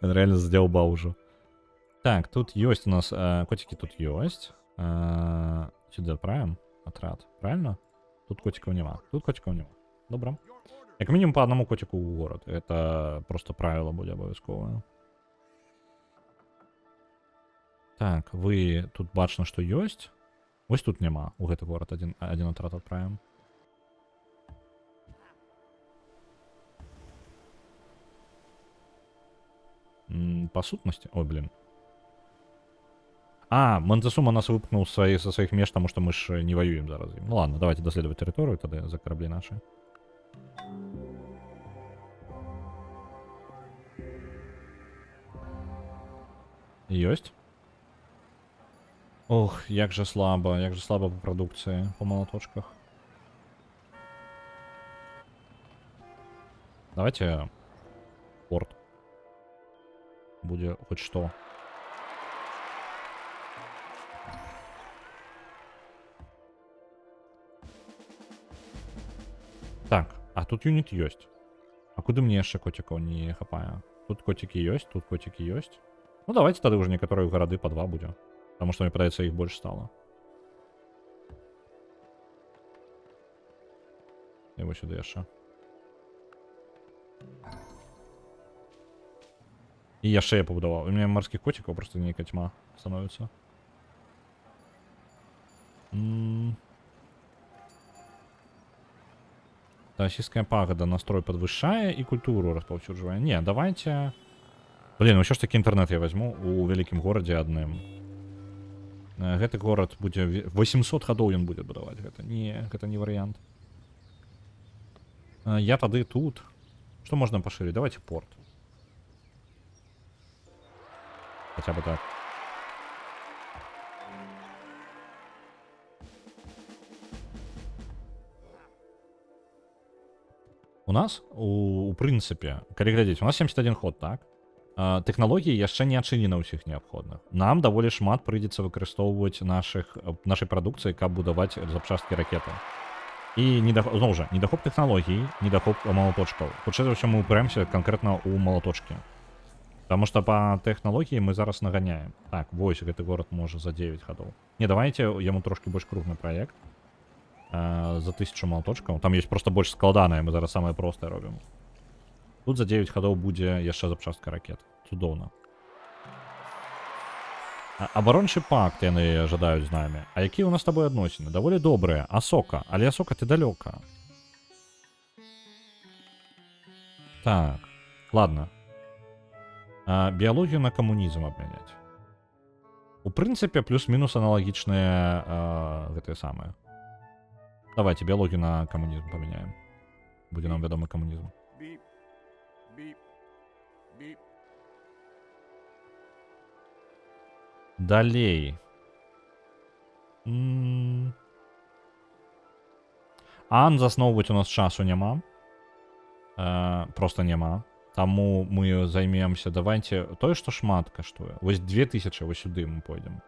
Ён рэальна здзяўбаў ужо. Так, тут ёсць у нас... Коцікі тут ёсць. Сюды адправім атрад, правильно? Тут котиков нема. Тут котиков нема. Добре. Як мінімум по одному котику в город. Это просто правило буде обов'язкове. Так, ви тут бачно, що ёсць. Ось тут нема. У гэты город один отряд отправим. По сутности? Ой, блин. А, Монтесума нас выпнул со своих мест, потому что мы ж не воюем зараз. Ну ладно, давайте доследовать территорию тогда за корабли наши. Есть. Ох, як же слабо по продукции, по молоточках. Давайте порт. Будет хоть что. Так, а тут юнит есть. А куды мне еще котиков не хапаю? Тут котики есть, тут котики есть. Ну давайте тогда уже некоторые города по 2 будем. Потому что мне подается их больше стало. Его сюда еще. И я шею побудовал. У меня морских котиков просто некая тьма становится. Российская пагода настрой подвышая и культуру распаўсюджвае. Не, давайте... Блин, ну що ж таки интернет я возьму у великім городе адным. Гэты город будзе... 800 гадоў ён будзе будаваць. Гэта не варыянт. Я тады тут... Что можно поширить? Давайте порт. Хотя бы так. У нас, у прынцыпе, калі глядзець, у нас 71 ход, так? Тэхналогіі яшчэ не адчынены ўсіх неабходных. Нам даволі шмат прыйдзецца выкарыстоўваць нашай прадукцыі, каб будаваць запчасткі ракеты. І зноў жа, недахоп тэхналогій, недахоп малаточкаў. Хутчэй за ўсё мы упрэмся канкрэтна ў малаточкі. Потому что по тэхналогіі мы зараз наганяем. Так, вось гэты горад можа за 9 гадоў. Не, давайте яму трошки больш крупны праект. За 1000 малаточкаў. Там есть просто больш складанае, мы зараз самае простае робім. Тут за 9 гадоў будзе яшчэ запчастка ракет. Цудоўна. Абарончы пакт яны жадаюць з намі. А якія ў нас з табой адносіны? Даволі добрыя. Асока. Але Асока, ты далёка. Так. Ладно. Біялогію на камунізм абмяняць. У прынцыпе, плюс-мінус аналагічныя гэтыя самыя. Давайте біялогію на камунізм памяняем. Будзе нам вядомы камунізм. Далей. Ан засноўваць у нас часу няма. Просто няма. Таму мы займемся, давайте, тое, што шмат каштуе. Вось 2000, вось сюды мы пойдзем.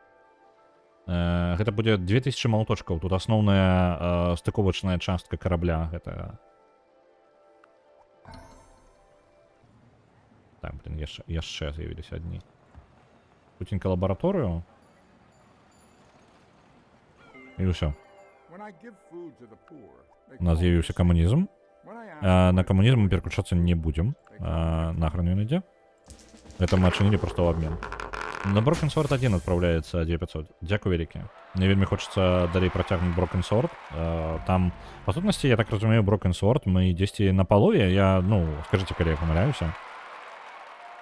Гэта будзе 2000 малаточкаў. Тут асноўная стыковачная частка карабля. Гэта... Так, блин, яшчэ з'явіліся адні. Путінка лабараторыю. І ўсё. У нас з'явіўся камунізм. На камунізм мы переключацца не будем. Нахрен ён ідзе. Это мы адчынілі просто ў абмен. На Broken Sword 1 отправляется 2500. Дякую вялікі. Мне вельмі хочется далей працягнуць Broken Sword. Там, па сутнасці, я так разумею, Broken Sword мы дзесьці на палове. Я, ну, скажите, калі я памыляюся.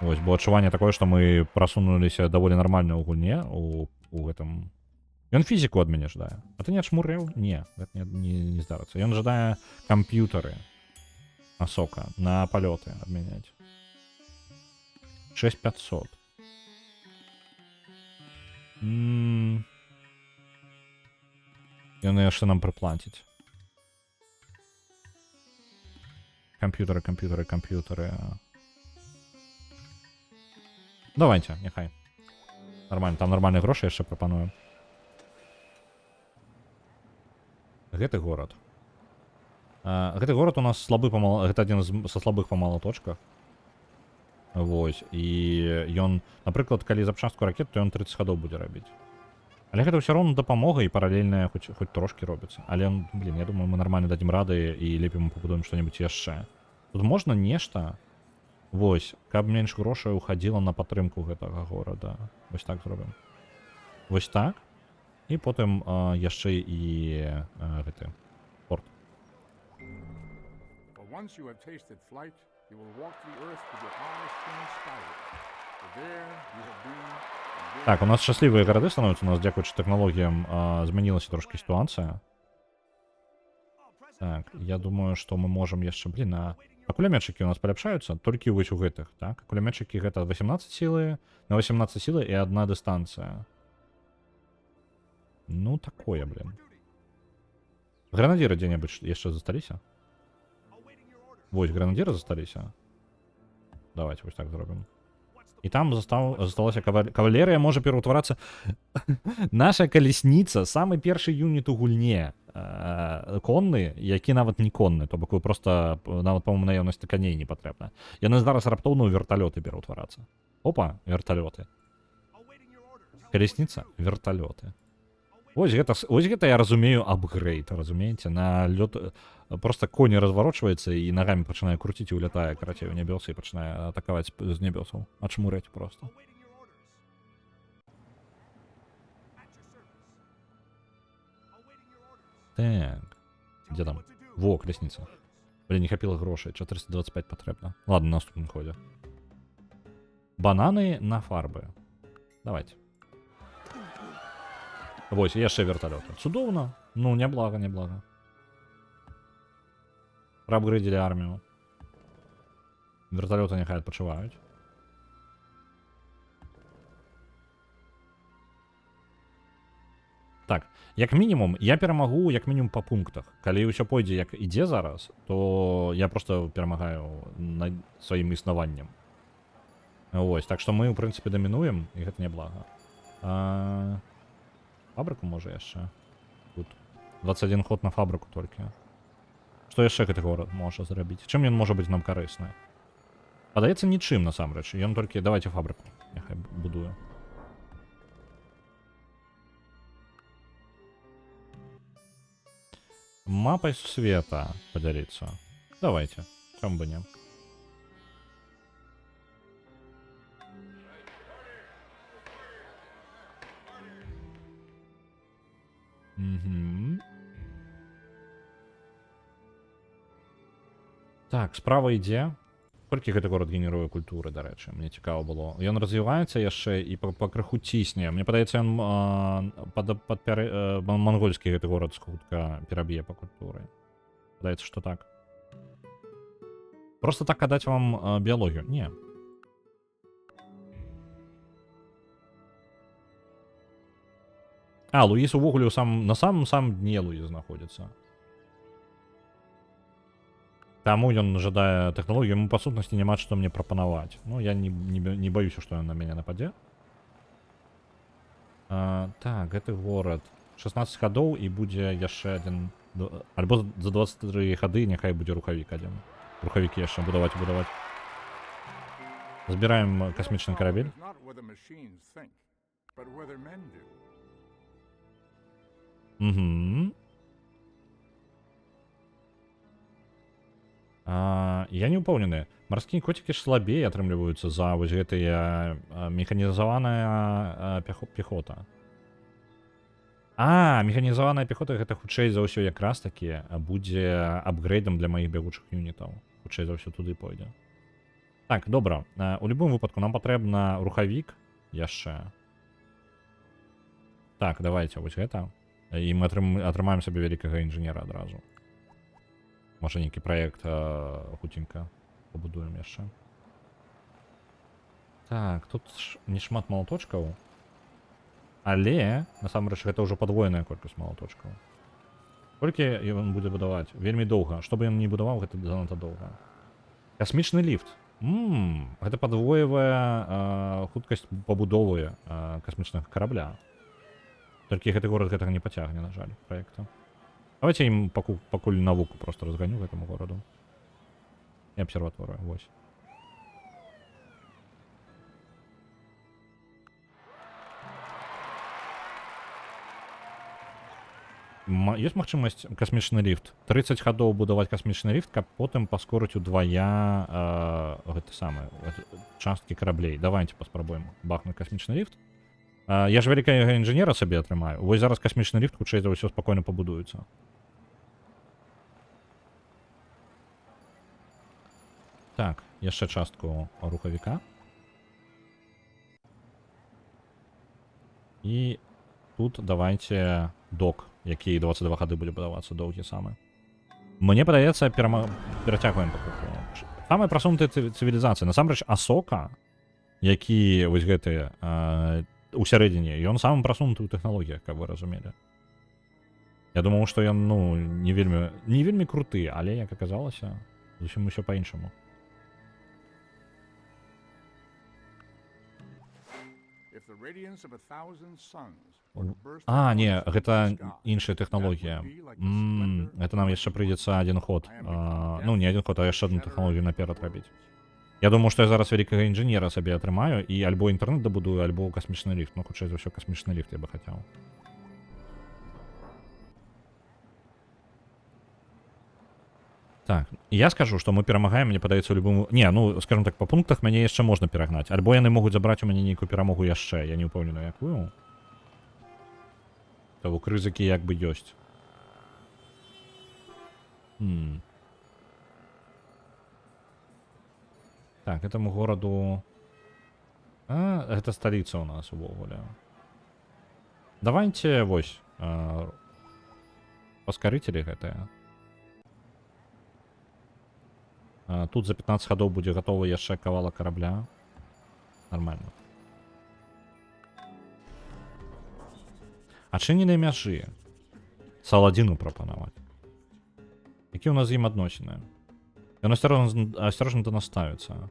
Вось, бо адчуванне такое, што мы прасунуліся даволі нармальна ў гульне у гэтым. Ён фізіку ад мяне жадае. А ты не адшмурыў? Не, гэта не здарыцца. Ён жадае камп'ютары Асока на палёты абмяняць. 6500. Ён яшчэ нам прыплаціць. Камп'ютары. Давайте, няхай. Нормально, там нормальные гроши яшчэ прапануем. Гэты город. Гэты город у нас слабы гэта адзін са слабых па малаточках. Вось. І ён, напрыклад, калі запчастку ракет, то ён 30 гадоў будзе рабіць. Але гэта ўсё роўна дапамога і паралельная хоць трошкі робіцца. Але, блін, я думаю, мы нармальна дадзім рады і лепей мы пабудуем што-небудзь яшчэ. Тут можна нешта, вось, каб менш грошай уходзіла на падтрымку гэтага горада. Вось так зробім. Вось так. І потым яшчэ і гэты порт. For once you have tasted flight, you will walk the earth with your eyes turned skyward. For there you have been. Так, у нас шчаслівыя гарады становяцца, у нас дзякуючы тэхналогіям змянілася трошкі сітуацыя. Так, я думаю, што мы можам яшчэ, блін, а кулямётчыкі у нас паляпшаюцца толькі вось у гэтых, так? Кулямётчыкі гэта 18 сілы, на 18 сілы і адна дыстанцыя. Ну, такое, блін. Гранадзіры дзе-небудзь яшчэ засталіся? Вось, гранадзіры засталіся. Давайте вось так зробім. І там засталася кавалерыя можа пераўтварацца. Наша калесніца, самы першы юніт у гульне. Конны, які нават не конны, то бок вы просто, нават, по-моему, наяўнасці коней не патрэбна. Яны зараз раптоўна ў верталёты пераўтварацца. Опа, верталёты. Калесніца, верталёты. Вось гэта я разумею апгрейд, разумееце? На лёт просто коні разварочваецца і нагамі пачынае круціць і улятае, карацей, у нябёсы і пачынае атакаваць з нябёсаў. Ачмураць просто. Так. Дзе там? Во, калесніца. Блин, не хапіла грошай. 425 патрэбна. Ладно, на наступным ходзе. Бананы на фарбы. Давайте. Вось, яшчэ верталёты. Цудоўна. Ну, няблага, няблага. Праапгрэдзілі армію. Верталёты няхай адпачываюць. Так, як мінімум, я перамагу як мінімум па пунктах. Калі ўсё пойдзе як ідзе зараз, то я просто перамагаю сваім існаваннем. Вось, так што мы, у прынцыпе, дамінуем, і гэта няблага. Фабрыку можа яшчэ. Тут 21 ход на фабрыку толькі. Што яшчэ гэты горад можа зрабіць? Чым ён можа быць нам карысны? Падаецца нічым, насамрэч. Ён толькі, давайте фабрыку. Няхай будую. Мапай света падзяліцца. Давайте. Чому бы не? Угу. Так, справа ідзе. Колькі гэты горад генеруе культуры, дарэчы, мне цікава было. Ён развіваецца яшчэ і па крыху цісне. Мне падаецца, ён мангольскі гэты горад хутка пераб'е па культуры. Падаецца, што так. Просто так аддаць вам біялогію? Не. А, Луіс увогуле на самым дне Луіс знаходзіцца. Таму ён жадае тэхналогію, яму па сутнасці няма што мне прапанаваць. Ну, я не баюся, што ён на мяне нападзе. Так, гэты горад. 16 гадоў і будзе яшчэ адзін... Альбо за 23 гады няхай будзе рухавік адзін. Рухавікі яшчэ будаваць. Збіраем касмічны карабель. Угу. Я не ўпэўнены. Марскія коцікі ж слабей атрымліваюцца за вось гэтыя механізаваная пехота. Механізаваная пехота гэта хутчэй за ўсё якраз такі будзе апгрейдам для маіх бягучых юнітаў. Хутчэй за ўсё туды пойдзе. Так, добра. У любым выпадку нам патрэбна рухавік яшчэ. Так, давайте вось гэта. І мы атрымаем сабе вялікага інжынера адразу. Можа, нейкі праект хутенька пабудуем яшчэ. Так, тут не шмат малаточкаў. Але, насамрэч, гэта ўжо падвоеная колькасць малаточкаў. Колькі ён будзе будаваць? Вельмі доўга. Што бы ён не будаваў, гэта занадта доўга. Касмічны ліфт. Гэта падвоевая хуткасць пабудовы касмічнага карабля. Толькі гэты горад гэтага не пацягне, на жаль, праекта. Давайте ім пакуль навуку просто разганю гэтаму гораду. І абсерваторыю, вось. Ёсць магчымасць касмічны ліфт 30 гадоў будаваць касмічны ліфт, каб потым паскорыць удвая гэта самае часткі караблей. Давайте паспрабуем бахнуць касмічны ліфт. Я ж вялікага інжынера сабе атрымаю. Вось зараз касмічны ліфт хутчэй за ўсё спакойна пабудуецца. Так, яшчэ частку рухавіка. І тут давайте док, які 22 гады былі будавацца доўгі самы. Мне падаецца, перацягваем пакрыху. Самая прасунутая цывілізацыя. Насамрэч Асока, які вось гэтыя у сярэдзіне, ён самы прасунуты ў тэхналогіях, каб вы разумелі. Я думаў, што ён, ну, не вельмі круты, але, як аказалася, зусім усё па-іншаму. Не, гэта іншая тэхналогія. Гэта нам яшчэ прыйдзецца адзін ход. Ну, не адзін ход, а яшчэ адну тэхналогію наперад рабіць. Я думаю, што я зараз вялікага інжынера сабе атрымаю і альбо інтэрнэт дабудую, альбо касмічны ліфт. Ну, хутчэй за ўсё касмічны ліфт я бы хацеў. Так, я скажу, што мы перамагаем, мне падаецца, у любым... Не, ну, скажем так, па пунктах мяне яшчэ можна перагнаць. Альбо яны могуць забраць у мяне нейкую перамогу яшчэ. Я не ўпэўнены, якую. Того рызыкі як бы ёсць. Так, этому гораду... гэта сталіца у нас увогуле. Давайте, вось, паскарыцелі гэтыя. Тут за 15 гадоў будзе гатовы яшчэ кавалак карабля. Нормально. Адчыненыя мяжы. Саладзіну прапанаваць. Які ў нас з ім адносіны? Ён асцярожна да нас ставіцца.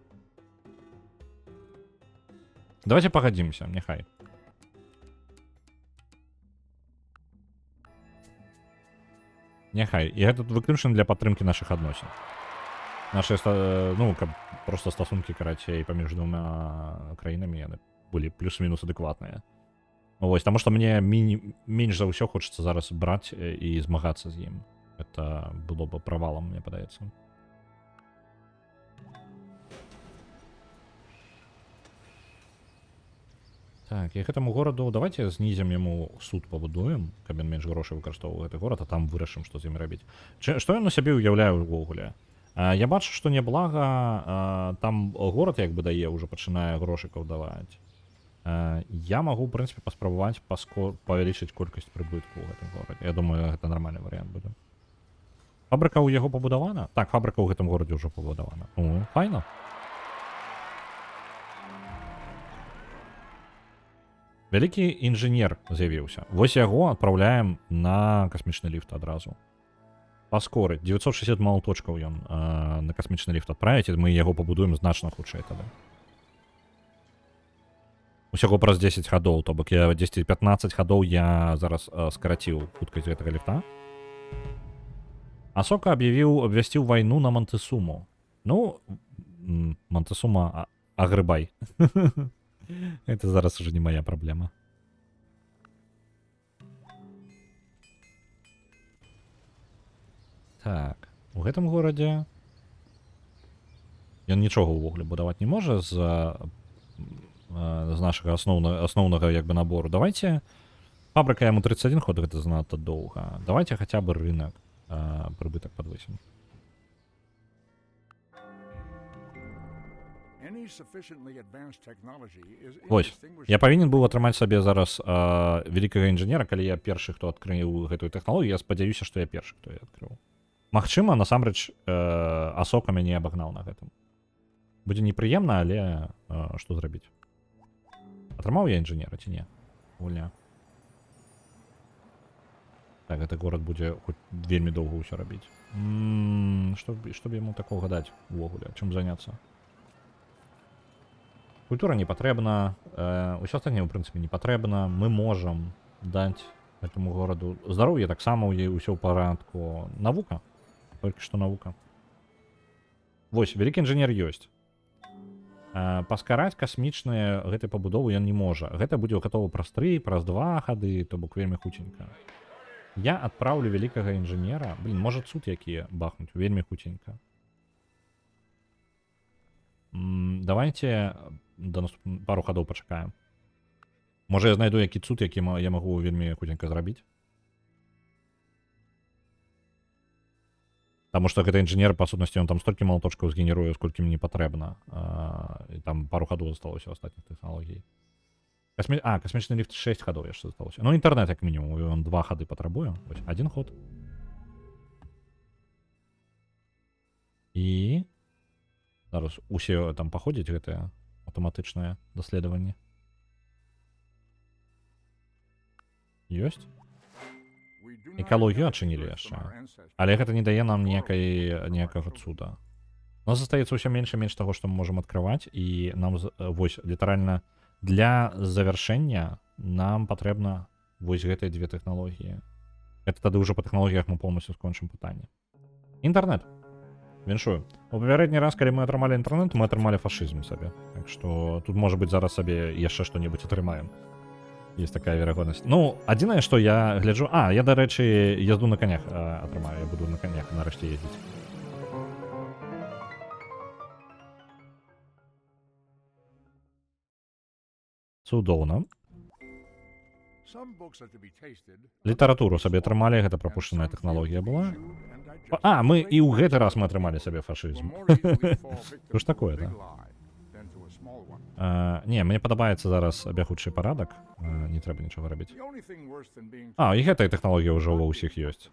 Давайте пагадзімся, няхай. Няхай. І гэта выключна для падтрымкі нашых адносін. Наши, ну, просто стасункі, карацей, паміж двума краінамі яны былі плюс-мінус адэкватныя. Вось, таму што мне менш за ўсё хочацца зараз браць і змагацца з ім. Это было бы правалам, мне падаецца. Так, і гэтаму гораду давайте знізім яму суд пабудуем, каб ён менш грошай выкарыстоўваў гэты горад, а там вырашым, што з ім рабіць. Што ён на сябе ўяўляе ўвогуле? Я бачу, што няблага, там горад як бы дае, ўжо пачынае грошыкаў даваць. Я магу, в прынцыпе, паспрабаваць павялічыць колькасць прыбытку ў гэтым горадзе. Я думаю, гэта нармальны варыянт будзе. Фабрыка ў яго пабудавана? Так, фабрыка ў гэтым горадзе ўжо пабудавана. Файна. Вялікі інжынер з'явіўся. Вось яго адпраўляем на касмічны ліфт адразу. Паскорыць. 960 малаточкаў ён на касмічны ліфт адправіць, і мы яго пабудуем значна хутчэй тады. Усяго праз 10 гадоў, то бок я 10-15 гадоў я зараз скараціў хуткасць гэтага ліфта. Асока абвясціў вайну на Монтесуму. Ну, Монтесума агрыбай. Это зараз уже не моя праблема. Так, у гэтым горадзе ён нічога ўвогуле будаваць не можа з нашага асноўнага як бы набору. Давайте, фабрыка яму 31 ход, гэта занадта доўга. Давайте хаця бы рынок прыбытак падвысім. Вось, я павінен быў атрымаць сабе зараз вялікага інжынера, калі я першы, хто адкрыў гэтую тэхналогію, я спадзяюся, што я першы, хто я адкрыў. Магчыма, насамрэч, Асока мяне абагнаў на гэтым. Будзе непрыемна, але што зрабіць? Атрымаў я інжынера ці не? Гульня. Так, гэты горад будзе хоць вельмі доўга ўсё рабіць. Што б яму такога даць увогуле? Чым заняцца? Культура не патрэбна, ўсё астатняе, ў прынцыпе, не патрэбна. Мы можам даць гэтаму гораду здароўе, таксама ў ёй усё ў парадку. Навука. Толькі што навука. Вось, вялікі інжынер ёсць. Паскараць касмічныя гэтай пабудовы ён не можа. Гэта будзе гатова праз 3, праз 2 гады, то бок вельмі хуценька. Я адпраўлю вялікага інжынера. Блін, можа цуд які бахнуць вельмі хуценька. Давайте пару хадоў пачакаем. Можа я знайду які цуд, які я магу вельмі хуценька зрабіць. Таму што гэта інжынер, па сутнасці, ён там столькі малаточкаў згенеруе, сколькі мне патрэбна. І там пару хадоў засталося ў астатніх тэхналогій. Касмічны ліфт 6 хадоў яшчэ засталося. Ну, інтэрнэт, як мінімум, ён 2 хады патрабуе. Вось, 1 ход. І зараз усе там паходзяць гэтыя аўтаматычныя даследаванні. Ёсць? Экалогію адчынілі яшчэ. Але гэта не дае нам ніякага цуда. У нас застаецца ўсё менш і менш таго, што мы можам адкрываць, і нам, вось, літаральна, для завяршэння нам патрэбна вось гэтыя две тэхналогіі. Гэта тады ўжо па тэхналогіях мы поўнасцю скончым пытанне. Інтэрнэт. Віншую. У папярэдні раз, калі мы атрымалі інтэрнэт, мы атрымалі фашызм сабе. Так што тут, можа быць, зараз сабе яшчэ што-небудзь атрымаем. Есть такая верагоднасць. Ну, адзінае, што я гляджу... я, дарэчы, езду на конях атрымаю. Я буду на конях нарэшце ездзіць. Цудоўна. Літаратуру сабе атрымалі, гэта прапушчаная тэхналогія была. Мы і ў гэты раз мы атрымалі сабе фашызм. Што ж такое, да? Не, мне падабаецца зараз бягучы парадак. Не трэба нічога рабіць. І гэтая тэхналогія ўжо ва ўсіх ёсць.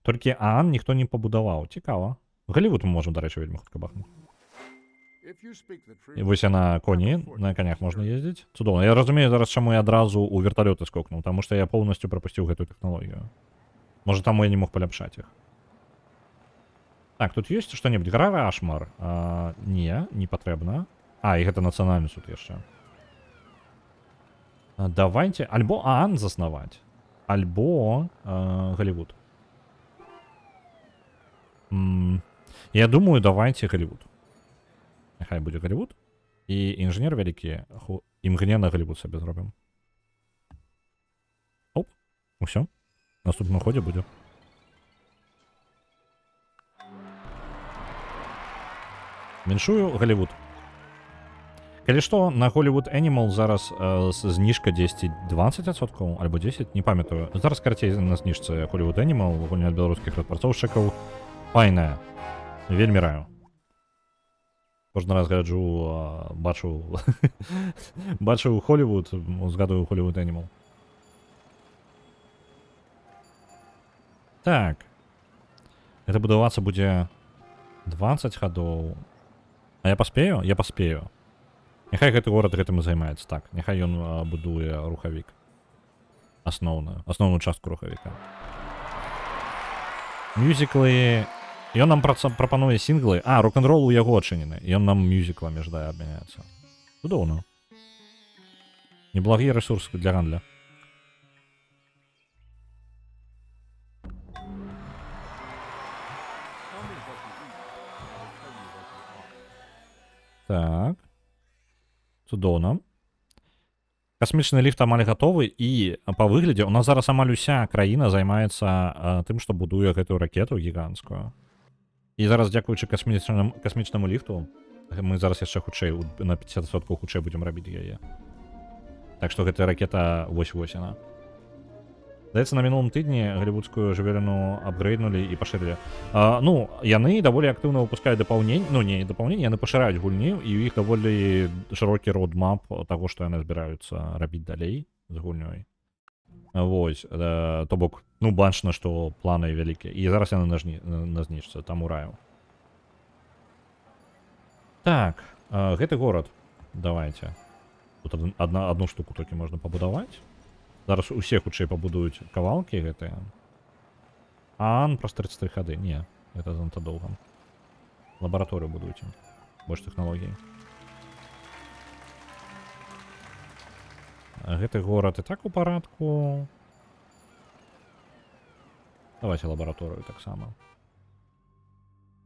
Толькі Аан ніхто не пабудаваў. Цікава. Галівуд мы можам, дарэчы, вельмі хутка бахнуць. І вось я на коні, на конях можна ездзіць. Цудоўна. Я разумею зараз, чаму я адразу ў верталёты скокнуў, таму што я поўнасцю прапусціў гэтую тэхналогію. Можа, таму я не мог паляпшаць іх. Так, тут ёсць што-небудзь? Гра Рашмар? Не патрэбна. І гэта нацыянальны суд яшчэ. Давайте, альбо Аан заснаваць, альбо Галівуд. Я думаю, давайте Галівуд. Няхай будзе Галівуд. І інжынер вялікі, імгненна Галівуд сабе зробім. Оп, усё. В наступным ходзе будзе. Меншую Галівуд. Калі што, на Hollywood Animal зараз зніжка 10-20%, альбо 10%, не памятаю. Зараз карацей на зніжцы Hollywood Animal, гульня ад беларускіх распрацоўшчыкаў. Файная. Вельмі раю. Кожны раз гляджу, бачу Hollywood, згадую Hollywood Animal. Так. Гэта будавацца будзе 20 хадоў. А я паспею? Я паспею. Няхай гэты горад гэтым і займаецца. Так, няхай ён будуе рухавік. Асноўную частку рухавіка. Мюзіклы... Ён нам прапануе сінглы. Рок-н-рол у яго адчынены. Ён нам мюзікламі жадае абмяняецца. Цудоўна. Неблагі рэсурс для гандля. Так. Цудоўна. Касмічны ліфт амаль гатовы, і па выглядзе у нас зараз амаль уся краіна займаецца тым, што будуе гэтую ракету гіганцкую. І зараз, дзякуючы касмічнаму ліфту, мы зараз яшчэ хутчэй, на 50% хутчэй будзем рабіць яе. Так што гэтая ракета вось-вось яна. Здаецца, на мінулым тыдні галівудскую жывёліну апгрэйднулі і пашырылі. Яны даволі актыўна выпускаюць дапаўненні, не дапаўненні, яны пашыраюць гульню, і ў іх даволі шырокі родмап таго, што яны збіраюцца рабіць далей з гульнёй. Вось, то бок, бачна, што планы вялікія. І зараз яны на зніжцы, там у раю. Так, гэты горад, давайте. Тут одну штуку толькі можна пабудаваць. Зараз усе хутчэй пабудуюць кавалкі гэтыя. Праз 33 хады. Не, гэта занадта доўга. Лабараторыю будуйце. Больш тэхналогій. Гэты горад і так у парадку. Давайте лабараторыю таксама.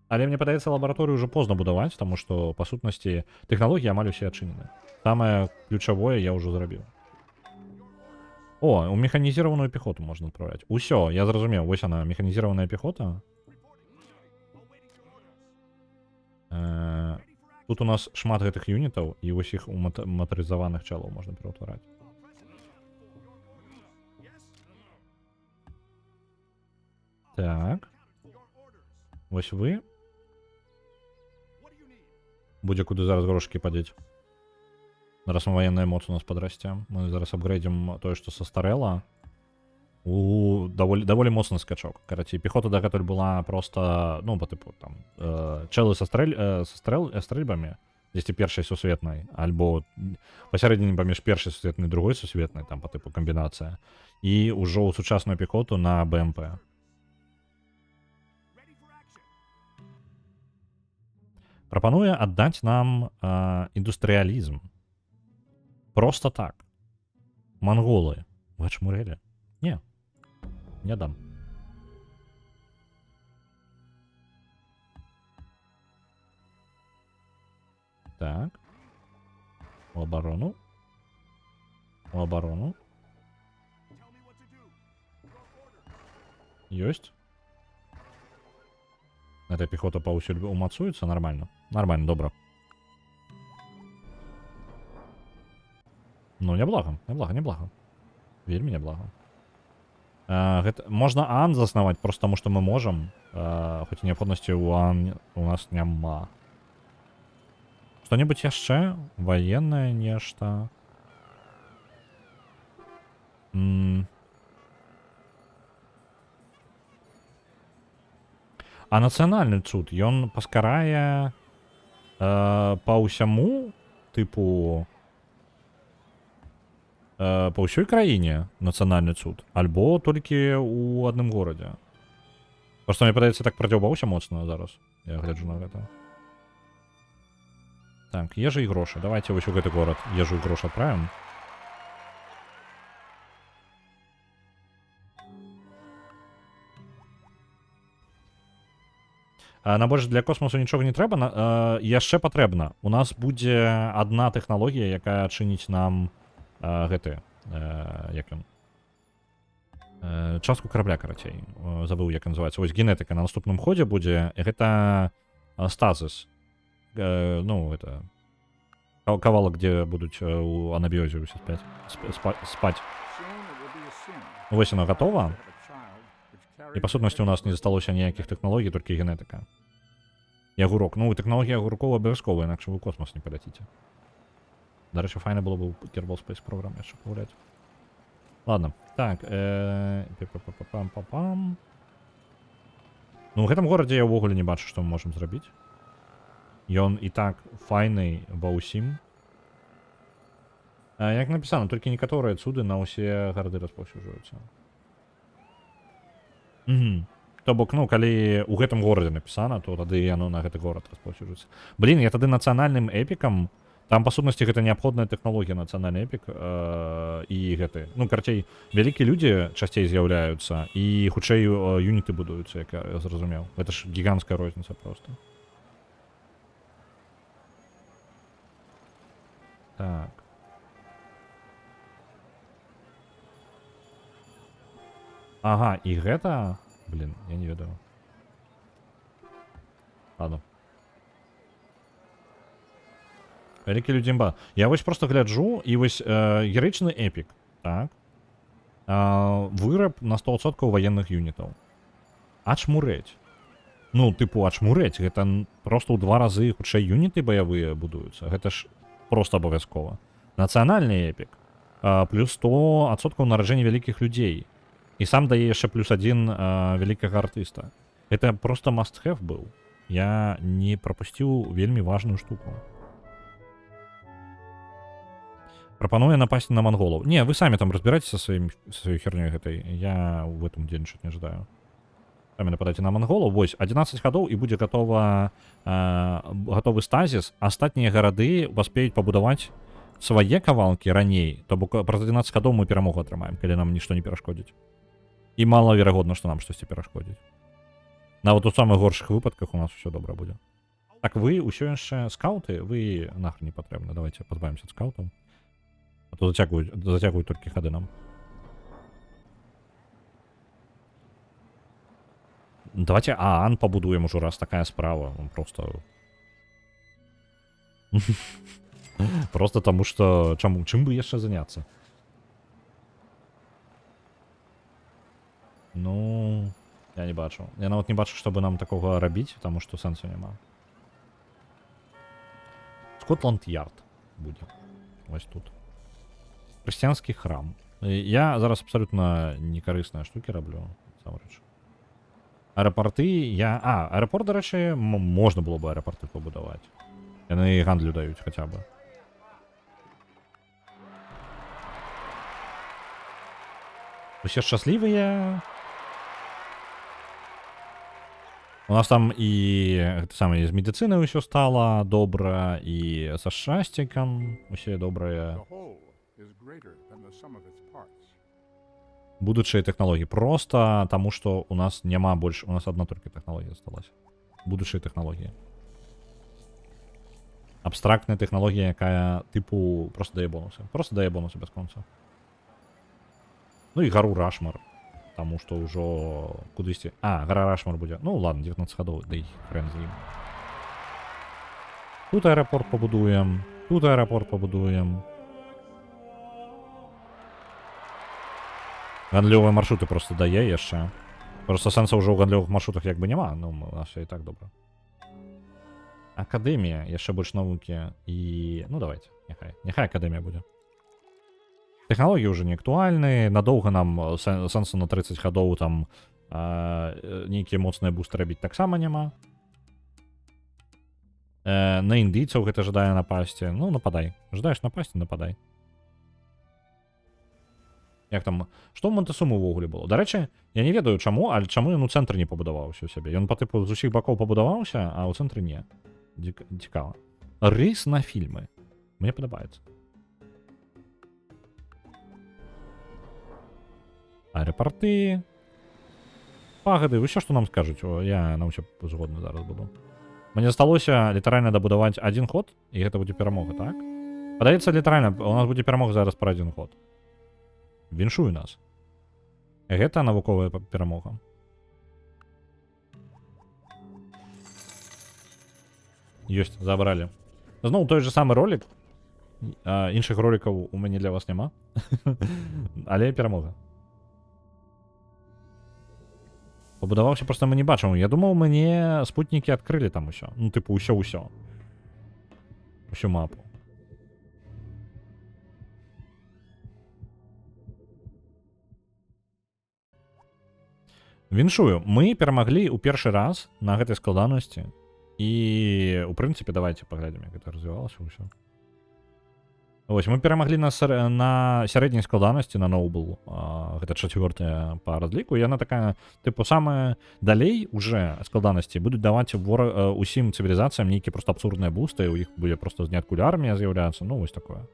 Але мне падаецца, лабараторыю ўжо позна будаваць, таму што, па сутнасці, тэхналогіі амаль усе адчынены. Самае ключавое я ўжо зрабіў. О, у механізіровану піхоту можна відправляти. Усьо, я зрозумів. Ось вона, механізірована піхота. Тут у нас шмат гэтых юнітаў, і ось їх у матарызаваных чалаў можна пераўтвараць. Так. Ось вы. Будзе куды зараз грошкі падзець. Зараз мы военная моц у нас подрасце. Мы зараз апгрейдзім тое, што састарэла. Даволі моцны скачок. Карацей, пехота дагэтуль была просто, ну, по типу, там, чэлы са стрэльбамі, дзесьці першай сусветнай, альбо пасярэдзіне паміж першай сусветнай і другой сусветнай, там, по типу, камбінацыя. І ўжо ў сучасную пехоту на БМП. Прапануе аддаць нам індустрыялізм. Просто так. Монголы. Вы ачмурэлі? Не. Не дам. Так. У оборону. У оборону. Ёсць. Эта пехота паўсюль умацуецца? Нормально. Нормально, добра. Ну, неблага, неблага. Вельмі неблага. Гэта можна ААН заснаваць просто таму, што мы можам, хоць неабходнасці ў ААН у нас няма. Што-небудзь яшчэ? Ваеннае нешта. А нацыянальны цуд, ён паскарае па ўсяму, тыпу, па ўсёй краіне нацыянальны цуд, альбо толькі ў адным горадзе. Просто мне падаецца, так прадзяўбаўся моцна зараз. Я гляджу на гэта. Так, ежа і грошы. Давайте вось у гэты горад ежу і грош адправім. На больш для космосу нічога не трэба, яшчэ патрэбна. У нас будзе адна тэхналогія, якая чыніць нам гэты, як ён, частку карабля, карацей. Забыў, як называецца. Вось генетыка на наступным ходзе будзе. Гэта стазис. Ну, это кавалак, дзе будуць у анабіёзе спаць. Вось яно гатова. І, па сутнасці, у нас не засталося ніякіх тэхналогій, толькі генетыка. І агурок. Ну, тэхналогія агуркова абавязковая, інакш вы ў космос не паляціце. Дарэчы, файна было б у Kerbal Space Program яшчэ пагуляць. Ладно. Так. Пам-пам-пам. Ну, ў гэтым горадзе я ўвогуле не бачу, што мы можам зрабіць. Ён і так файны ва ўсім. Як напісана, толькі некаторыя цуды на ўсе гарады распаўсюджваюцца. То бок, ну, калі ў гэтым горадзе напісана, то тады яно на гэты горад распаўсюджваецца. Блін, я тады нацыянальным эпікам, там, па сутнасці, гэта неабходная тэхналогія, нацыянальны эпік і гэты. Ну, карацей, вялікія людзі часцей з'яўляюцца, і хутчэй юніты будуюцца, як я зразумеў. Гэта ж гіганцкая розніца проста. Так. Ага, і гэта... Блін, я не ведаю. Ладно. Вялікі людзі імба. Я вось просто гляджу, і вось героічны эпік, так? Выраб на 100% ваенных юнітаў. Ачмурэць. Ну, тыпу, ачмурэць. Гэта просто ў 2 разы хутчэй юніты баявыя будуюцца. Гэта ж просто абавязкова. Нацыянальны эпік. Плюс 100% нараджэння вялікіх людзей. І сам дае яшчэ плюс 1 вялікага артыста. Гэта просто must-have быў. Я не прапусціў вельмі важную штуку. Прапануе напасці на монголаў. Не, вы самі там разбірайце са сваёй хернёй гэтай. Я в этом дзейнічаць не жадаю. Самі нападайце на монголаў. Вось, 11 гадоў і будзе гатовы стазіс. Астатнія гарады паспеюць пабудаваць свае кавалкі раней. То бок праз 11 гадоў мы перамогу атрымаем, калі нам нішто не перашкодзіць. І малаверагодна, што нам штосьці перашкодзіць. Нават у самых горшых выпадках у нас усё добра будзе. Так, вы ўсё яшчэ скауты, вы нахрен не патрэбны. Давайте пазбавімся ад скаутаў. А то зацягваюць толькі хады нам. Давайте Аан побудуем уже, раз такая справа. Он просто... Просто тому, что... Чим бы яшчэ заняться? Ну... Я не бачу. Я нават не бачу, чтобы нам такого рабіць, тому что сенсу нема. Скотланд-Ярд буде. Ось тут. Християнський храм. Я зараз абсолютно некорисні штуки роблю. Насамрэч. Аэропорты я... аэропорт, до речі, можна було б аэропорты побудувати. Яны гандлю дають хоча б. Усе щасливые. У нас там і саме з медициною все стало добре, і со шчасціком усе добре. The whole is greater than the sum of its parts. Будучые технологии. Просто тому, что у нас нема больше... У нас одна только технология осталась. Будущие технологии. Абстрактная технология, якая типу просто дає бонуси. Просто дає бонуси без конца. Ну і гору Рашмар. Тому що вже кудись... гора Рашмар буде. Ну ладно, 19 ходов, да й хрен з ним. Тут аеропорт побудуємо. Тут аеропорт побудуємо. Гандльові маршрути просто дає яшчэ. Просто сенсу вже у гандльових маршрутах якби нема, ну у нас все і так добре. Академія, яшчэ больш навукі і... Ну давайте, нехай академія буде. Технології вже не актуальны, надоўга нам сенсу на 30 ходов там нейкія моцныя бусты рабіць таксама няма. На індыйцаў гэта жадае напасці. Ну, нападай. Жадаеш напасці, нападай. Як там, што ў Монтесумы ўвогуле было? Дарэчы, я не ведаю чаму, але чаму ён у цэнтры не пабудаваўся ў сябе. Ён па тыпу з усіх бакоў пабудаваўся, а ў цэнтры не. Цікава. Рыс на фільмы. Мне падабаецца. Аэропорты. Пагады, вы що нам скажуць? О, я на ўсё згодны зараз буду. Мне засталося літаральна дабудаваць один ход, і гэта будзе перамога, так? Падаецца літаральна, у нас будзе перамога зараз пра один ход. Віншуй нас. Гэта навуковая перамога. Ёсць, забралі. Зноў той же самы ролик. Іншых роликаў у мяне для вас няма. Але перамога. Пабудаваўся, просто мы не бачым. Я думаў, мне спутнікі адкрылі там усё. Ну, тыпу, усё. Усю мапу. Віншую, мы перамаглі ў першы раз на гэтай складанасці. І, у прынцыпе, давайте паглядзім, як гэта развівалася ўсё. Вось, мы перамаглі на сярэдняй складанасці на Noble. Гэта чацвёртая па разліку. І яна такая, тыпу, самая далей уже складанасці будуць даваць усім цывілізацыям нейкі просто абсурдныя бусты, у іх будзе просто з ніадкуль армія з'яўляцца, ну, вось такое.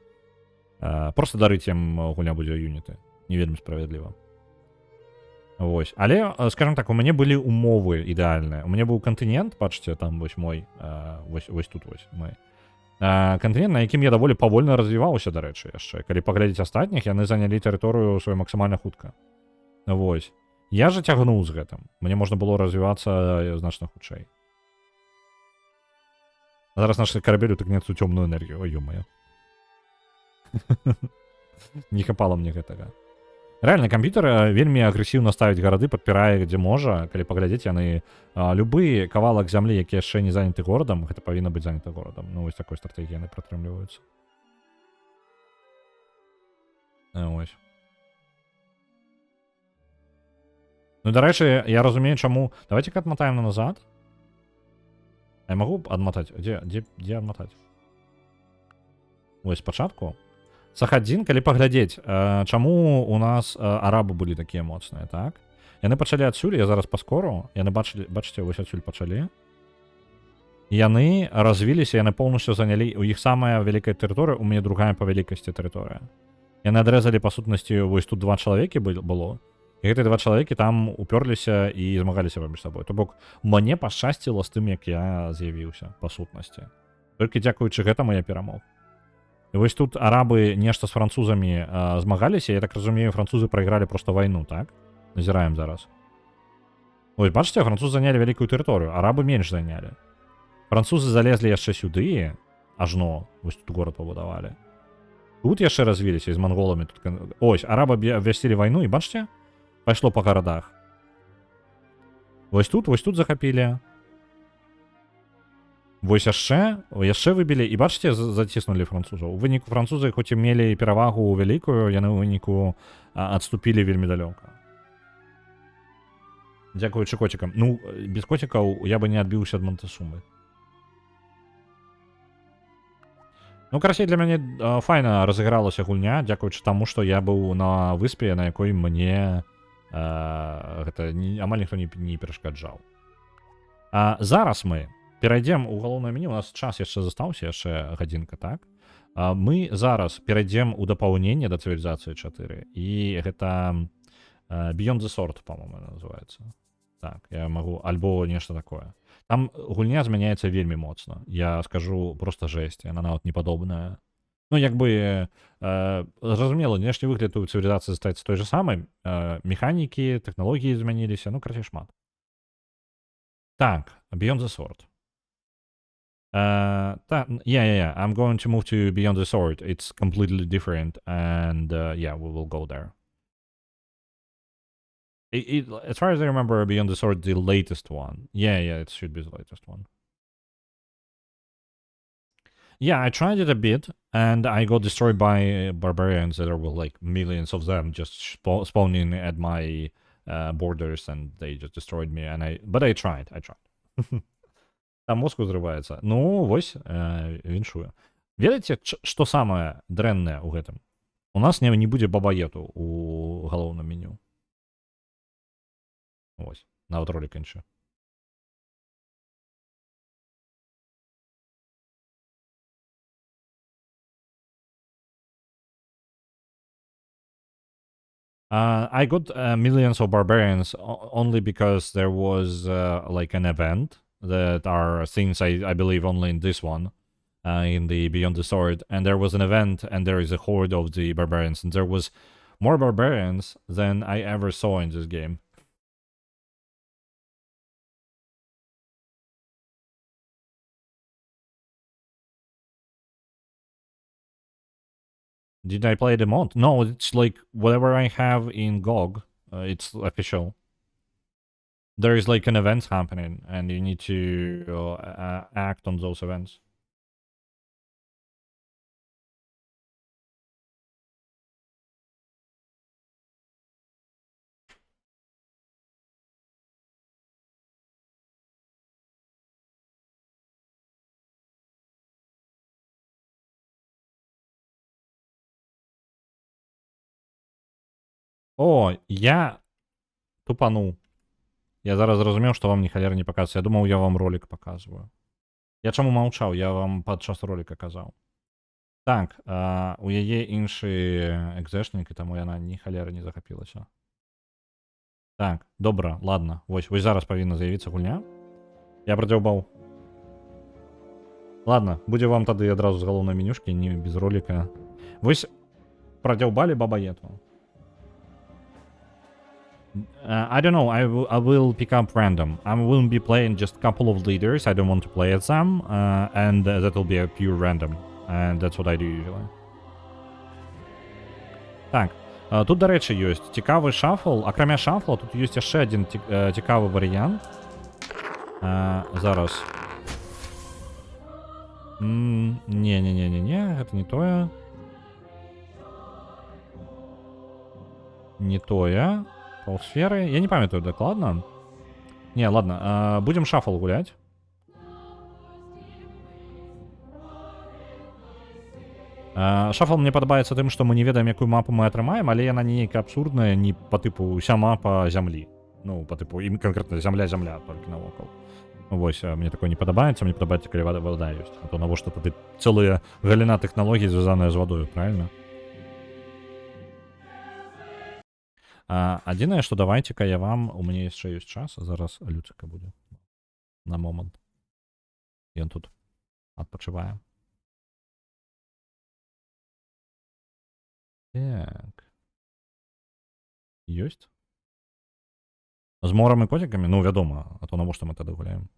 Просто дарыць ім гульня будзе юніты. Не вельмі справядліва. Вось. Але, скажем так, у мяне былі умовы ідэальныя. У мяне быў кантынент, бачыце, там вось мой, вось тут вось мой. Кантынент, на якім я даволі павольна развіваўся, дарэчы, яшчэ. Калі паглядзець астатніх, яны занялі тэрыторыю сваю максімальна хутка. Вось. Я жа цягнуў з гэтым. Мне можна было развівацца значна хутчэй. Зараз наш карабель утыкнецца ў цёмную энергію. Ой, ё-моё. Не хапала мне гэтага. Реально, камп'ютер вельмі агрэсіўна ставіць гарады, падпірае, дзе можа. Калі паглядзець, яны любы кавалак зямлі, які яшчэ не заняты горадам, гэта павінна быць занята горадам. Ну, вось такой стратэгіяй яны пратрымліваюцца. Ось. Ну, дарэчы, я разумею, чаму... Давайте-ка адматаем назад. Я магу адматаць? Дзе адматаць? Ось, спачатку. Сахадзін, калі паглядзець, чаму у нас арабы былі такія моцныя, так? Яны пачалі адсюль, я зараз паскору, яны бачыце, вось адсюль пачалі. Яны развіліся, яны поўнасцю занялі, у іх самая вялікая тэрыторыя, у мяне другая па вялікасці тэрыторыя. Яны адрэзалі, па сутнасці, вось тут 2 чалавекі было, і гэтыя 2 чалавекі там упёрліся і змагаліся паміж сабой. То бок, мне пашчасціла з тым, як я з'явіўся, па сутнасці. Толькі дзякуючы гэтаму я перамог. І вось тут арабы нешта з французамі змагаліся, я так разумею, французы прайгралі просто вайну, так? Назіраем зараз. Ось, бачите, французы заняли вялікую тэрыторыю, арабы менш занялі. Французы залезлі яшчэ сюды, ажно, вось тут горад пабудавалі. Тут яшчэ развіліся з манголамі. Тут... Ось, арабы абвясцілі вайну, і бачце, пайшло па гарадах. Вось тут захапілі. Вось яшчэ выбілі, і бачце, заціснулі французаў. У выніку французы, хоць і мелі перавагу вялікую, яны ў выніку адступілі вельмі далёка. Дзякуючы коцікам. Ну, без коцікаў я бы не адбіўся ад Монтэсумы. Ну, карацей, для мяне файна разыгралася гульня, дзякуючы таму, што я быў на выспе, на якой мне гэта амаль ніхто не перашкаджаў. Зараз мы перайдзем у галоўнае меню, у нас час яшчэ застаўся, яшчэ гадзінка, так? Мы зараз перайдзем у дапаўненне да цывілізацыі 4, і гэта Beyond the Sword, по-моему, называецца. Так, я магу, альбо нешта такое. Там гульня змяняецца вельмі моцна. Я скажу, просто жесть, яна нават не падобная. Ну, як бы, зразумела, внешні выгляд у цывілізацыі застаецца той же самай, механікі, тэхналогіі змяніліся, ну, карацей, шмат. Так, Beyond the Sword. Yeah, I'm going to move to Beyond the Sword. It's completely different, and yeah, we will go there. As far as I remember, Beyond the Sword, the latest one. Yeah, it should be the latest one. Yeah, I tried it a bit, and I got destroyed by barbarians. There were like millions of them just spawning at my borders, and they just destroyed me. But I tried. Там мозг узрываецца. Ну, вось, віншую. Ведаеце, што самае дрэннае ў гэтым? У нас не будзе бабаету у галоўным меню. Ось, нават ролик іншы. I got millions of barbarians only because there was like an event that are things I believe only in this one, in the Beyond the Sword, and there was an event and there is a horde of the barbarians, and there was more barbarians than I ever saw in this game. Did I play the mod? No, it's like whatever I have in GOG, it's official. There is like an event happening, and you need to act on those events. О, я тупанул. Я зараз зразумеў, што вам ні халеры не паказваецца. Я думаў, я вам ролик паказваю. Я чаму маўчаў? Я вам падчас ролика казаў. Так, у яе іншы экзэшнік, і таму яна ні халеры не захапілася. Так, добра, ладно. Вось зараз павінна з'явіцца гульня. Я прадзяўбаў. Ладно, будзе вам тады адразу з галоўнай менюшкі, не без ролика. Вось прадзяўбалі бабаету. I don't know, I will pick up random. I won't be playing just a couple of leaders, I don't want to play as them, and that will be a pure random. And that's what I do usually. Так, тут, до речі, ёсць цікавы шафл. Акрамя шафла, тут ёсць яшчэ адзін цікавы варыянт. Зараз. Не, гэта не тое. Не тое. Полсферы. Я не памятаю дакладна. Не, ладно, будем шафл гуляць. Шафл мне падабаецца тым, што мы не ведаем, якую мапу мы атрымаем, але яна нейкая абсурдная, не па тыпу ўся мапа зямлі. Ну, па тыпу, ім канкрэтна зямля толькі навокал. Вось, мне такое не падабаецца, мне падабаецца, калі вада ёсць. А то навошта тады цэлая галіна тэхналогій, звязаная з вадою, правильно? Адзінае, што давайце-ка я вам, у мяне яшчэ ёсць час, зараз Люцыка будзе на момант. Ён тут адпачывае. Так. Ёсць? З морам і котикамі? Ну, вядома, а то навошта мы тады гуляем?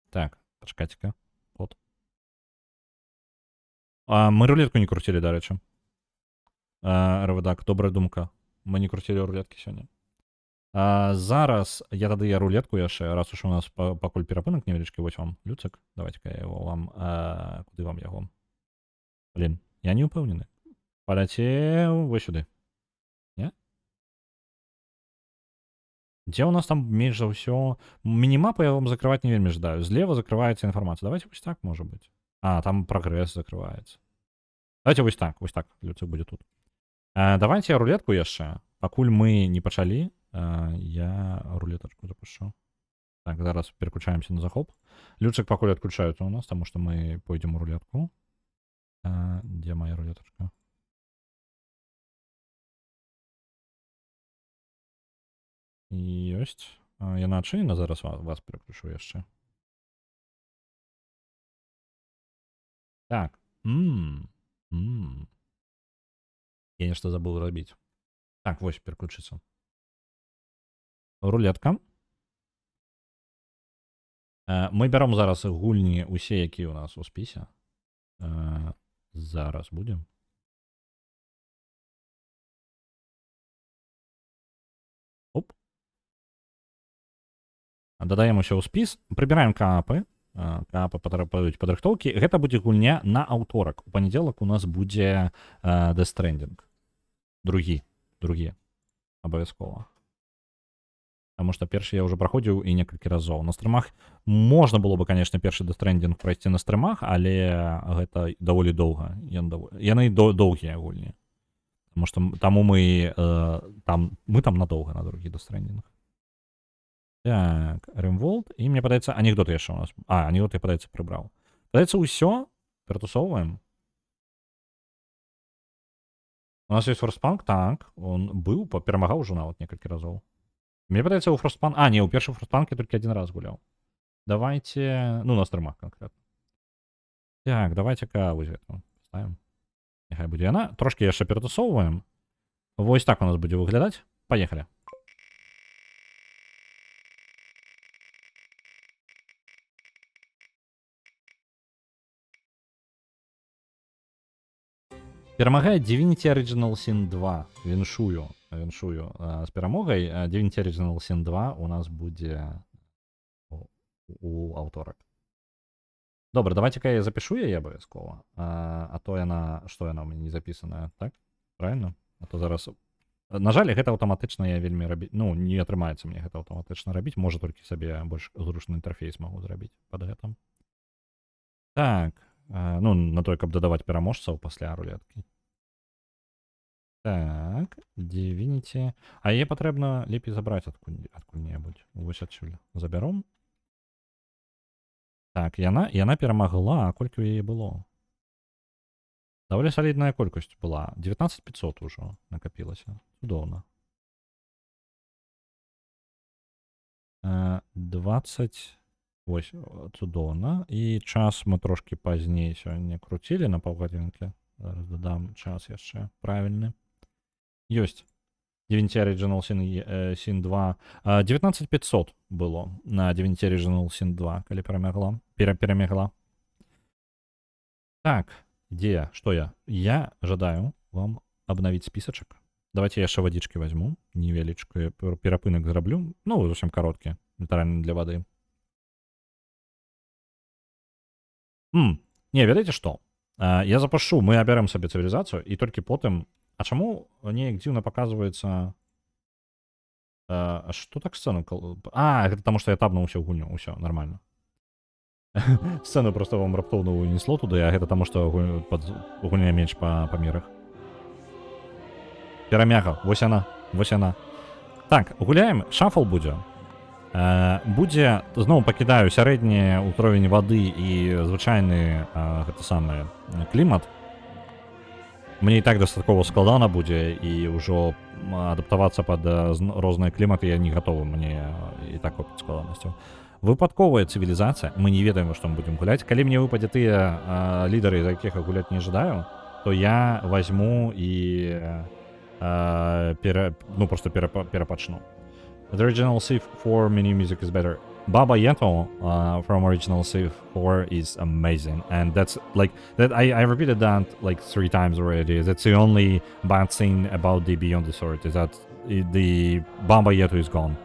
Так, пачакайце-ка. От. Мы рулетку не крутілі, дарэчы. РВДак, добрая думка. Мы не крутілі рулеткі сёння. Зараз я тады я рулетку яшчэ, раз уж у нас пакуль перапынак невялічкі, вось вам люцик. Давайте-ка я его вам... Куды вам яго? Блин, я не упэўнены. Паляцеў вось сюды. Не? Дзе у нас там менш за ўсё? Мінімапы я вам закрываць не вельмі жадаю. Злева закрываецца інфармацыя. Давайте вось так, можа быць. Там прагрэс закрываецца. Давайте вось так, люцик будзе тут. Давайте рулетку яшчэ. Пакуль мы не пачалі, я рулеточку запущу. Так, зараз переключаемся на захоп. Люцик пакуль отключается у нас, потому что мы пойдем в рулетку. Где моя рулеточка? Ёсць. Яна адчынена, зараз вас переключу яшчэ. Так. Я нешта забыл рабіць. Так, вось переключыцца. Рулетка. Мы бяром зараз гульні усе, якія у нас у спісе. Зараз будем. Оп. Дадаем усё ў спіс. Прыбіраем каапы. Каапы патрапаюць падрыхтоўкі. Гэта будзе гульня на аўторак. У панядзелак у нас будзе Death Stranding. Другі. Абавязкова. Потому что першы я уже проходзіў і некалькі разоў. На стрымах можна было бы, конечно, першы Death Stranding пройсці на стрымах, але гэта даволі доўга. Яны доўгія гульні. Потому что таму мы там надоўга на другі Death Stranding. Так, Rimworld. І мне падаецца, анекдот яшчэ у нас. Анекдот я, падаецца, прыбраў. Падаецца, ўсё ператусоўваем. У нас есть Frostpunk, так. Он быў, перамагаў ужо нават некалькі разоў. Мне падаецца, у Frostpunk... не, у першым Frostpunk толькі один раз гуляў. Давайте... Ну, на стрымах конкретно. Так, давайте-ка вось гэту ставим. Няхай будзе яна. Трошки яшчэ ператусоўваем. Вось так у нас будзе выглядаць. Поехали. Перамагае Divinity Original Sin 2. Віншую з перамогай. Divinity Original Sin 2 у нас будзе у аўторак. Добра, давайте-ка я запишу яе абавязкова. А то яна... Што яна ў мяне не запісаная, так? Правильно? А то зараз... На жаль, гэта аўтаматычна я вельмі рабіць... Ну, не атрымаецца мне гэта аўтаматычна рабіць. Можа, толькі сабе больш зручны інтэрфейс магу зрабіць пад гэтым. Так. Ну, на той, каб дадаваць пераможцаў пасля рулеткі. Так, Divinity. А яе патрэбна лепей забраць адкуль-небудзь. Вось адсюль забяром. Так, яна перамагла, а колькі ў яе было? Даволі салідная колькасць была. 19500 ужо накапілася. Цудоўна. 20... Вось, цудоўна. І час мы трошки пазней сёння круцілі на паўгадзінкі. Зараз дадам час яшчэ правільны. Ёсць. Divinity Original Sin 2. 19500 было на Divinity Original Sin 2, калі перамагла. Так, дзе? Што я? Я жадаю вам обновить списочек. Давайте я яшчэ вадзічкі возьму. Невялічкі перапынак зраблю. Ну, зусім кароткі. Літаральна для вады. Не, ведаеце што? Я запашу, мы абярем сабе цывілізацыю, і толькі потым... А чаму неяк дзіўна паказваецца... Што так сцэну... гэта таму, што я табнуў усё гульню. Усё, нормально. Сцэну просто вам раптоўна унесло туды, а гэта таму, што гульня менш па памерах. Перамяга. Вось яна. Так, гуляем. Шафл будзе. Будзе, зноў пакідаю сярэдні ўзровень вады і звычайны гэта самае клімат. Мне і так дастаткова складана будзе, і ўжо адаптавацца пад розныя кліматы я не гатовы, мне і так опыт складанасцяў. Выпадковая цывілізацыя, мы не ведаем, што мы будзем гуляць. Калі мне выпадзе тыя лідары, за якіх я гуляць не жадаю, то я возьму и просто перепочну. The original Civ 4 menu music is better. Baba Yato from original Civ 4 is amazing, and that's like that. I repeated that like 3 times already. That's the only bad thing about the Beyond the Sword is that the Baba Yato is gone.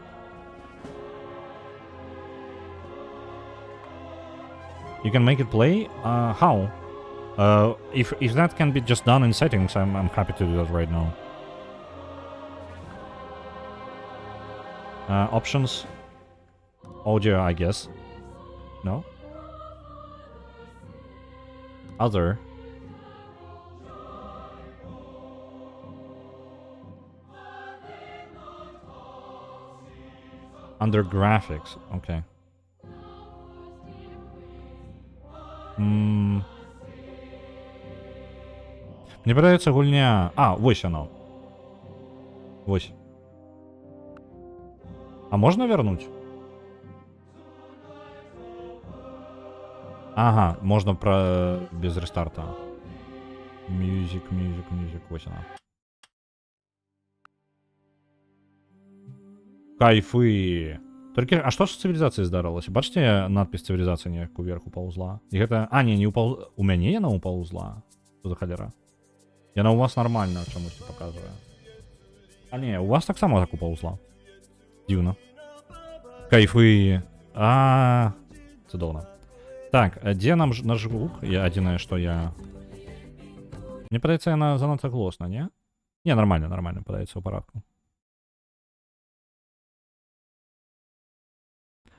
You can make it play. How? If that can be just done in settings, I'm happy to do that right now. Options. Audio, I guess. No? Other. Under graphics. Okay. Мне подается гульня... вось оно. Вось. А можно вернуть? Ага, можно без рестарта. Music, вось она. Кайфы. Только, а что ж з цивілізацыяй здарылася? Бачыце, надпись цивілізацыі неяк уверх упаўзла. І гэта... не упаўзла. У мяне яна упаўзла. Што за халера? Яна у вас нормально чамусьці паказвае. Не, у вас таксама так упаўзла. Дзіўна. Кайфы. Цудоўна. Так, дзе нам наш гук? Адзінае, што я... Мне падаецца, яна занадта глосна, не? Не, нормально, падаецца ў парадку.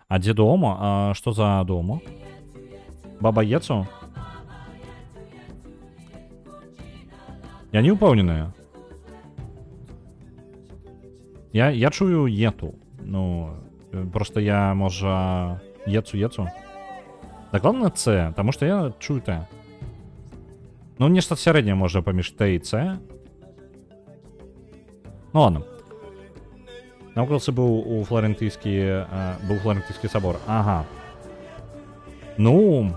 А дзе дома? Што за дома? Баба Ецу? Я не упэўненая. Я чую Ету. Ну, просто я, можа... Ецу. Дакладна С, таму што я чую Т. Ну, нешта сярэдняе можа паміж Т і С. Ну ладно. Навуколцы быў флорентыйскі сабор. Ага. Ну,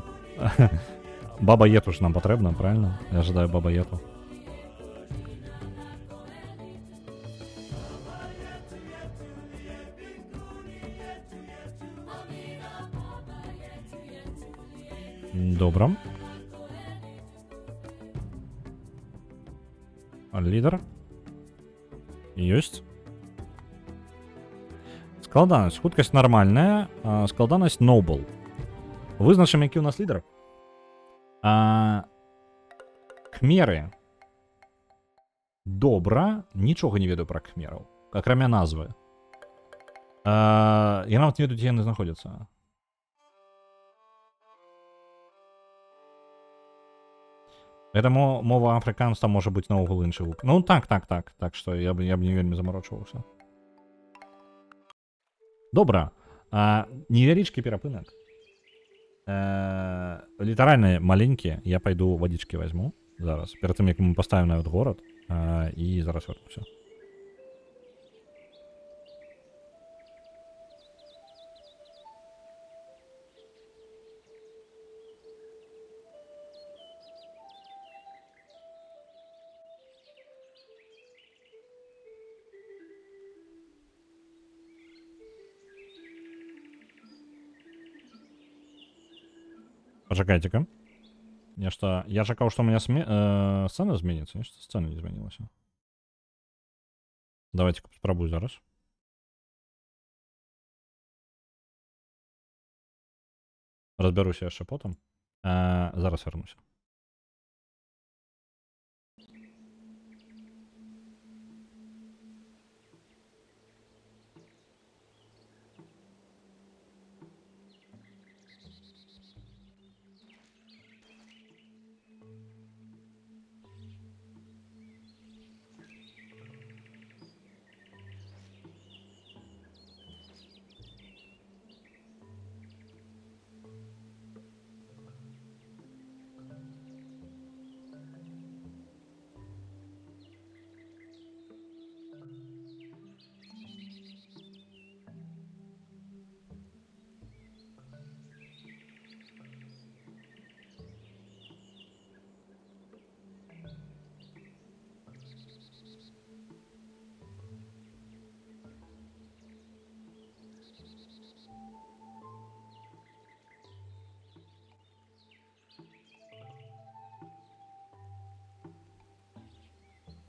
Баба Ету ж нам патрэбна, правильно? Я жадаю Баба Ету. Добра. Лідер. Ёсць. Складанасць. Хуткасць нармальная. Складанасць Noble. Вызначым, які ў нас лідер. Кхмеры. Добра. Нічога не ведаю пра кхмераў. Акрамя назвы. Я нават не ведаю, дзе яны знаходзяцца. Гэта мова афрыканства можа быць наогул іншы гук. Ну так. Так што я б не вельмі замарочваўся. Добра. Невялічкі перапынак. Літаральна маленькі. Я пайду вадзічкі возьму зараз. Перад тым, як мы паставім нават горад. І зараз вярнуся. Пачакайце-ка. Нешта... Я чакаў, што у меня сцена зменіцца. Нешта сцена не змянілася. Давайте-ка спрабую зараз. Разбяруся яшчэ потым. Зараз вярнуся.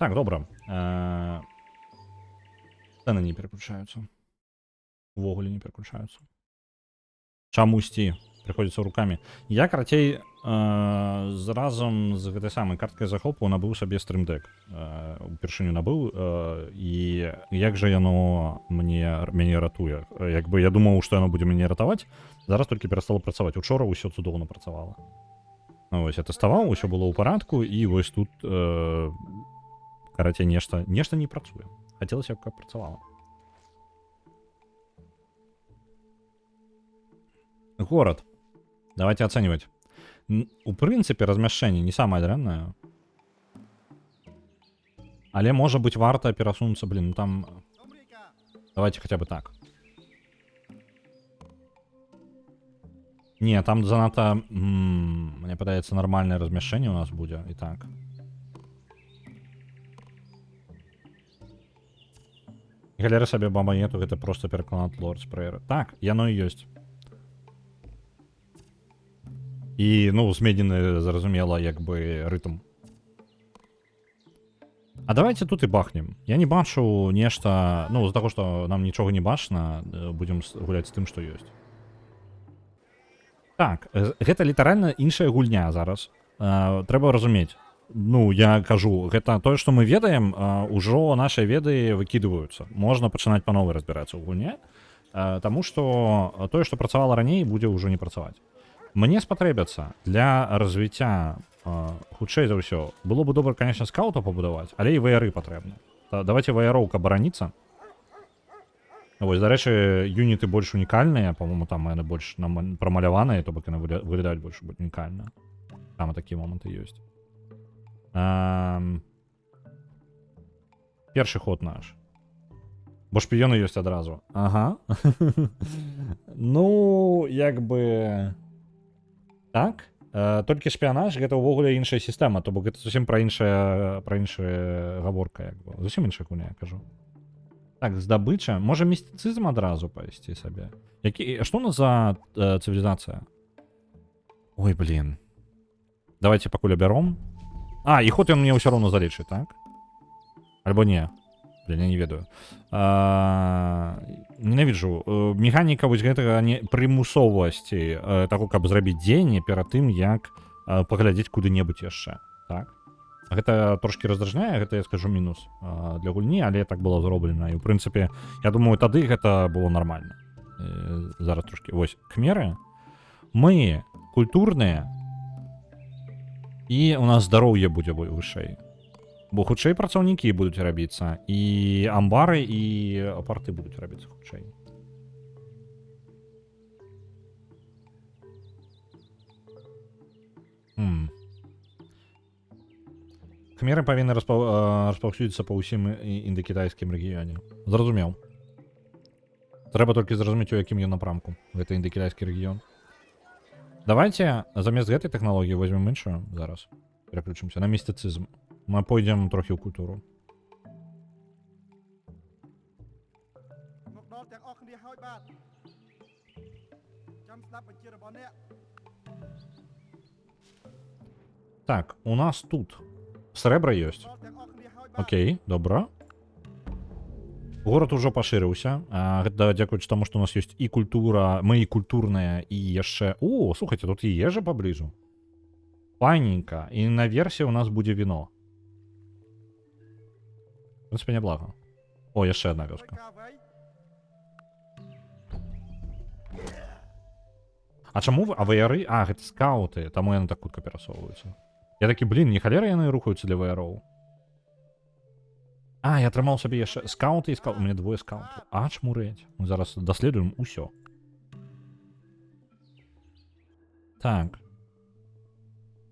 Так, добра. Цены не переключаются. Увогуле не переключаются. Чамусьці приходится руками. Я, карацей, разам з гэтай самай карткай захопу набыў сабе стрімдэк. Упершыню набыў, і як жа яно мяне ратуе. Як бы я думаў, што яно будзе мяне ратаваць, зараз толькі перастало працаваць. Учора ўсё цудоўна працавала. Ну, вось я тэставаў, усё было ў парадку, і вось тут, карацей, нешта не працуе. Хацелася б, каб працавала. Город. Давайте оценивать. У прынцыпе размяшчэнне не самае дрэннае. Але можа быць варта перасунуцца, блин, ну там. Давайте хотя бы так. Не, там занадто, мне падаецца, нормальное размяшчэнне у нас будзе і так. Галеры сабе баба нету, гэта просто пераклад лорд спрэйер. Так, яно і ёсць. І, ну, зменены, зразумела, як бы рытм. А давайте тут і бахнем. Я не бачу нешта, ну, з-за таго, што нам нічога не бачна, будзем гуляць з тым, што ёсць. Так, гэта літаральна іншая гульня зараз. Трэба разумець. Ну, я кажу, гэта тое, што мы ведаем, ужо нашыя веды выкідваюцца. Можна пачынаць па новай разбірацца ў гульне, таму што тое, што працавала раней, будзе ўжо не працаваць. Мне спатрэбяцца для развіцця, хутчэй за ўсё, было бы добра, конечно, скаута пабудаваць, але і ваяры патрэбны. Давайте ваяроў, каб бараніцца. Вось, дарэчы, юніты больш унікальныя, па-моему, там яны больш прамаляваныя, то бок яны выглядаюць больш унікальна. Там такія моманты ёсць. Першы ход наш. Бо шпіёны ёсць адразу. Ага. Ну, як бы... Так, толькі шпіянаж гэта ўвогуле іншая сістэма, то бок гэта зусім пра іншая гаворка, як бы. Зусім іншая гульня, я кажу. Так, здабыча. Можа містыцызм адразу пайсці сабе. Што у нас за цывілізацыя? Ой, блин. Давайте пакуль абяром. І ход ён мне ўсё роўно залічыць, так? Альбо не. Блин, я не ведаю. Ненавіджу. Механіка вось гэтага прымусовасці таго, каб зрабіць дзеянне перад тым, як паглядзець куды-небудзь яшчэ. Так? Гэта трошки раздражняе, гэта, я скажу, мінус для гульні, але так было зроблена. І, ў прынцыпе, я думаю, тады гэта было нармальна. Зараз трошки. Вось, кхмеры. Мы культурныя, і у нас здароўе будзе вышэй. Бо хутчэй працаўнікі будуць рабіцца, і амбары, і апарты будуць рабіцца хутчэй. Хмеры павінны распаўсюдзіцца па ўсім індакітайскім рэгіёне. Зразумеў. Трэба толькі зразумець, у якім ён напрамку. Гэта індакітайскі рэгіён. Давайте замест гэтай тэхналогіі возьмем іншую зараз. Пераключымся на містыцызм. Мы пойдем трохи ў культуру. Так, у нас тут срэбра ёсць. Окей, добра. Горад ужо пашырыўся. Гэта дзякуючы таму, што у нас ёсць і культура, мы і культурная, і яшчэ... О, слухайце, тут і ежа паблізу. Файненька. І на версе у нас будзе віно. В принципе, неблага. О, яшчэ одна вёска. А чаму вы... А ваяры? Гэта скауты. Таму яны так хутка перасоўваюцца. Я такі, блин, не халера яны рухаюцца для ваяроў. Я атрымаў сабе яшчэ скауты і скауты. У мяне двое скаутаў. Чмурэць. Мы зараз даследуем усё. Так.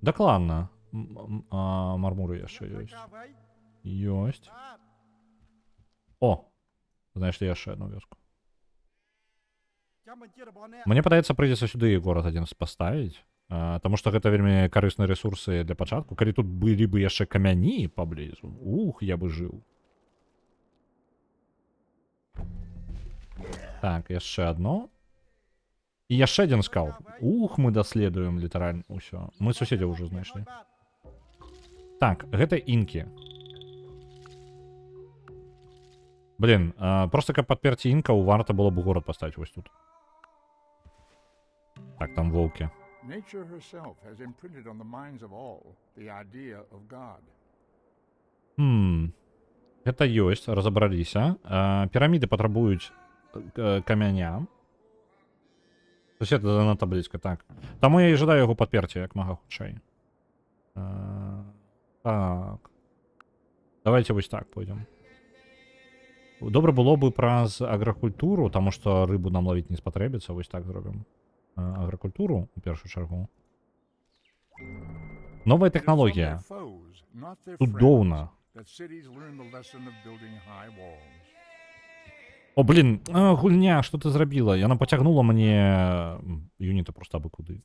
Дакладна. Мармуры яшчэ ёсць. Ёсць. О! Знаеш, яшчэ одну вёску. Мне падаецца, прыйдзецца сюды горад адзін паставіць. Таму што гэта вельмі карысныя рэсурсы для пачатку. Калі тут былі бы яшчэ камяні паблізу, я бы жыў. Так, яшчэ адно. І яшчэ адзін скаут. Мы даследуем літаральна ўсё. Мы суседзяў ужо знайшлі. Так, гэта інкі. Блін, просто каб падперці інкаў, варта было б горад паставіць вось тут. Так, там воўкі. Nature herself has imprinted on the minds of all the idea of God. Гэта ёсць, разабраліся. Піраміды патрабуюць камяня. Сусед занадта блізка, так. Таму я і жадаю яго падперці, як мага хутчэй. Так. Давайте вось так пойдзем. Добра было бы праз агракультуру, таму што рыбу нам лавіць не спатрэбіцца, вось так зробім. Агракультуру, у першую чаргу. Новая It is from their тэхналогія. foes, not their Цудоўна. friends, that cities learn the lesson of building high walls. О, блін, гульня, што ты зрабіла? Яна пацягнула мне юніта проста абы куды.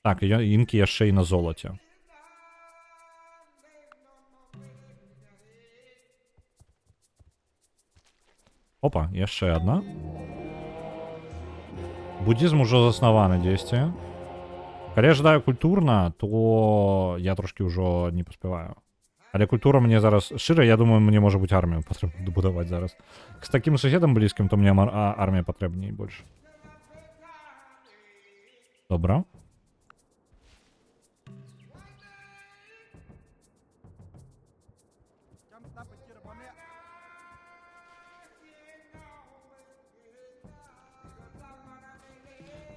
Так, інкі яшчэ і на золаце. Опа, яшчэ адна. Буддізм ужо заснаваны дзесьці. Калі я жадаю культурна, то я трошки ўжо не паспяваю. Але культура мне зараз... Шчыра, я думаю, мне можа быць армію патрэбна дабудаваць зараз. З такім суседам блізкім, то мне армія патрэбней больш. Добра.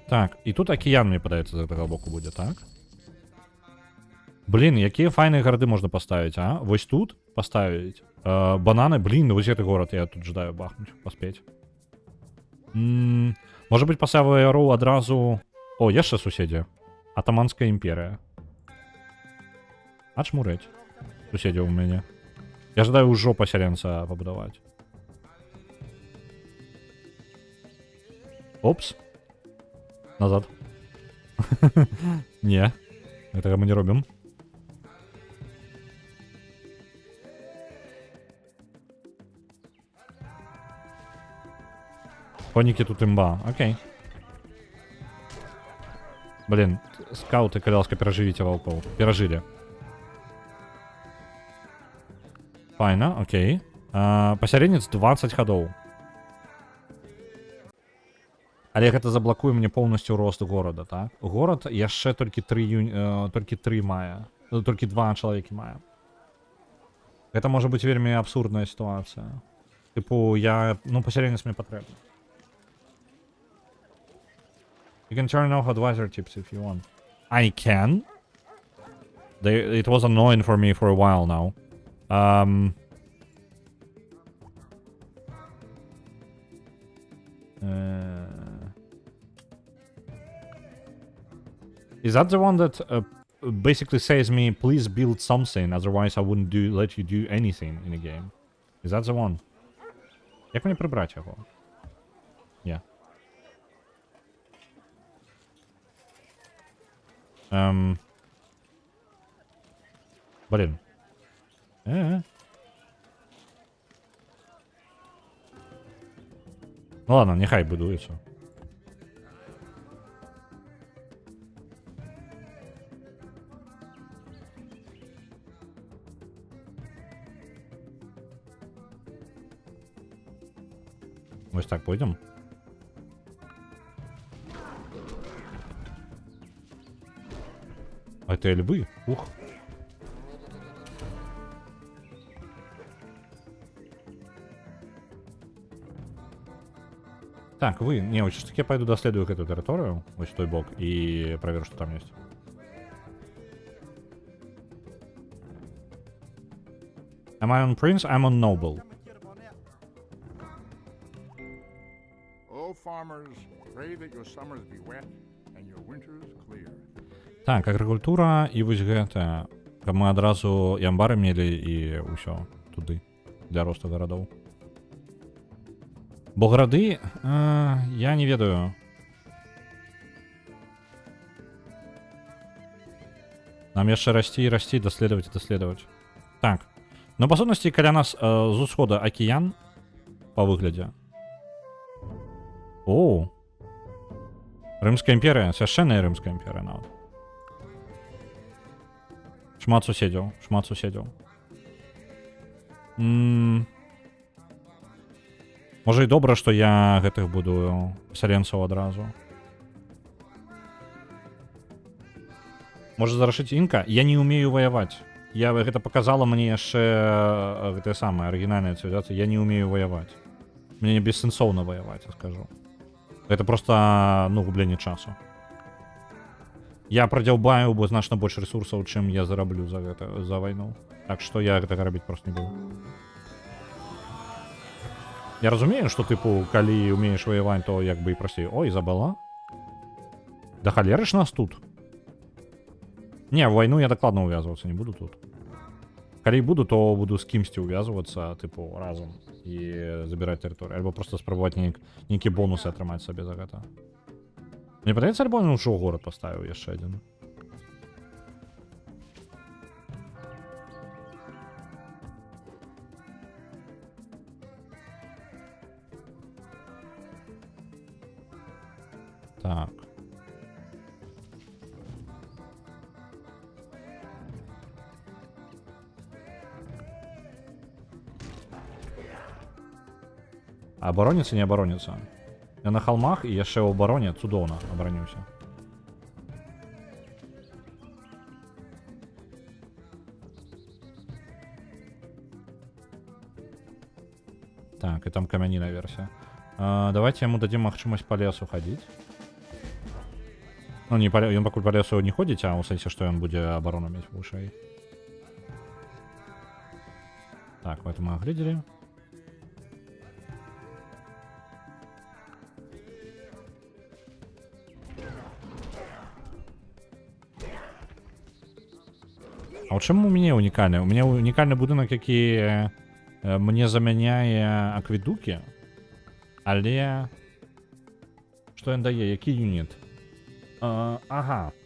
Так, і тут акіян, мне падаецца, з гэтага боку будзе, так? Блін, якія файныя гарды можна паставіць, а? Вось тут паставіць. Бананы, блін, вось гэты горад я тут жадаю бахнуць, паспець. Можа быць, пасаву аэру адразу... О, яшчэ суседзі. Атаманская імперія. А чмурэць. Суседзі ў мяне. Я жадаю ўжо пасяленца пабудаваць. Опс. Назад. Не, гэтага мы не робім. Конікі тут імба, окей. Блін, скауты, калі ласка, перажывіце ваўкоў. Перажылі. Файна, окей. Пасяленец 20 хадоў. Але гэта заблакуе мне поўнасцю рост горада, так? Горад яшчэ толькі 3 мае. Толькі 2 чалавекі мае. Гэта можа быць вельмі абсурдная сітуацыя. Тыпу, пасяленец мне патрэбны. You can turn off advisor tips if you want. I can? It was annoying for me for a while now. Is that the one that basically says me, please build something, otherwise I wouldn't let you do anything in a game? Is that the one? Як мені прибрати його? Yeah. Блін. Ну ладно, нехай будується. Ось так пойдем. А это львы? Ух. Так, вы... Не, вот все-таки я пойду доследую эту территорию, вот в той бок, и проверю, что там есть. Am I on Prince? I'm on Noble. Oh, farmers, pray that your summers be wet and your winters clear. Так, агракультура і вось гэта. Каб мы адразу і амбары мелі і ўсё туды для росту гарадоў. Бо гарады, я не ведаю. Нам яшчэ расці і расці, даследаваць і даследаваць. Так. Ну, па сутнасці, каля нас з усхода акіян па выглядзе. О! Рымская імперія, свяшчэнная рымская імперія нават. Шмат суседзяў, шмат суседзяў. Можа і добра, што я гэтых буду пасяленцаў адразу. Можа зарашыць інка? Я не умею ваяваць. Гэта показала мне яшчэ гэтая самая арыгінальная цывілізацыя. Я не умею ваяваць. Мне бессэнсоўна ваяваць, я скажу. Гэта просто, ну, губленне часу. Я прадзяўбаю, бо значна больш ресурсаў, чым я зараблю за гэта, за вайну. Так што я гэтага рабіць просто не буду. Я разумею, што, тыпу, калі умееш ваяваць, то як бы і прасцей. Ой, забала? Да халеры ж нас тут. Не, в вайну я дакладна увязвацца не буду тут. Калі буду, то буду з кімсьці увязвацца, тыпу, разам і забіраць тэрыторыю. Альбо проста спрабаваць нейкія бонусы атрымаць сабе за гэта. Мне падаецца, альбо ён ужо горад паставіў яшчэ адзін. Так. Абароніцца, не абароніцца. Я на холмах і яшчэ ў абароне цудоўна абаранюся. Так, і там камяніная версія. Давайте яму дадзім магчымасць па лесу хадзіць. Ну, не ён пакуль па лесу не ходзіць, а ў сэнсе, што ён будзе абарону мець вышэй. Так, гэта мы агледзелі. А ў чым у мяне унікальны? У мяне унікальны будынак, які мне замяняе акведукі. Але... Што ён дае? Які юніт? Ага.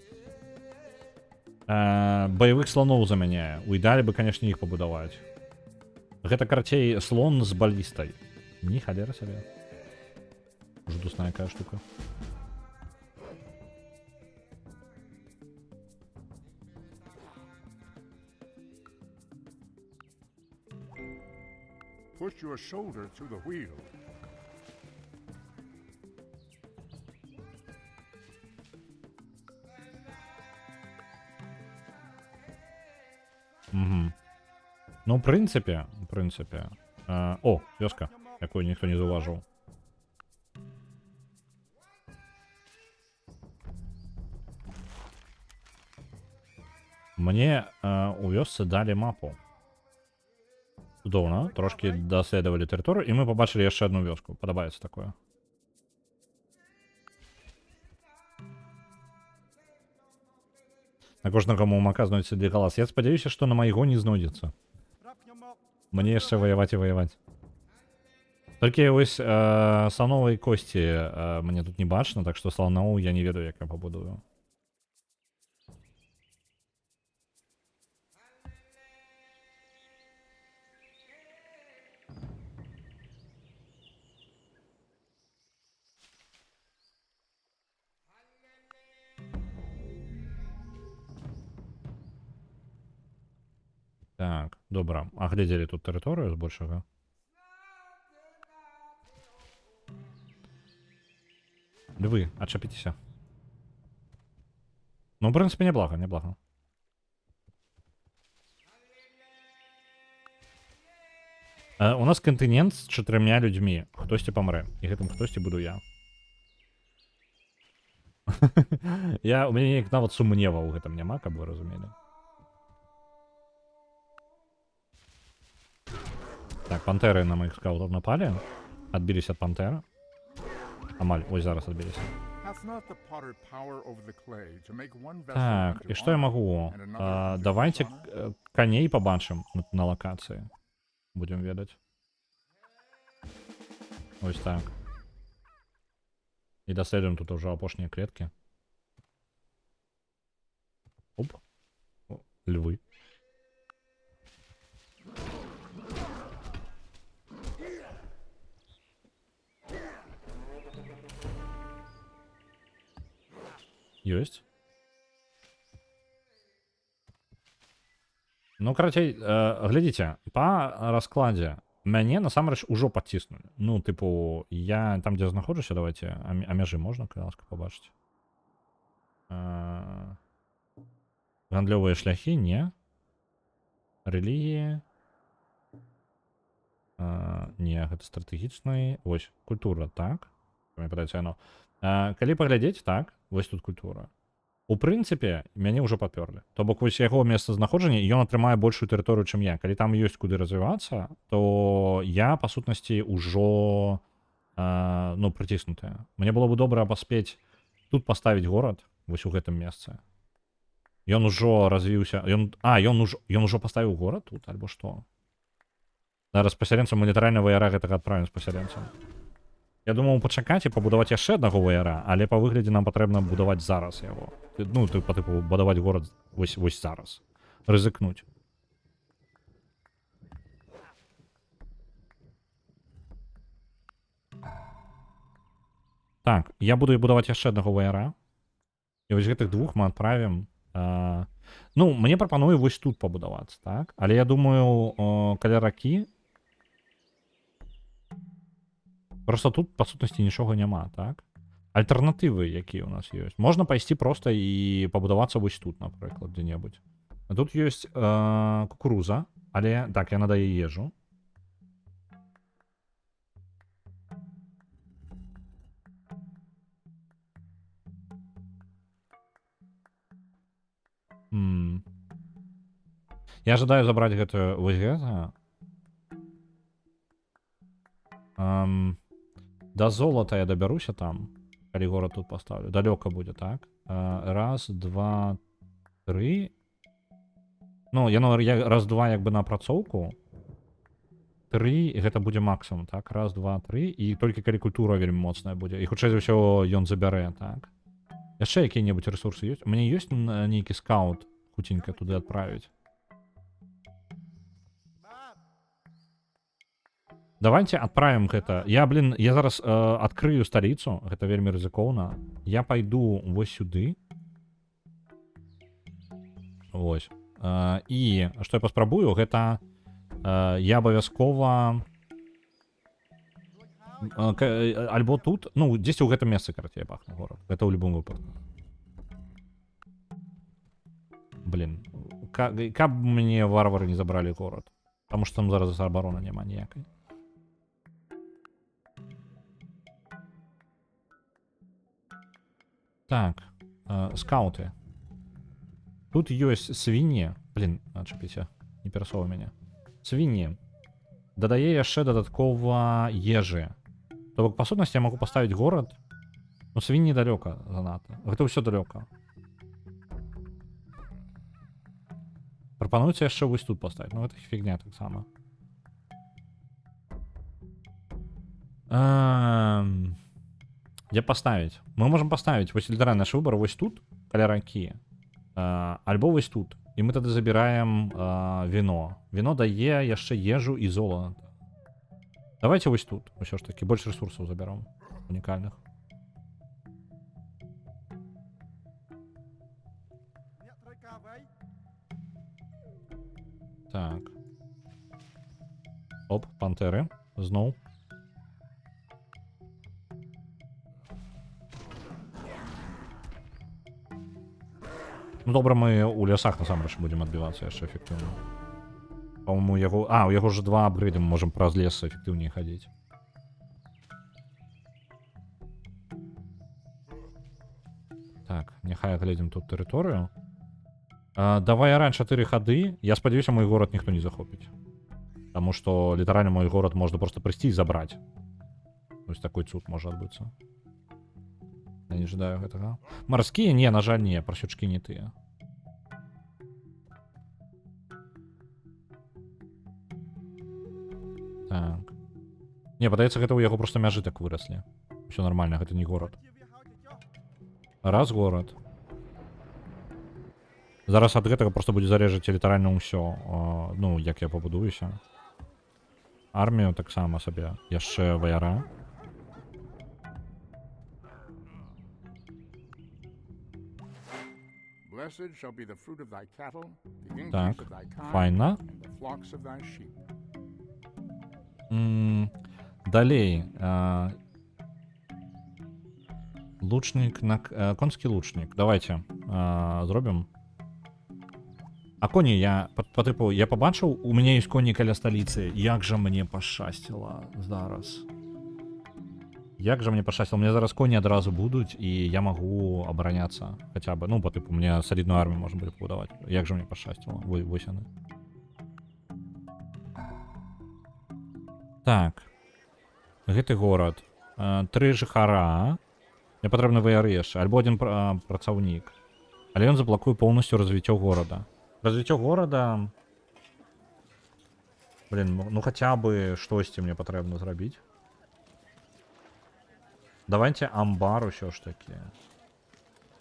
Баявых слоноў замяняе. У ідэале бы, канешне, іх пабудаваць. Гэта, карацей, слон з балістай. Ні, халера сабе. Жудусная якая штука. Push your shoulder through the wheel. Угу. Ну, в прынцыпе. О, вёска, якую ніхто не заўважыў. Мне у вёсцы далі мапу. Цудоўна, трошки даследавалі тэрыторыю, і мы пабачылі яшчэ адну вёску. Падабаецца такое. На кожнага мумака знойдзецца галас. Я спадзяюся, што на майго не знойдзецца. Мне яшчэ ваяваць і ваяваць. Толькі вось слановай косці мне тут не бачна, так што слоноў я не ведаю, як я пабудую. Так, добра. Агледзелі тут тэрыторыю збольшага. Львы, адчапіцеся. Ну, в прынцыпе, няблага, няблага. У нас кантынент з 4 людзьмі. Хтосьці памрэ. І гэтым хтосьці буду я. У мяне нават сумнева ў гэтым няма, каб вы разумелі. Так, пантэры на моих скаутов напали. Отбились от пантера. Амаль, ой, зараз отбились. Так, и что я могу? Давайте коней побачим на локации. Будем ведать. Ось так. И доследуем тут уже опошние клетки. Оп. О, львы. Есть. Ну, короче, глядите, по раскладе Мяне насамрэч ужо падціснулі. Ну, типу, я там, дзе знаходжуся, давайте, а мяжы можна, калі ласка, пабачыць? Гандлёвыя шляхі, не. Рэлігіі. Не, гэта стратэгічны. Вось, культура, так. Мне падаецца яно. Калі паглядзець, так, вось тут культура. У прынцыпе, мяне ўжо папёрлі. То бок, вось яго месцазнаходжанне, ён атрымае большую тэрыторыю, чым я. Калі там ёсць куды развівацца, то я, па сутнасці, ўжо ну, прыціснутая. Мне было бы добра паспець тут паставіць горад, вось у гэтым месцы. Ён ужо развіўся. Ён ужо паставіў горад тут, альбо што? Зараз пасяленцам мы літаральна ваяра гэтага адправім з пасяленцам. Я думаў пачакаць і пабудаваць яшчэ аднаго ваяра, але па выглядзе нам патрэбна будаваць зараз яго. Ну, па тыпу будаваць горад вось зараз. Рызыкнуць. Так, я буду будаваць яшчэ аднаго ваяра. І вось гэтых двух мы адправім. Ну, мне прапануе вось тут пабудавацца, так? Але я думаю, каля ракі просто тут, па сутнасці, нічога няма, так? Альтэрнатывы, якія ў нас ёсць. Можна пайсці проста і пабудавацца вось тут, напрыклад, дзе-небудзь. А тут ёсць кукуруза, але, так, яна дае ежу. Я жадаю забраць гэтую, вось гэта. Да золота я дабяруся там, калі горад тут паставлю. Далёка будзе, так? Раз, два, тры. Ну, яно раз-два як бы на апрацоўку. Тры, і гэта будзе максимум, так? Раз, два, тры. І толькі калі культура вельмі моцная будзе. І хутчэй за ўсё ён забярэ, так? Яшчэ якія-небудзь ресурсы ёсць? У мяне ёсць нейкі скаут хутенька туды адправіць? Давайте адправім гэта. Я зараз адкрыю сталіцу. Гэта вельмі рызыкоўна. Я пайду вось сюды. Вось. І што я паспрабую, гэта я абавязкова альбо тут, ну, дзесьці ў гэтым месцы, карацей, я бахну горад. Гэта ў любым выпадку. Блин. Каб мне варвары не забралі горад. Таму што там зараз абарона няма ніякай. Так, скауты. Тут ёсць свінні. Блин, адчапіся, не перасоўвай мяне. Свінні. Дадае яшчэ дадаткова ежы. То бок, па сутнасці, я магу паставіць горад. Ну, свінні далёка занадта. Гэта ўсё далёка. Прапануецца яшчэ вось тут паставіць. Ну, гэта фігня таксама. Где поставить? Мы можем поставить вось літаральна наш выбор вось тут, каля ракі. Альбо вось тут. І мы тады забіраем віно. Віно дае яшчэ ежу і золата. Давайте вось тут. Усё ж таки, больш ресурсаў забяром. Унікальных. Так. Оп, пантери. Зноў. Ну, добра, мы у лясах насамрэч будзем адбівацца яшчэ эфектыўна. Па-моему, яго... у яго ж два апгрейды, мы можем праз лес эфектыўней хадзіць. Так, няхай глядзім тут тэрыторыю. Давай арань 4 хады. Я спадзяюся, мой горад ніхто не захопіць. Таму што літаральна мой горад можна проста прыйсці і забраць. Вось такой цуд можа адбыцца. Я не жадаю гэтага. Марскія? Не, на жаль, не. Прасючкі не тыя. Так. Не, падаецца, гэта ў яго проста мяжы так выраслі. Усё нормально, гэта не горад. Раз горад. Зараз ад гэтага проста будзе залежаць літаральна ўсё. Ну, як я пабудуюся. Армію таксама сабе. Яшчэ ваяра. Так, файна. Далей. Лучник на... Конский лучник. Давайте зробім. А коні я, по типу, я побачив, у мене є коні каля столиці. Як же мені пощастило зараз. Як же мені пощастило. У мене зараз коні одразу будуть, і я можу оборонятися. Хоча б, ну, по типу, мені солідну армію можна буде побудувати. Як же мені пощастило. Висяни. Так. Гэты горад. 3 жыхара. Мне патрэбны ВР яшчэ. Альбо один працаўнік. Але ён заблакуе поўнасцю развіццё горада. Развіццё горада... Блин, ну хотя бы штосьці мне патрэбна зрабіць. Давайте амбар усё ж таки.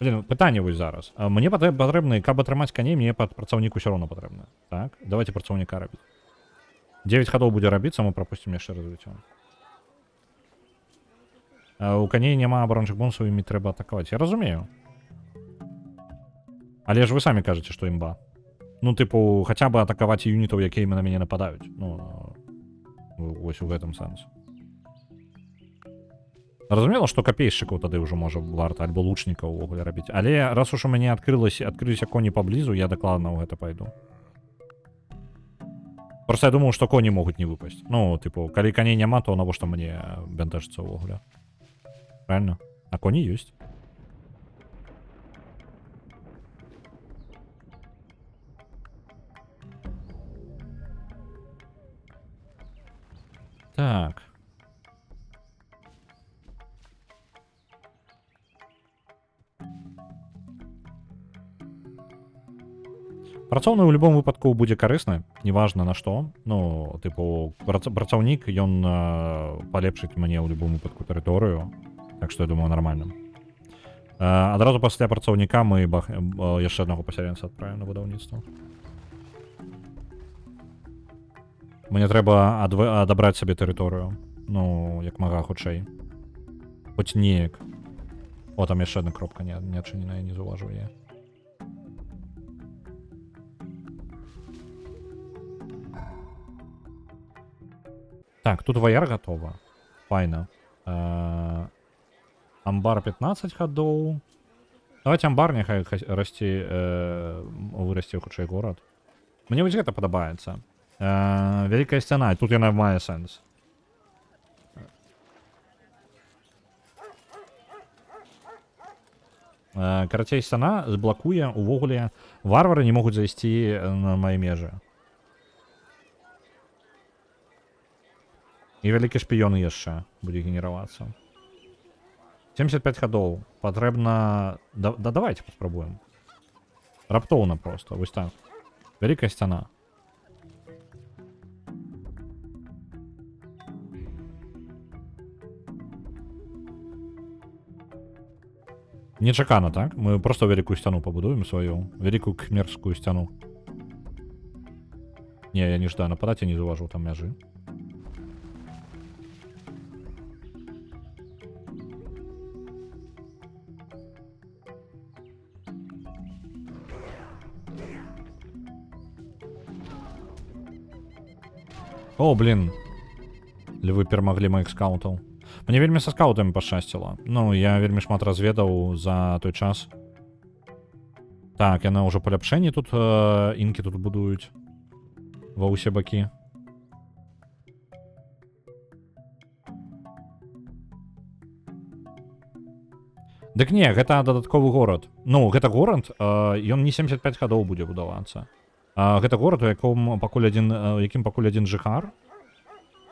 Блин, пытанне вось зараз. Мне патрэбны, каб атрымаць коней, мне працаўнік усё роўно патрэбна. Так, давайте працаўніка рабіць. 9 ходов будзе рабіцца, мы пропустим яшчэ развіццё. У коней няма абарончых бонусаў, імі трэба атакаваць. Я разумею. Але ж вы самі кажаце, што імба. Ну, типу, хаця бы атакаваць юнітаў, якія на мяне нападаюць. Ну, вось у гэтым сэнсе. Разумела, што капейшчыкаў тады ўжо можа варта, альбо лучнікаў увогуле рабіць. Але раз уж у мяне адкрыліся коні паблізу, я дакладна ў гэта пайду. Просто я думаў, што коні могуць не выпасць. Ну, типу, калі коней няма, то навошта мне бянтэжыцца ўвогуле? Правильно? А коні ёсць. Так. Працоўны ў любом выпадку будзе карысны, неважна на што. Ну, типу, працаўнік, ён палепшыць мне ў любом выпадку тэрыторыю. Так што я думаю, нормально. Адразу пасля працаўніка мы яшчэ аднаго пасяленца адправім на будаўніцтва. Мне трэба адабраць сабе тэрыторыю. Ну, як мага хутчэй. Хоць неяк. О, там яшчэ адна кропка не адчыненая, не заўважыў я. Так, тут ваяр готова. Файна. Амбар 15 ходов. Давайте амбар няхай вырасце хутчэй горад. Мне вось гэта падабаецца. Вялікая сцяна, тут яна мае сэнс. Карацей, сцяна зблакуе увогуле. Варвары не могуць зайсці на мае межы. І вялікі шпіён яшчэ будзе генеравацца. 75 ходов. Патрэбна... давайте паспрабуем. Раптоўна просто, вось так. Вялікая сцяна. Нечакана, так? Мы просто вялікую сцяну пабудуем сваю. Вялікую кхмерскую сцяну. Не, я не ждаю нападаць, я не заўважыў там мяжы. О, блин. Львы перамаглі маіх скаутаў. Мне вельмі са скаутамі пашчасціла. Ну, я вельмі шмат разведаў за той час. Так, яна ўжо паляпшэнні тут, інкі тут будуюць. Ва ўсе бакі. Дык не, гэта дадатковы горад. Ну, гэта горад, ён не 75 ходов будзе будавацца. Гэта горад, у якім пакуль адзін жыхар.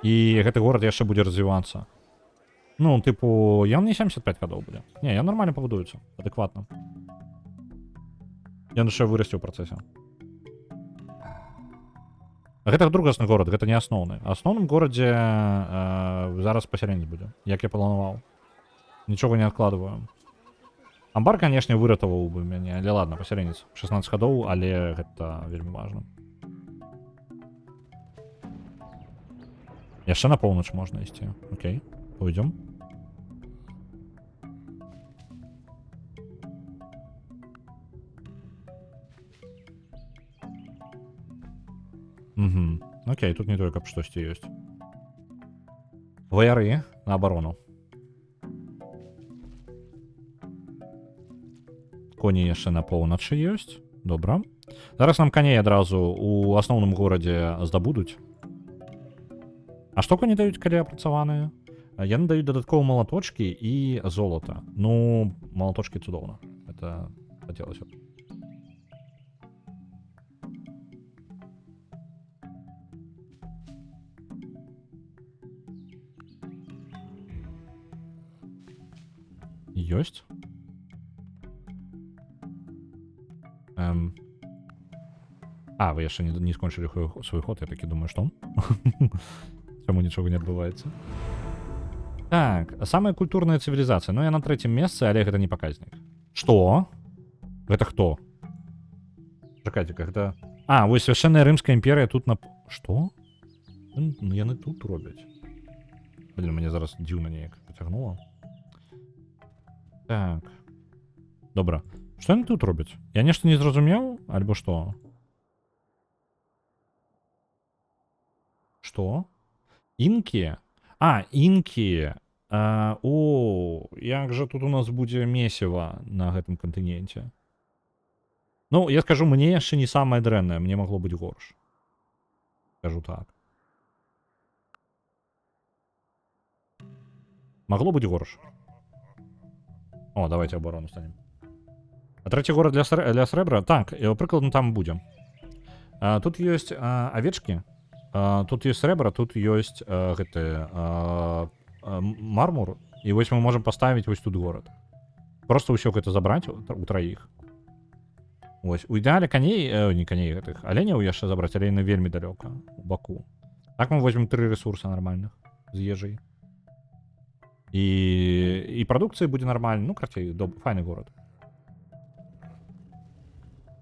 І гэты горад яшчэ будзе развівацца. Ну, типу, ён не 75 ходов будзе. Не, ён нормально пабудуецца, адэкватна. Ён яшчэ вырасце ў працэсе. Гэта другасны горад, гэта не асноўны. Асноўным горадзе зараз пасяленец будзе, як я планаваў. Нічога не адкладваю. Амбар, канешне, выратаваў бы мяне, але ладно, пасяленец. 16 ходов, але гэта вельмі важна. Яшчэ на поўнач можна ісці. Окей, пойдём. Угу. Окей, тут не тое, каб штосьці ёсць. Вояри на оборону. Коні яшчэ на поўначы ёсць. Добра. Зараз нам коней адразу у асноўным горадзе здабудуць. А што коні даюць, калі апрацаваныя? Яны даюць дадаткова малаточкі і золата. Ну, малаточкі цудоўна. Это хацелася б. Ёсць. А, вы яшчэ не скончылі свой ход, я такі думаю, што? Чаму нічога не адбываецца? Так, самая культурная цывілізацыя. Ну, я на 3-м месцы, але гэта не паказнік. Што? Гэта хто? Чакайце, гэта... А, вось свяшчэнная Рымская імперыя тут на... Што? Ну, яны тут робяць. Блин, мяне зараз дзіўна неяк пацягнула. Так. Добра. Што яны тут робяць? Я нешта не зразумеў? Альбо што? Што? Інкі? А, інкі. О, як жа тут у нас будзе месіва на гэтым кантыненце. Ну, я скажу, мне яшчэ не самае дрэннае, мне магло быць горш. Скажу так. Магло быць горш. О, давайте оборону станем. А 3-й горад для срэбра? Так, прыкладна там будзе. Тут ёсць авечкі. Тут ёсць срэбра, тут ёсць гэты мармур. І вось мы можам паставіць вось тут горад. Просто ўсё гэта забраць у траіх. Вось, у ідэале коней, не коней гэтых, аленяў яшчэ забраць, але яны вельмі далёка, у баку. Так мы возьмем 3 ресурсы нормальных з ежай. І прадукцыі будзе нармальна, ну, карцей, файны горад.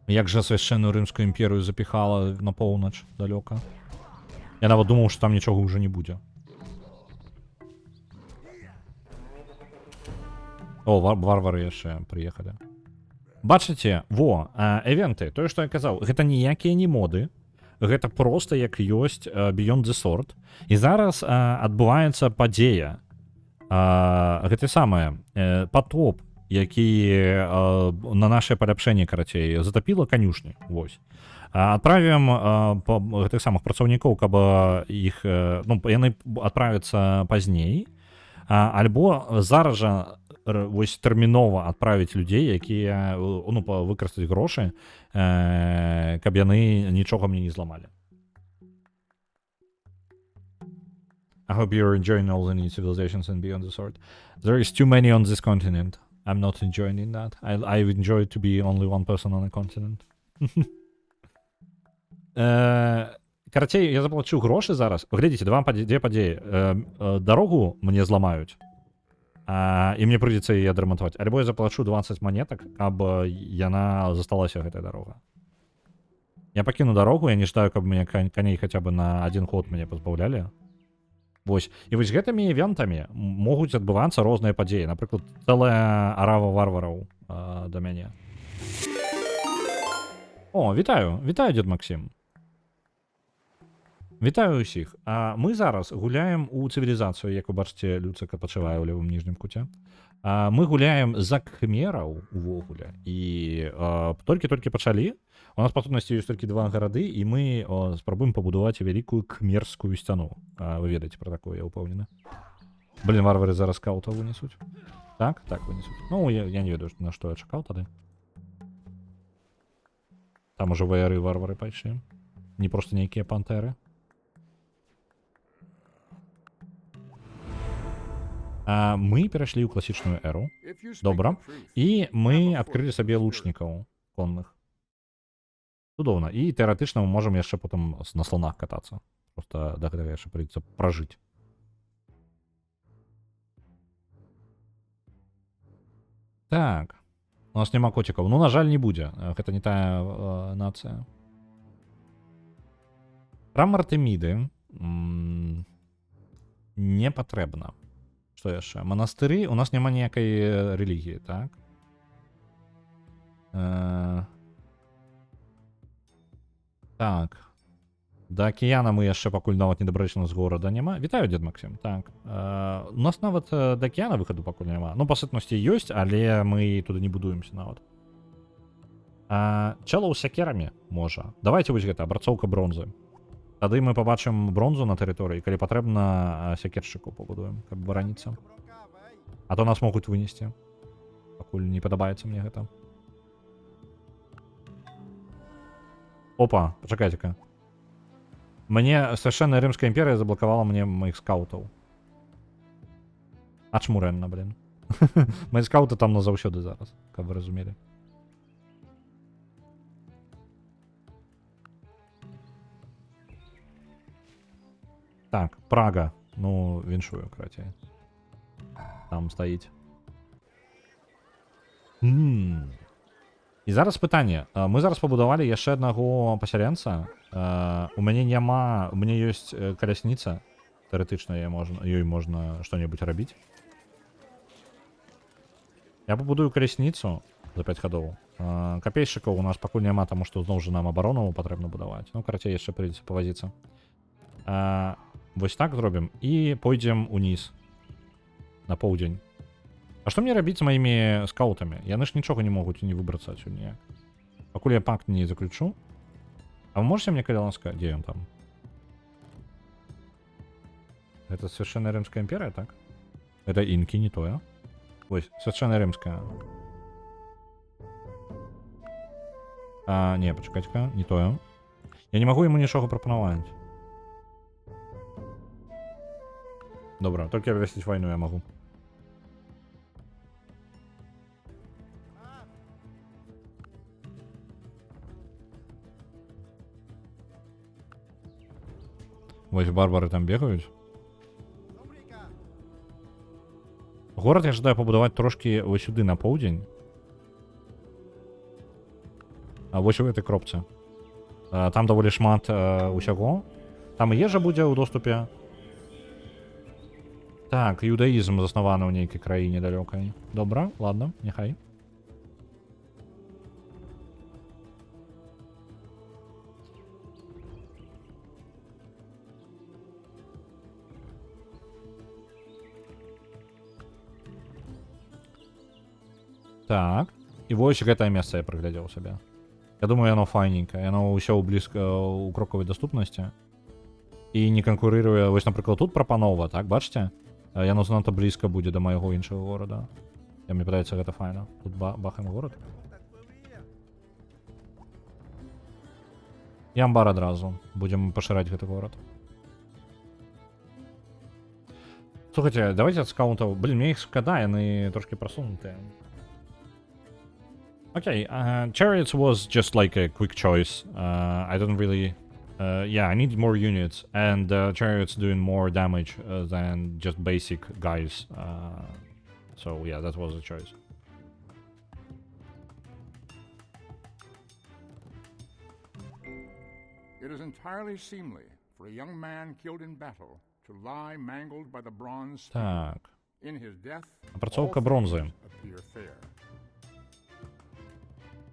Як жа свяшчэнную Рымскую імперыю запіхала на поўнач далёка. Я нават думаў, што там нічога ўжо не будзе. О, варвары яшчэ прыехалі. Бачыце, эвенты, тое, што я казаў, гэта ніякія не моды, гэта проста як ёсць Beyond the Sword. І зараз адбываецца падзея. Гэта самае, патоп, які на нашае паляпшэнне, карацей, затапіла канюшні. Вось. Адправім гэтых самых працаўнікоў, каб іх, ну, яны адправяцца пазней, альбо зараз жа вось тэрмінова адправіць людзей, якія, ну, выкарыстаць грошы, каб яны нічога мне не зламалі. I hope you're enjoying all the new civilizations and Beyond the Sword. There is too many on this continent. I'm not enjoying that. I enjoy to be only one person on a continent. Карацей, я заплачу грошы зараз. Глядзіце, дзве падзеі. Дарогу мне зламаюць. І мне прыйдзецца яе адрамантаваць. Альбо я заплачу 20 манетак, каб яна засталася, гэтая дарога. Я пакіну дарогу, я не ждаю, каб мне коней хаця бы на один ход мяне пазбаўлялі. Вось. І вось гэтымі івентамі могуць адбывацца розныя падзеі. Напрыклад, цэлая арава варвараў да мяне. О, вітаю, Дзед Максім. Вітаю ўсіх. Мы зараз гуляем у цывілізацыю, як вы бачыце, Люцыка пачывае ў левым ніжнім куце. Мы гуляем за кхмераў увогуле. І толькі пачалі. У нас па сутнасці ёсць толькі 2 гарады, і мы спрабуем пабудаваць вялікую кхмерскую сцяну. Вы ведаеце пра такое, я ўпэўнены. Блін, варвары зараз скаўта вынесуць. Так, вынесуць. Ну, я не ведаю, на што я чакаў тады. Там ужо варвары пайшлі. Не проста нейкія пантэры. Мы перайшлі ў класічную эру. Добра. І мы адкрылі сабе лучнікаў конных. Цудоўна. І тэарэтычна мы можам яшчэ потым на слонах катацца. Просто да гэтага яшчэ прыйдзецца пражыць. Так. У нас няма коцікаў. Ну, на жаль, не будзе. Гэта не тая нацыя. Храм Артеміды не патрэбна. Што яшчэ? Манастыры? У нас няма ніякай рэлігіі, так? Так. Да акіяна мы яшчэ пакуль нават не дабраліся, з горада няма. Вітаю, дзед Максім. Так. У нас нават да акіяна выхаду пакуль няма. Ну, па сутнасці ёсць, але мы туды не будуемся нават. Чэлаў з сякерамі можа. Давайте вось гэта, абрацоўка бронзы. Тады мы пабачым бронзу на тэрыторыі, калі патрэбна, сякершчыку пабудуем, каб бараніцца. А то нас могуць вынесці. Пакуль не падабаецца мне гэта. Опа, пачакайце-ка. Мне Священная Рымская імперія заблакавала мне маіх скаутаў. Ачмурэнна, блин. Мои скауты там назаўсёды зараз, каб вы разумелі. Так, Прага. Ну, віншую, карацей. Там стаіць. І зараз пытанне. Мы зараз пабудавалі яшчэ аднаго пасяленца. У мяне няма... У мяне ёсць калясніца. Тэарэтычна ёй можна што-небудзь рабіць. Я пабудую калясніцу за 5 гадоў. Капейшчыкаў у нас пакуль няма, таму што зноў жа нам абарону патрэбна будаваць. Ну, карацей, яшчэ прыйдзецца павазіцца. Вось так зробім. І пойдзем уніз. На поўдзень. А што мне рабіць з маімі скаутамі? Яны ж нічога не могуць не выбрацца адсюль ніяк. Пакуль я пакт не заключу. А вы можете мне, калі ласка, дзе ён там? Это Священная Рымская імперія, так? Это інкі, не тое. Ось, Священная Рымская. Не, пачакайце-ка, не тое. Я не магу яму нічога прапанаваць. Добра, толькі абвясціць вайну я магу. Вось барбары там бегаюць. Горад я жадаю пабудаваць трошкі вось сюды на поўдзень. А вось у гэтай кропцы. Там даволі шмат усяго. Там і ежа будзе ў доступе. Так, іудаізм заснаваны ў нейкай краіне далёкай. Добра, ладно, няхай. Так, і вось гэтае месца я прыглядзеў сабе. Я думаю, яно файненькае, яно ўсё блізка ў крокавай даступнасці. І не канкурыруе, вось, напрыклад, тут прапанова, так, бачыце? Яно занадта блізка будзе да майго іншага горада. Мне падаецца, гэта файна. Тут бахаем горад. І амбар адразу. Будзем пашыраць гэты горад. Слухайце, давайте ад скаунтаў. Блин, мне іх шкада, яны трошки прасунутыя. Okay, chariots was just like a quick choice. I don't really... yeah, I need more units, and chariots doing more damage than just basic guys. So yeah, that was a choice. It is entirely seemly for a young man killed in battle to lie mangled by the bronze spear. Так. In his death, Опрацовка all бронзы. things appear fair.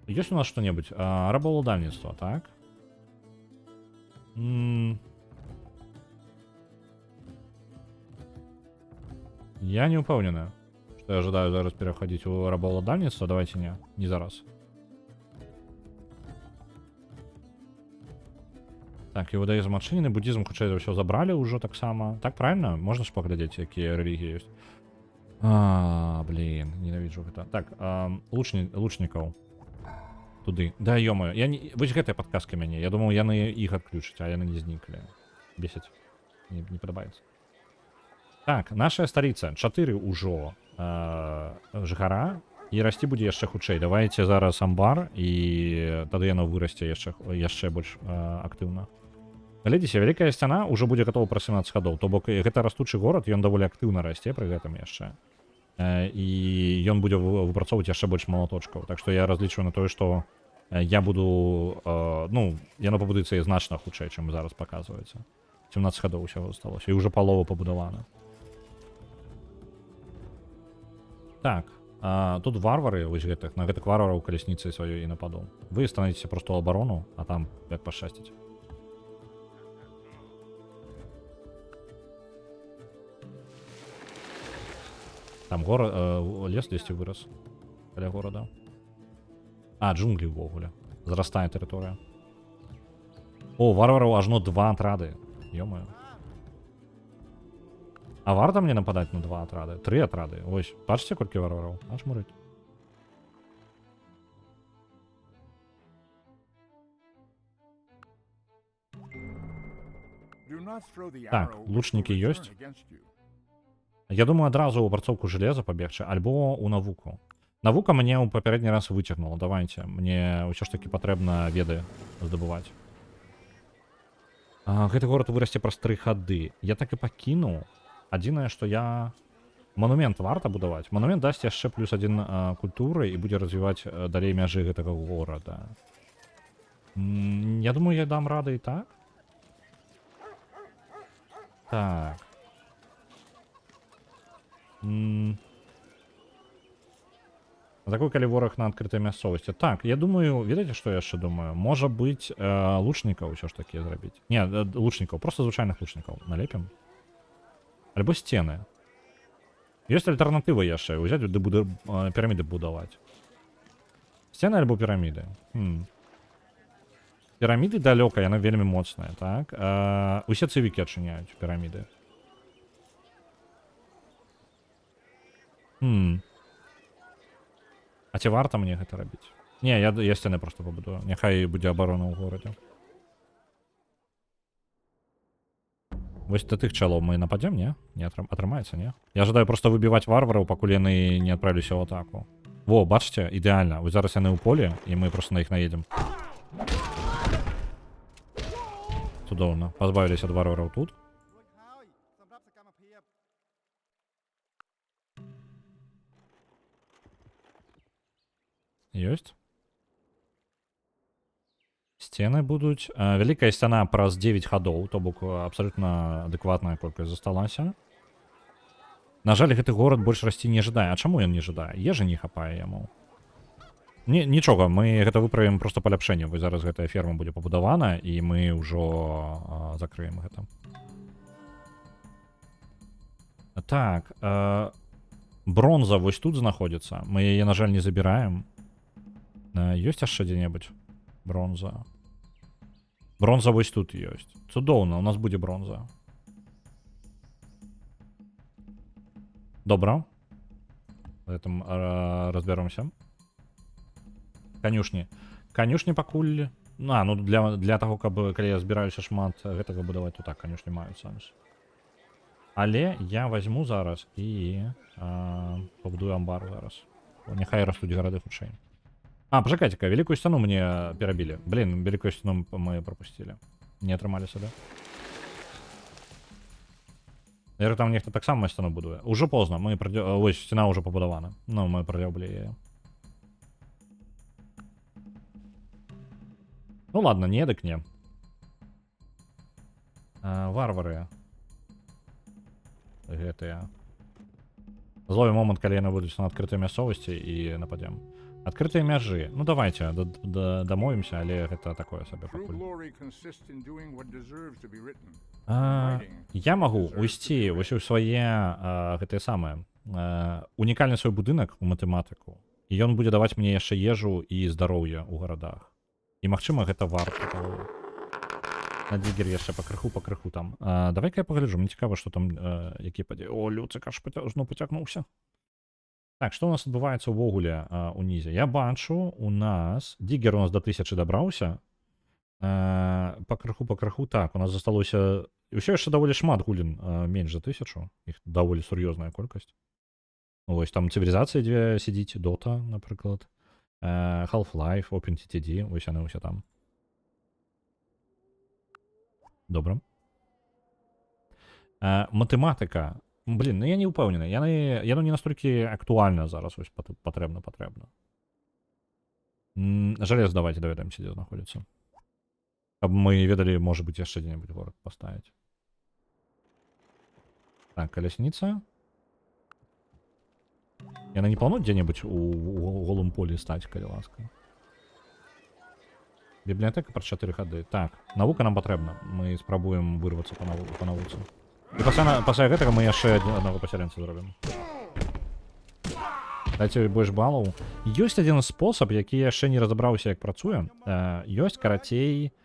Есть у нас что-нибудь? Рабовладальництво, так? Я не упевнений, что я ожидаю зараз переходить у рабовладальництво. Давайте не зараз. Так, іудаізм адчынены, буддізм, хутчэй за ўсё, забралі ўжо таксама. Так, правильно? Можна ж паглядзець, якія рэлігіі ёсць. Блин, ненавіджу гэта. Так, лучнікаў. Туды. Да, ё-моё. Вось гэтыя падказкі мяне. Я думаў, яны іх адключаць, а яны не зніклі. Бесяць. Не падабаецца. Так, наша сталіца. 4 ўжо жыхара. І расці будзе яшчэ хутчэй. Давайте зараз амбар, і тады яно вырасце яшчэ больш актыўна. Глядзіце, вялікая сцяна ўжо будзе гатова праз 17 гадоў. То бок гэта растучы горад, ён даволі актыўна расце пры гэтым яшчэ. І ён будзе выпрацоўваць яшчэ больш малаточкаў. Так што я разлічваю на тое, што я буду... ну, яно пабудуецца і значна хутчэй, чым зараз паказваецца. 17 гадоў усяго засталося. І ўжо палова пабудавана. Так. Тут варвары, вось гэтых, на гэтых варвараў калясніцы сваёй і нападу. Вы становіцеся просто ў абарону, а там як пашчасціць. Там лес десь вырос. Каля города. А, джунглі ўвогуле. Зарастае тэрыторыя. О, варвараў ажно 2 атрады. Ё-моё. А варта мне нападаць на 2 атрады? 3 атрады. Ось, бачыце, колькі варвараў? Аж мурыць. Так, лучники ёсць? Я думаю, адразу ў барцоўку жалеза пабегчы, альбо ў навуку. Навука мне ў папярэдні раз выцягнула. Давайте. Мне ўсё ж таки патрэбна веды здабываць. Гэты горад вырасце праз 3 хады. Я так і пакінуў. Адзінае, што я... Манумент варта будаваць. Манумент дасць яшчэ плюс 1 культуры і будзе развіваць далей мяжы гэтага горада. Я думаю, я дам рады і так. Так. Такой калі вораг на адкрытай мясцовасці. Так, я думаю, ведаеце, што я яшчэ думаю? Можа быць, лучнікаў ўсё ж такі зрабіць. Не, лучнікаў, просто звычайных лучнікаў налепім. Альбо сцены. Ёсць альтэрнатыва яшчэ, узяць ды піраміды будаваць. Сцены альбо піраміды. Піраміды далёка, яны вельмі моцныя, так? Усе цывікі адчыняюць піраміды. А ці варта мне гэта рабіць? Не, я сцены просто пабудую. Няхай будзе абарона ў горадзе. Вось да тых чалоў мы нападзем, не? Не атрымаецца, не? Я жадаю просто выбіваць варвараў, пакуль яны не адправіліся ў атаку. Во, бачыце, ідэальна. Вось зараз яны ў полі, і мы просто на іх наедзем. Цудоўна. Пазбавіліся ад варвараў тут. Ёсць. Сцены будуць. Вялікая сцяна праз 9 хадоў, то бок абсалютна адэкватная колькасць засталася. На жаль, гэты горад больш расці не жадае. А чаму ён не жадае? Ежы не хапае яму. Нічога, мы гэта выправім проста паляпшэнне. Вось зараз гэтая ферма будзе пабудавана, і мы ўжо закрыем гэта. Так, бронза вось тут знаходзіцца. Мы яе, на жаль, не забіраем. Ёсць яшчэ дзе-небудзь бронза? Бронза вось тут ёсць. Цудоўна, у нас будзе бронза. Добра. Гэтым разбяромся. Канюшні. Канюшні пакуль... Ну для таго, каб калі я збіраюся шмат гэтага будаваць, то так, канюшні маюць сэнс. Але я возьму зараз і пабудую амбар зараз. Няхай растуць гарады хутчэй. Пачакайце-ка, великую сцяну мне перабілі. Блин, великую сцяну мы пропустили. Не атрымалі сюда. Я там нехта таксама сцяну будуе. Ужо позна, мы ось сцяна ўжо пабудавана. Ну, мы прадзяблі яе. Ну ладно, не, дык не. Варвары. Гэтыя. Зловім момант, калі яны будуць на адкрытай мясцовасці і нападзем. Адкрытыя мяжы. Ну давайте, дамовімся, але гэта такое сабе пакуль. Я магу уйсці вось у свае гэтыя самыя унікальны свой будынак у матэматыку, і ён будзе даваць мне яшчэ ежу і здароўе ў гарадах. І магчыма гэта варта того. На дігер яшчэ пакрыху там. Давай-ка я пагляджу, мне цікава, што там які падзе. О, Люцик аж пацягнуўся. Так, што у нас адбываецца ўвогуле унізе? Я бачу, у нас... Дігер у нас до 1000 дабраўся. Пакрыху. Так, у нас засталося... І ўсё яшчэ даволі шмат гулін, менш за 1000. Іх даволі сур'ёзная колькасць. Вось, там цывілізацыя дзве сидіць, Dota, напрыклад. Half-Life, OpenTTD, вось яны ўсе там. Добра. Матэматыка. Блин, ну я не ўпэўнены. Яно не настолькі актуальна зараз ось патрэбна. Жалез давайте даведаемся, дзе знаходзіцца. Каб мы ведалі, можа быць, яшчэ дзе-небудзь горад паставіць. Так, калясніца. Яна не плануе дзе-небудзь у голым полі стаць, калі ласка. Бібліятэка праз 4 хады. Так, навука нам патрэбна. Мы спрабуем вырвацца па навуцы. І пасля гэтага мы яшчэ аднаго пасяленца зробім. Дайце больш балаў. Ёсць адзін спосаб, які я яшчэ не разабраўся, як працуе. Ёсць, карацей,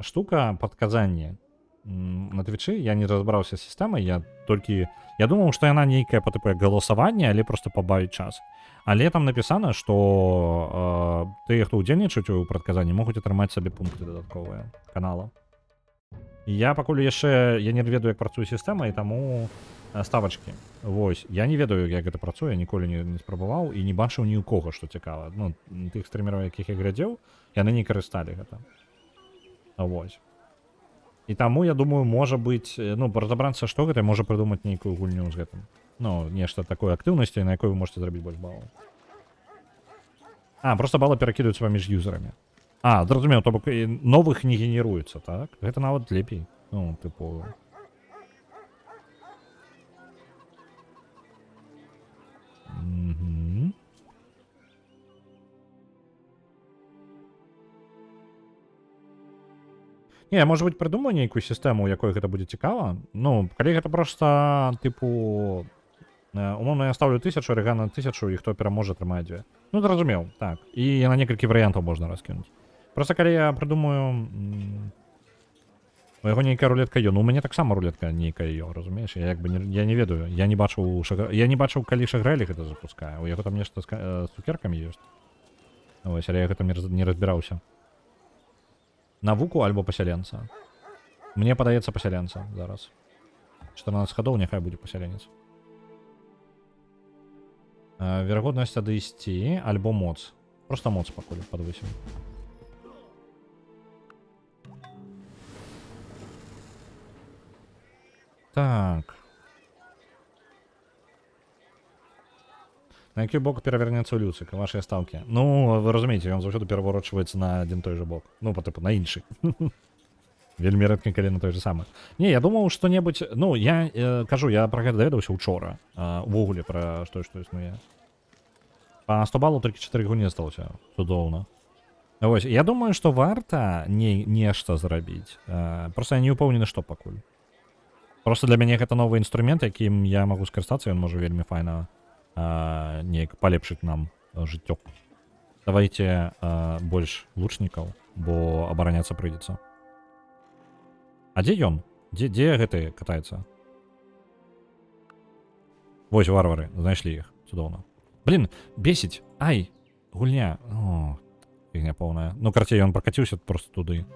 штука падказання. На Твічы я не разабраўся з сістэмай, я думаў, што яна нейкая па тыпу як галасаванне, але проста пабавіць час. Але там напісана, што тыя, хто ўдзельнічаюць у прадказанні, могуць атрымаць сабе пункты дадатковыя канала. Я пакуль яшчэ я не ведаю, як працуе сістэма, і таму ставачкі. Вось, я не ведаю, як гэта працуе, ніколі не спрабаваў і не бачыў ні ў кога, што цікава. Ну, тых стрымераў, якіх я глядзеў, яны не карысталі гэта. Вось. І таму, я думаю, можа быць, ну, разабрацца, што гэта, можа прыдумаць нейкую гульню з гэтым. Ну, нешта такой актыўнасці, на якой вы можете зрабіць больш балаў. Просто балы перакідаюцца паміж юзерамі. Зразумеў, то бок новых не генеруецца, так? Гэта нават лепей. Ну, тыпу... Не, можа быць, прыдумаю нейкую сістэму, у якой гэта будзе цікава. Ну, калі гэта проста, тыпу, умоўна, я ставлю 1000, арыгана 1000, і хто пераможа, атрымае 2. Ну, зразумеў, так. І на некалькі варыянтаў можна раскінуць. Проста калі я прыдумаю... У яго нейкая рулетка ёо. Ну, у мяне таксама рулетка нейкая ёо, разумееш? Я не ведаю. Я не бачыў, калі Шагрэлі гэта запускае. У яго там нешта з цукеркамі ёсць. Вось, але я гэтым не разбіраўся. Навуку альбо пасяленца. Мне падаецца пасяленца зараз. 14 гадоў, няхай будзе пасяленец. Верагоднасць адысці альбо моц. Просто моц пакуль падвысім. Так. На які бок перавернецца Люцык, вашыя стаўкі? Ну, вы разумееце, ён заўсёды пераварочваецца на адзін той жа бок. Ну, па тыпу, на іншы. Вельмі рэдка, калі на той же самы. Не, я думаў, што-небудзь... Ну, я кажу, я пра гэта даведаўся учора. Увогуле пра што існуе. Па 100 балаў толькі 4 гульні засталося. Цудоўна. Вось, я думаю, што варта нешта зрабіць. Проста я не ўпэўнены, што пакуль. Проста для мяне гэта новы інструмент, якім я магу скарыстацца, ён можа вельмі файна неяк палепшыць нам жыццё. Давайте больш лучнікаў, бо абараняцца прыйдзецца. А дзе ён? Дзе гэты катаецца? Вось варвары, знайшлі іх. Цудоўна. Блін, бесіць. Ай, гульня. О, фігня поўная. Ну, карцей, ён пракаціўся просто туды.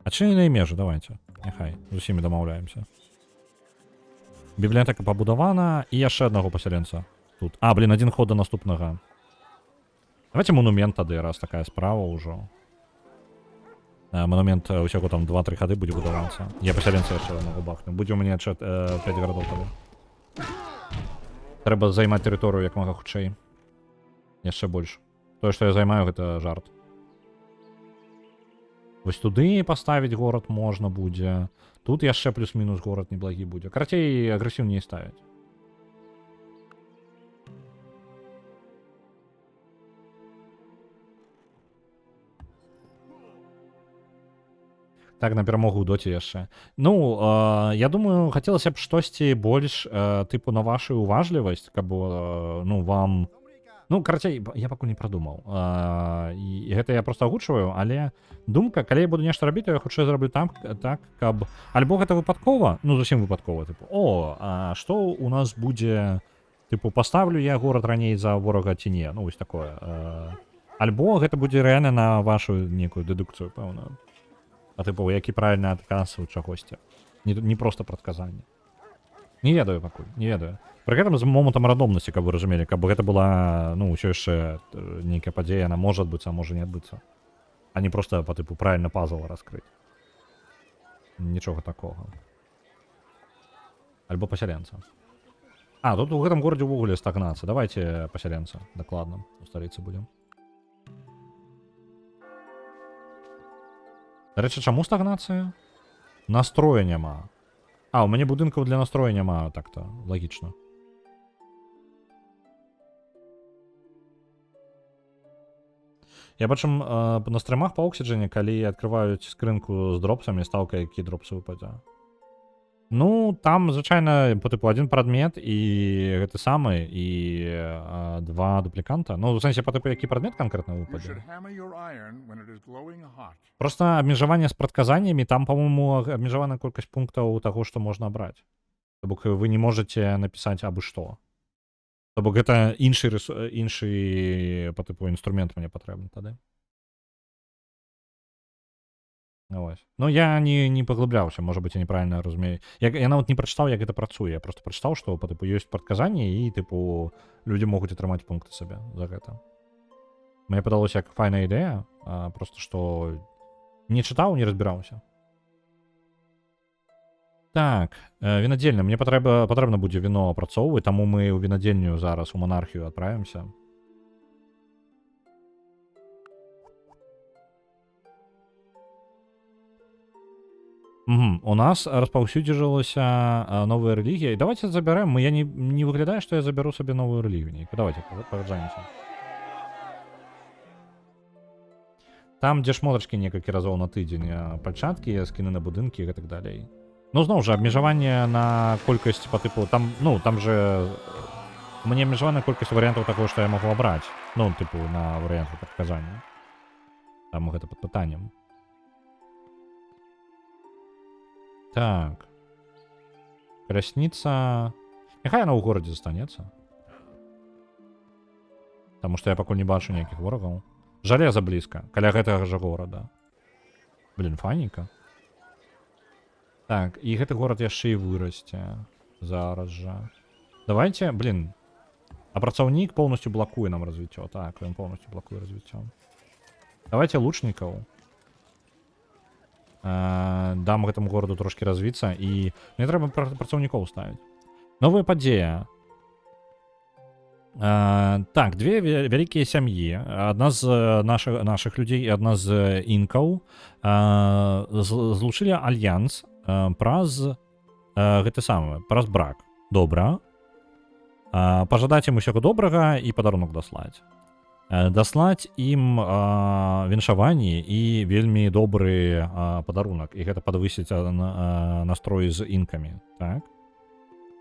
Адчыненыя межы, давайте. Няхай, з усімі дамаўляемся. Бібліятэка пабудавана, і яшчэ аднаго пасяленца тут. Блін, адзін ход да наступнага. Давайте монумент тады, раз такая справа ўжо. Монумент усяго там 2-3 хады будзе будавацца. Я пасяленца яшчэ аднаго бахну. Будзе ў мяне 5 гарадоў тады. Трэба займаць тэрыторыю як мага хутчэй. Яшчэ больш. Тое, што я займаю, гэта жарт. Вось туды паставіць горад можна будзе. Тут яшчэ плюс-мінус горад неблагі будзе. Карацей, агрэсіўней ставіць. Так, на перамогу ў доце яшчэ. Ну, я думаю, хацелася б штосьці больш, тыпу, на вашу уважлівасць, каб, ну, вам... Ну, карацей, я пакуль не прадумаў. І гэта я проста агучваю, але думка, калі я буду нешта рабіць, то я хутчэй зраблю там, так, каб... Альбо гэта выпадкова, ну, зусім выпадкова, тыпу, што у нас будзе, тыпу, паставлю я горад раней за ворага ці не, ну, вось такое. Альбо гэта будзе рэальна на вашу некую дэдукцыю, пэўную. Тыпу, які правільны адказ у чагосьці. Не проста прадказанне. Не ведаю пакуль, не ведаю. Пры гэтым з момантам рандомнасці, каб вы разумелі, каб гэта была, ну, ўсё яшчэ нейкая падзея, яна можа адбыцца, а можа не адбыцца. А не проста па тыпу правільна пазл раскрыць. Нічога такога. Альбо пасяленца. Тут у гэтым горадзе ўвогуле стагнацыя. Давайте пасяленца, дакладна, у сталіцы будзем. Дарэчы, чаму стагнацыя? Настроя няма. У мяне будынкаў для настроя няма, так-то, лагічна. Я бачым на стрымах па Oxygen, калі адкрываюць скрынку з дропсамі, стаўка, які дропсы выпадзе. Ну, там, звычайна, по тыпу, адзін прадмет і гэты самы, і 2 дупліканта. Ну, у сэнсе, па тыпу, які прадмет канкрэтна You выпадзе. should hammer your iron when it is glowing hot. Проста абмежаванне з прадказаннямі, там, па-моему, абмежаваная колькасць пунктаў таго, што можна браць. То бок вы не можаце напісаць абы што. То бок гэта іншы, па тыпу, інструмент мне патрэбны тады. Ось. Ну, я не паглыбляўся, можа быць, я неправільна разумею. Я нават не прачытаў, як гэта працуе. Я проста прачытаў, што па тыпу ёсць прадказанні і тыпу людзі могуць атрымаць пункты сабе за гэта. Мне падалося як файная ідэя, проста што не чытаў, не разбіраўся. Так, вінадзельня. Мне патрэбна будзе віно апрацоўваць, таму мы ў вінадзельню зараз у манархію адправімся. У нас распаўсюдзілася новая рэлігія. І давайте забярэм. Я не выглядае, што я забяру сабе новую рэлігію. Давайте пагаджаемся. Там, дзе шмотачкі некалькі разоў на тыдзень, пальчаткі, скіны на будынкі і гэтак далей. Ну, зноў жа, абмежаванне на колькасць па тыпу... Там же... Мне абмежаваная колькасць варыянтаў таго, што я магу абраць. Ну, тыпу, на варыянты прадказання. Там гэта пад пытаннем. Так. Калясніца... Няхай яна ў горадзе застанецца. Таму што я пакуль не бачу ніякіх ворагаў. Жалеза блізка, каля гэтага жа горада. Блін, файненька. Так, і гэты горад яшчэ і вырасце. Зараз жа. Давайте, блін. А працаўнік поўнасцю блакуе нам развіццё. Так, ён поўнасцю блакуе развіццё. Давайте лучнікаў. Дам гэтаму гораду трошки развіцца, і мне трэба працаўнікоў ставіць. Новая падзея. Так, две вялікія сям'і. Адна з нашых людзей і адна з інкаў злучылі альянс праз гэты самы, праз брак. Добра. Пажадаць ім усяго добрага і падарунак даслаць. Даслаць ім віншаванні і вельмі добры падарунак. І гэта падвысіць настрой з інкамі. Так?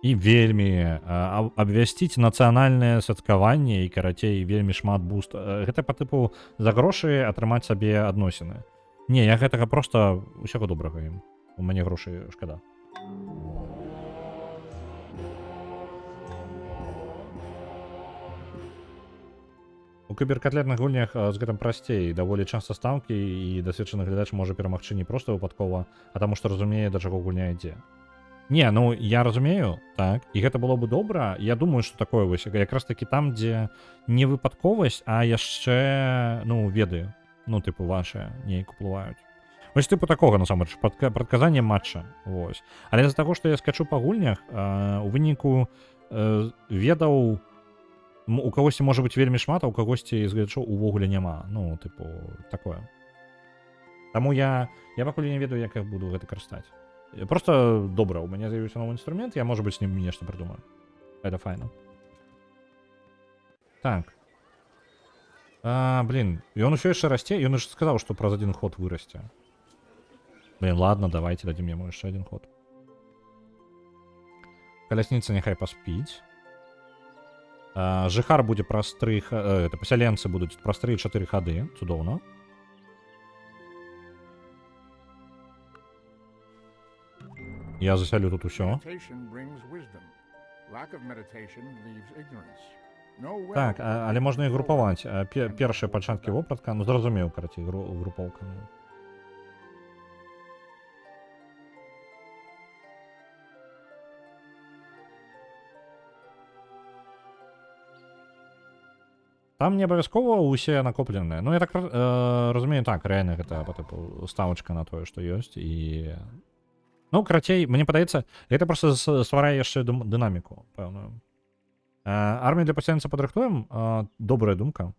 І вельмі абвясціць нацыянальнае святкаванне і, карацей, вельмі шмат буст. Гэта па тыпу за грошы атрымаць сабе адносіны. Не, я гэтага проста усяго добрага ім. У мяне грошы шкада. У кіберкатлетных гульнях з гэтым прасцей. Даволі часта стаўкі і дасведчаны глядач можа перамагчы не проста выпадкова, а таму што разумее, да чаго гульня ідзе. Не, ну я разумею, так, і гэта было бы добра. Я думаю, што такое вось якраз такі там, дзе не выпадковасць, а яшчэ, ну, веды, ну, тыпу, вашыя неяк уплываюць. Вось тыпу такога, насамрэч, прадказанне матча, вось. Але з-за таго, што я скачу па гульнях, у выніку ведаў у кагосьці можа быць вельмі шмат, а у кагосьці з гледачоў увогуле няма. Ну, тыпу, такое. Таму я пакуль не ведаю, як я буду гэта карыстаць. Просто добра, у мяне з'явіўся новы інструмент, я, можа быць, з ним нешта придумаю. Это файна. Так. Блин, ён усё яшчэ расце, ён ж сказаў, што праз один ход вырасце. Блин, ладно, давайте дадим яму яшчэ один ход. Калясніца няхай паспіць. Жыхар будзе праз 3... пасяленцы будуць праз 3-4 хады. Цудоўна. Я засялю тут усё. Так, але можна і групаваць. Першыя пачаткі вопратка, ну зразумеў, карацей, групоўкамі. Там не абавязкова ўсе накопленыя. Ну, я так разумею, так, рэальна гэта па тыпу ставачка на тое, што ёсць, і... Ну, карацей, мне падаецца, гэта проста стварае яшчэ дынаміку, пэўную. Армію для пасяленца падрыхтуем? Добрая думка.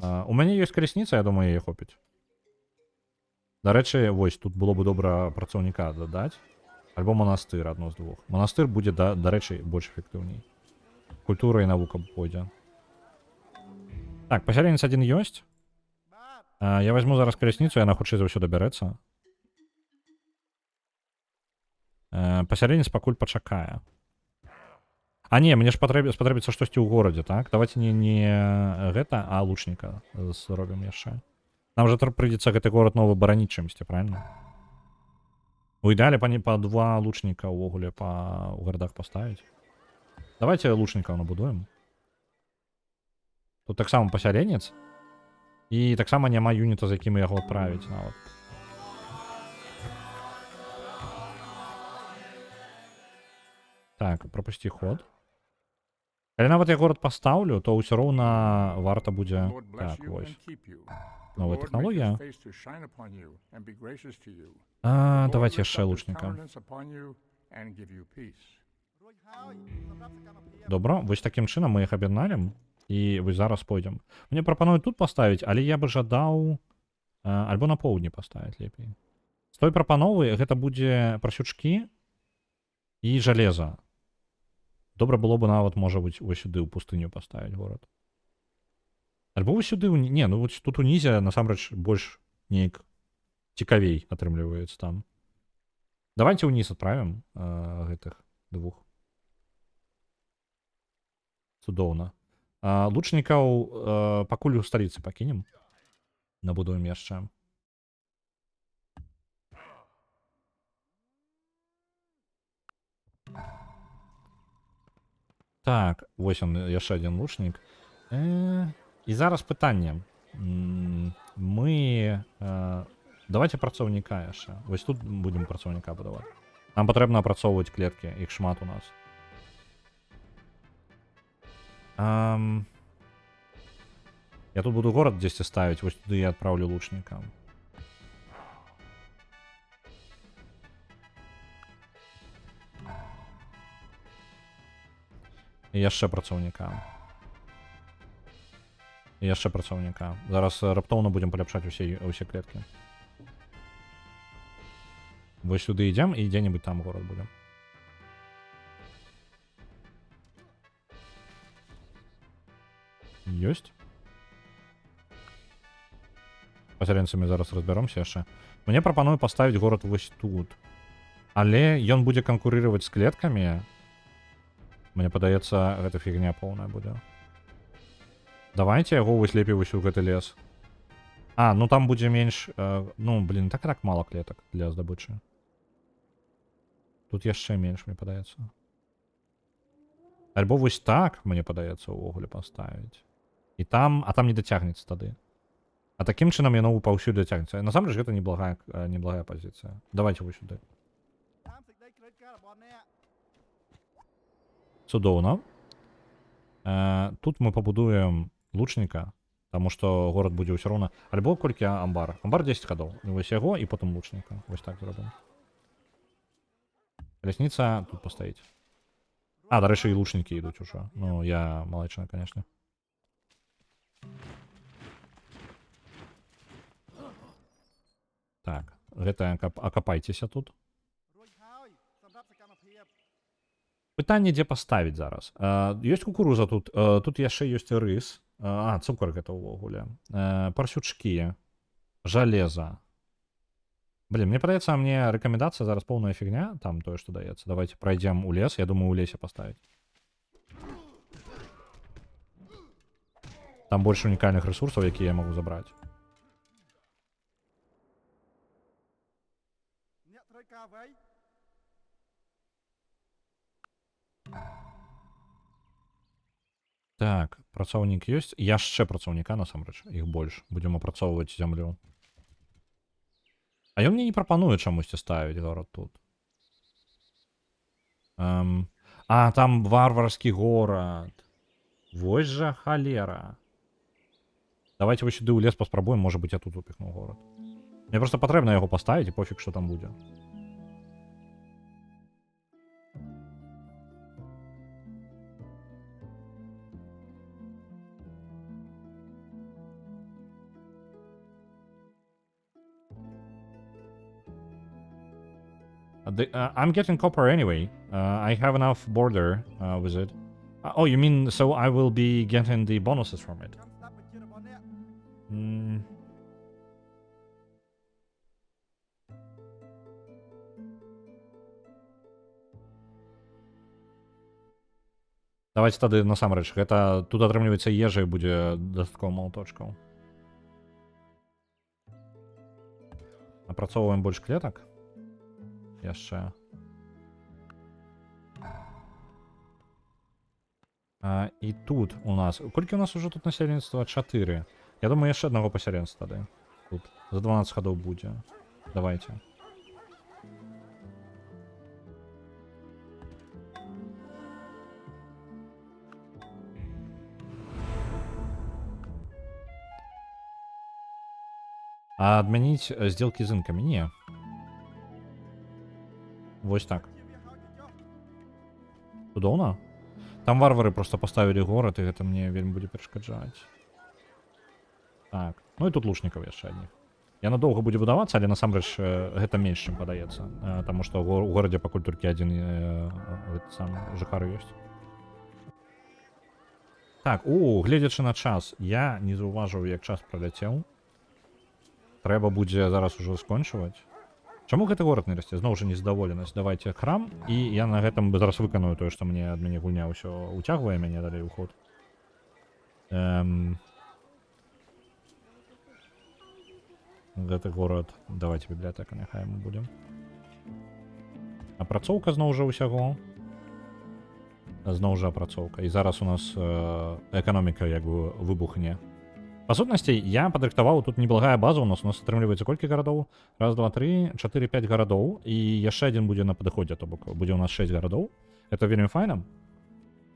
У мяне ёсць калясніца, я думаю, яе хопіць. Дарэчы, вось, тут было бы добра працаўніка дадаць. Альбо манастыр, адно з двух. Манастыр будзе, дарэчы, больш эфектыўней. Культура і навука пойдзе. Так, пасяленец адзін ёсць. Я возьму зараз калясніцу, яна хутчэй за ўсё дабярэцца. Пасяленец пакуль пачакае. А не, мне ж спатрэбіцца штосьці ў горадзе, так? Давайте не гэта, а лучніка зробім яшчэ. Нам же прыйдзецца гэты горад новы бараніць чымсьці, правильно? У ідэале па 2 лучніка ўвогуле ў гарадах паставіць. Давайте лучнікаў набудуем. Тут таксама пасяленец. І таксама няма юніта, за якім яго адправіць нават. Так, пропусти ход. Калі нават я горад пастаўлю, то ўсё роўна варта будзе... The Lord bless Так, you вось. and keep you. The Новая Lord make his тэхналогія. face to shine upon you and be gracious to you. The Lord Давайте lift яшчэ up his лучніка. countenance upon you and give you peace. Добра, вось такім чынам мы іх аб'ядналім. І вось зараз пойдзем. Мне прапануюць тут паставіць, але я бы жадаў... Альбо на поўдні паставіць лепей. З той прапановы гэта будзе прасючкі і жалеза. Добра было бы нават, можа быць, вось сюды ў пустыню паставіць горад. Альбо вось сюды... Не, ну вот тут унізе, насамрэч, больш неяк цікавей атрымліваецца там. Давайте ўніз адправім гэтых 2. Цудоўна. Лучнікаў пакуль у сталіцы пакінем. Набудуем яшчэ. Так, вось он, яшчэ адзін лучнік. І зараз пытанне. Мы... Давайте працаўніка яшчэ. Вось тут будем працаўніка будаваць. Нам патрэбна апрацоўваць клеткі, іх шмат у нас. Я тут буду горад дзесьці ставіць, вось туды я адпраўлю лучніка. І яшчэ працаўніка. І яшчэ працаўніка. Зараз раптоўна будзем паляпшаць усе клеткі. Вось сюды ідзем і дзе-небудзь там горад будем. Ёсць. Пасяленцамі зараз разбяромся яшчэ. Мне прапаную паставіць горад вось тут. Але ён будзе канкурыраваць з клеткамі. Мне падаецца, гэта фігня поўная будзе. Давайте яго вось лепей вось у гэты лес. Ну там будзе менш... Ну, блин, так мало клетак для здабычы. Тут яшчэ менш, мне падаецца. Альбо вось так, мне падаецца, увогуле паставіць. І там... А там не дацягнецца тады. А такім чынам яно паўсюль дацягнецца. Насамрэч, гэта неблагая пазіцыя. Давайте вось сюды. Цудоўна. Тут мы пабудуем лучніка, таму што горад будзе ўсё роўна. Альбо колькі амбар? Амбар 10 гадоў. Вось яго і потым лучніка. Вось так зробім. Лясніца тут пастаіць. Дарэчы, і лучнікі ідуць ужо. Ну, я малайчына, конечно. Так, гэта акапайцеся тут. Пытанне, дзе паставіць зараз. Ёсць кукуруза тут. Тут яшчэ ёсць рыс. Цукар гэта ўвогуле. Парсючкі. Жалеза. Блин, мне падаецца, мне рэкамендацыя зараз поўная фігня. Там тое, што даецца. Давайте пройдем у лес. Я думаю, у лесе паставіць. Там больш унікальных ресурсаў, якія я магу забраць. Так, працоўнік ёсць. Яшчэ працоўніка, насамрэч. Іх больш. Будзем апрацоўваць зямлю. А ён мне не прапануе чамусьці ставіць горад тут. Там варварскі горад. Вось жа халера. Давайте вось сюды ў лес паспрабуем, можа быць, я тут упіхну горад. Мне проста патрэбна яго паставіць, і пофіг, што там будзе. I'm getting copper anyway. I have enough border with it. Oh, you mean so I will be getting the bonuses from it? Давайте тады насамрэч, гэта тут атрымліваецца ежа і будзе дастаткова малаточкаў. Апрацоўваем больш клетак. Яшчэ. І тут у нас... Колькі у нас уже тут насельніцтва? 4. Я думаю, яшчэ аднаго пасярэнства тады. Тут. За 12 гадоў будзе. Давайте. А адмяніць сделкі з інкамі? Не. Вось так. Цудоўна? Там варвары просто поставілі горад, і гэта мне вельмі будзе перашкаджаць. Так. Ну і тут лучнікаў яшчэ адних. Яно доўга будзе будавацца, але насамрэч гэта менш, чым падаецца. Таму што ў горадзе пакуль толькі адзін жыхар ёсць. Так, гледзячы на час, я не заўважыў, як час праляцеў. Трэба будзе зараз ужо скончваць. Чаму гэты горад не расце? Зноў жа незадаволенасць. Давайте храм, і я на гэтым зараз выканую тое, што мне ад мяне гульня ўсё уцягвае мяне далей у ход. Гэты горад... Давайте бібліятэка, няхай мы будзем. Апрацоўка зноў жа ўсяго. Зноў жа апрацоўка. І зараз у нас эканоміка як бы выбухне. Па сутнасці, я падрыхтаваў, тут неблагая база у нас атрымліваецца колькі гарадоў? Раз, два, три, 4, 5 гарадоў, і яшчэ адзін будзе на падыходзе, то бок будзе у нас 6 гарадоў. Это вельмі файна.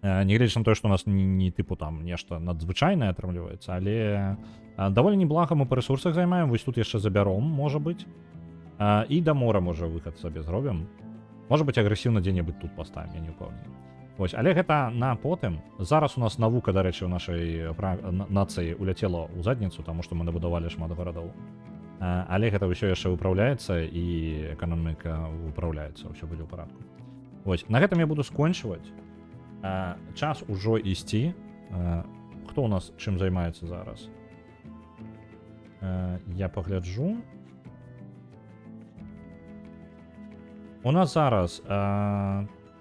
Нягледзячы на тое, што у нас не тыпу там нешта надзвычайнае атрымліваецца, але даволі неблага мы па рэсурсах займаем, вось тут яшчэ забяром, можа быць. І да мора, можа, выхад сабе зробім. Можа быць, агрэсіўна дзе-небудзь тут паставім, я не ўпэўнены. Вось, але гэта на потым. Зараз у нас навука, дарэчы, у нашай нацыі уляцела ў задніцу, таму што мы набудавалі шмат гарадоў. Але гэта ўсё яшчэ выпраўляецца, і эканоміка выпраўляецца, ўсё будзе ў парадку. Вось, на гэтым я буду скончваць. Час ужо ісці. Хто у нас чым займаецца зараз? Я пагляджу. У нас зараз...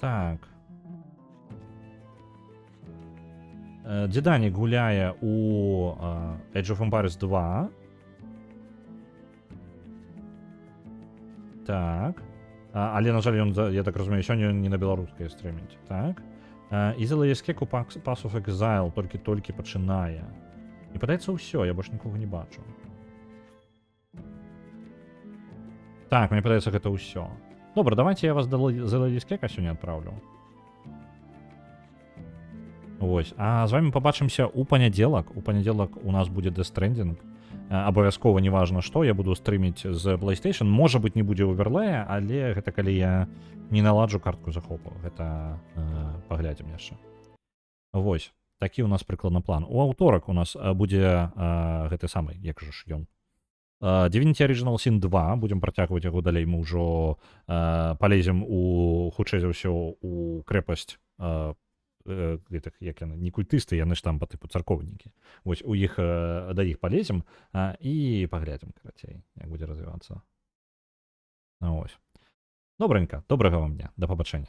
Так... Дзеданік гуляе у Age of Empires 2. Так. Але, на жаль, ён, я так разумею, сёння не на беларускай стрыміць. Так. І за Escape Pass of Exile толькі пачынае. І падаецца ўсё, я больш нікога не бачу. Так, мне падаецца, гэта ўсё. Добра, давайте я вас за Escape сёння адпраўлю. Вось. А з вами побачимся у панядзелак. У панядзелак у нас будзе Death Stranding. Абавязкова, неважна што, я буду стрыміць з PlayStation. Можа быць, не будзе оверлея, але гэта калі я не наладжу картку захопу. Гэта паглядзім яшчэ. Вось. Такі у нас прыкладна план. У аўторак у нас будзе гэты самы, як жа ж ён. Divinity Original Sin 2. Будзем працягваць яго далей. Мы ўжо палезем хутчэй за ўсё у крэпасць як яны, не культысты, яны ж там па тыпу царкоўнікі. Вось у іх да іх палезем і паглядзім, карацей, як будзе развівацца. Вось. Добренька, добрага вам дня, да пабачэння.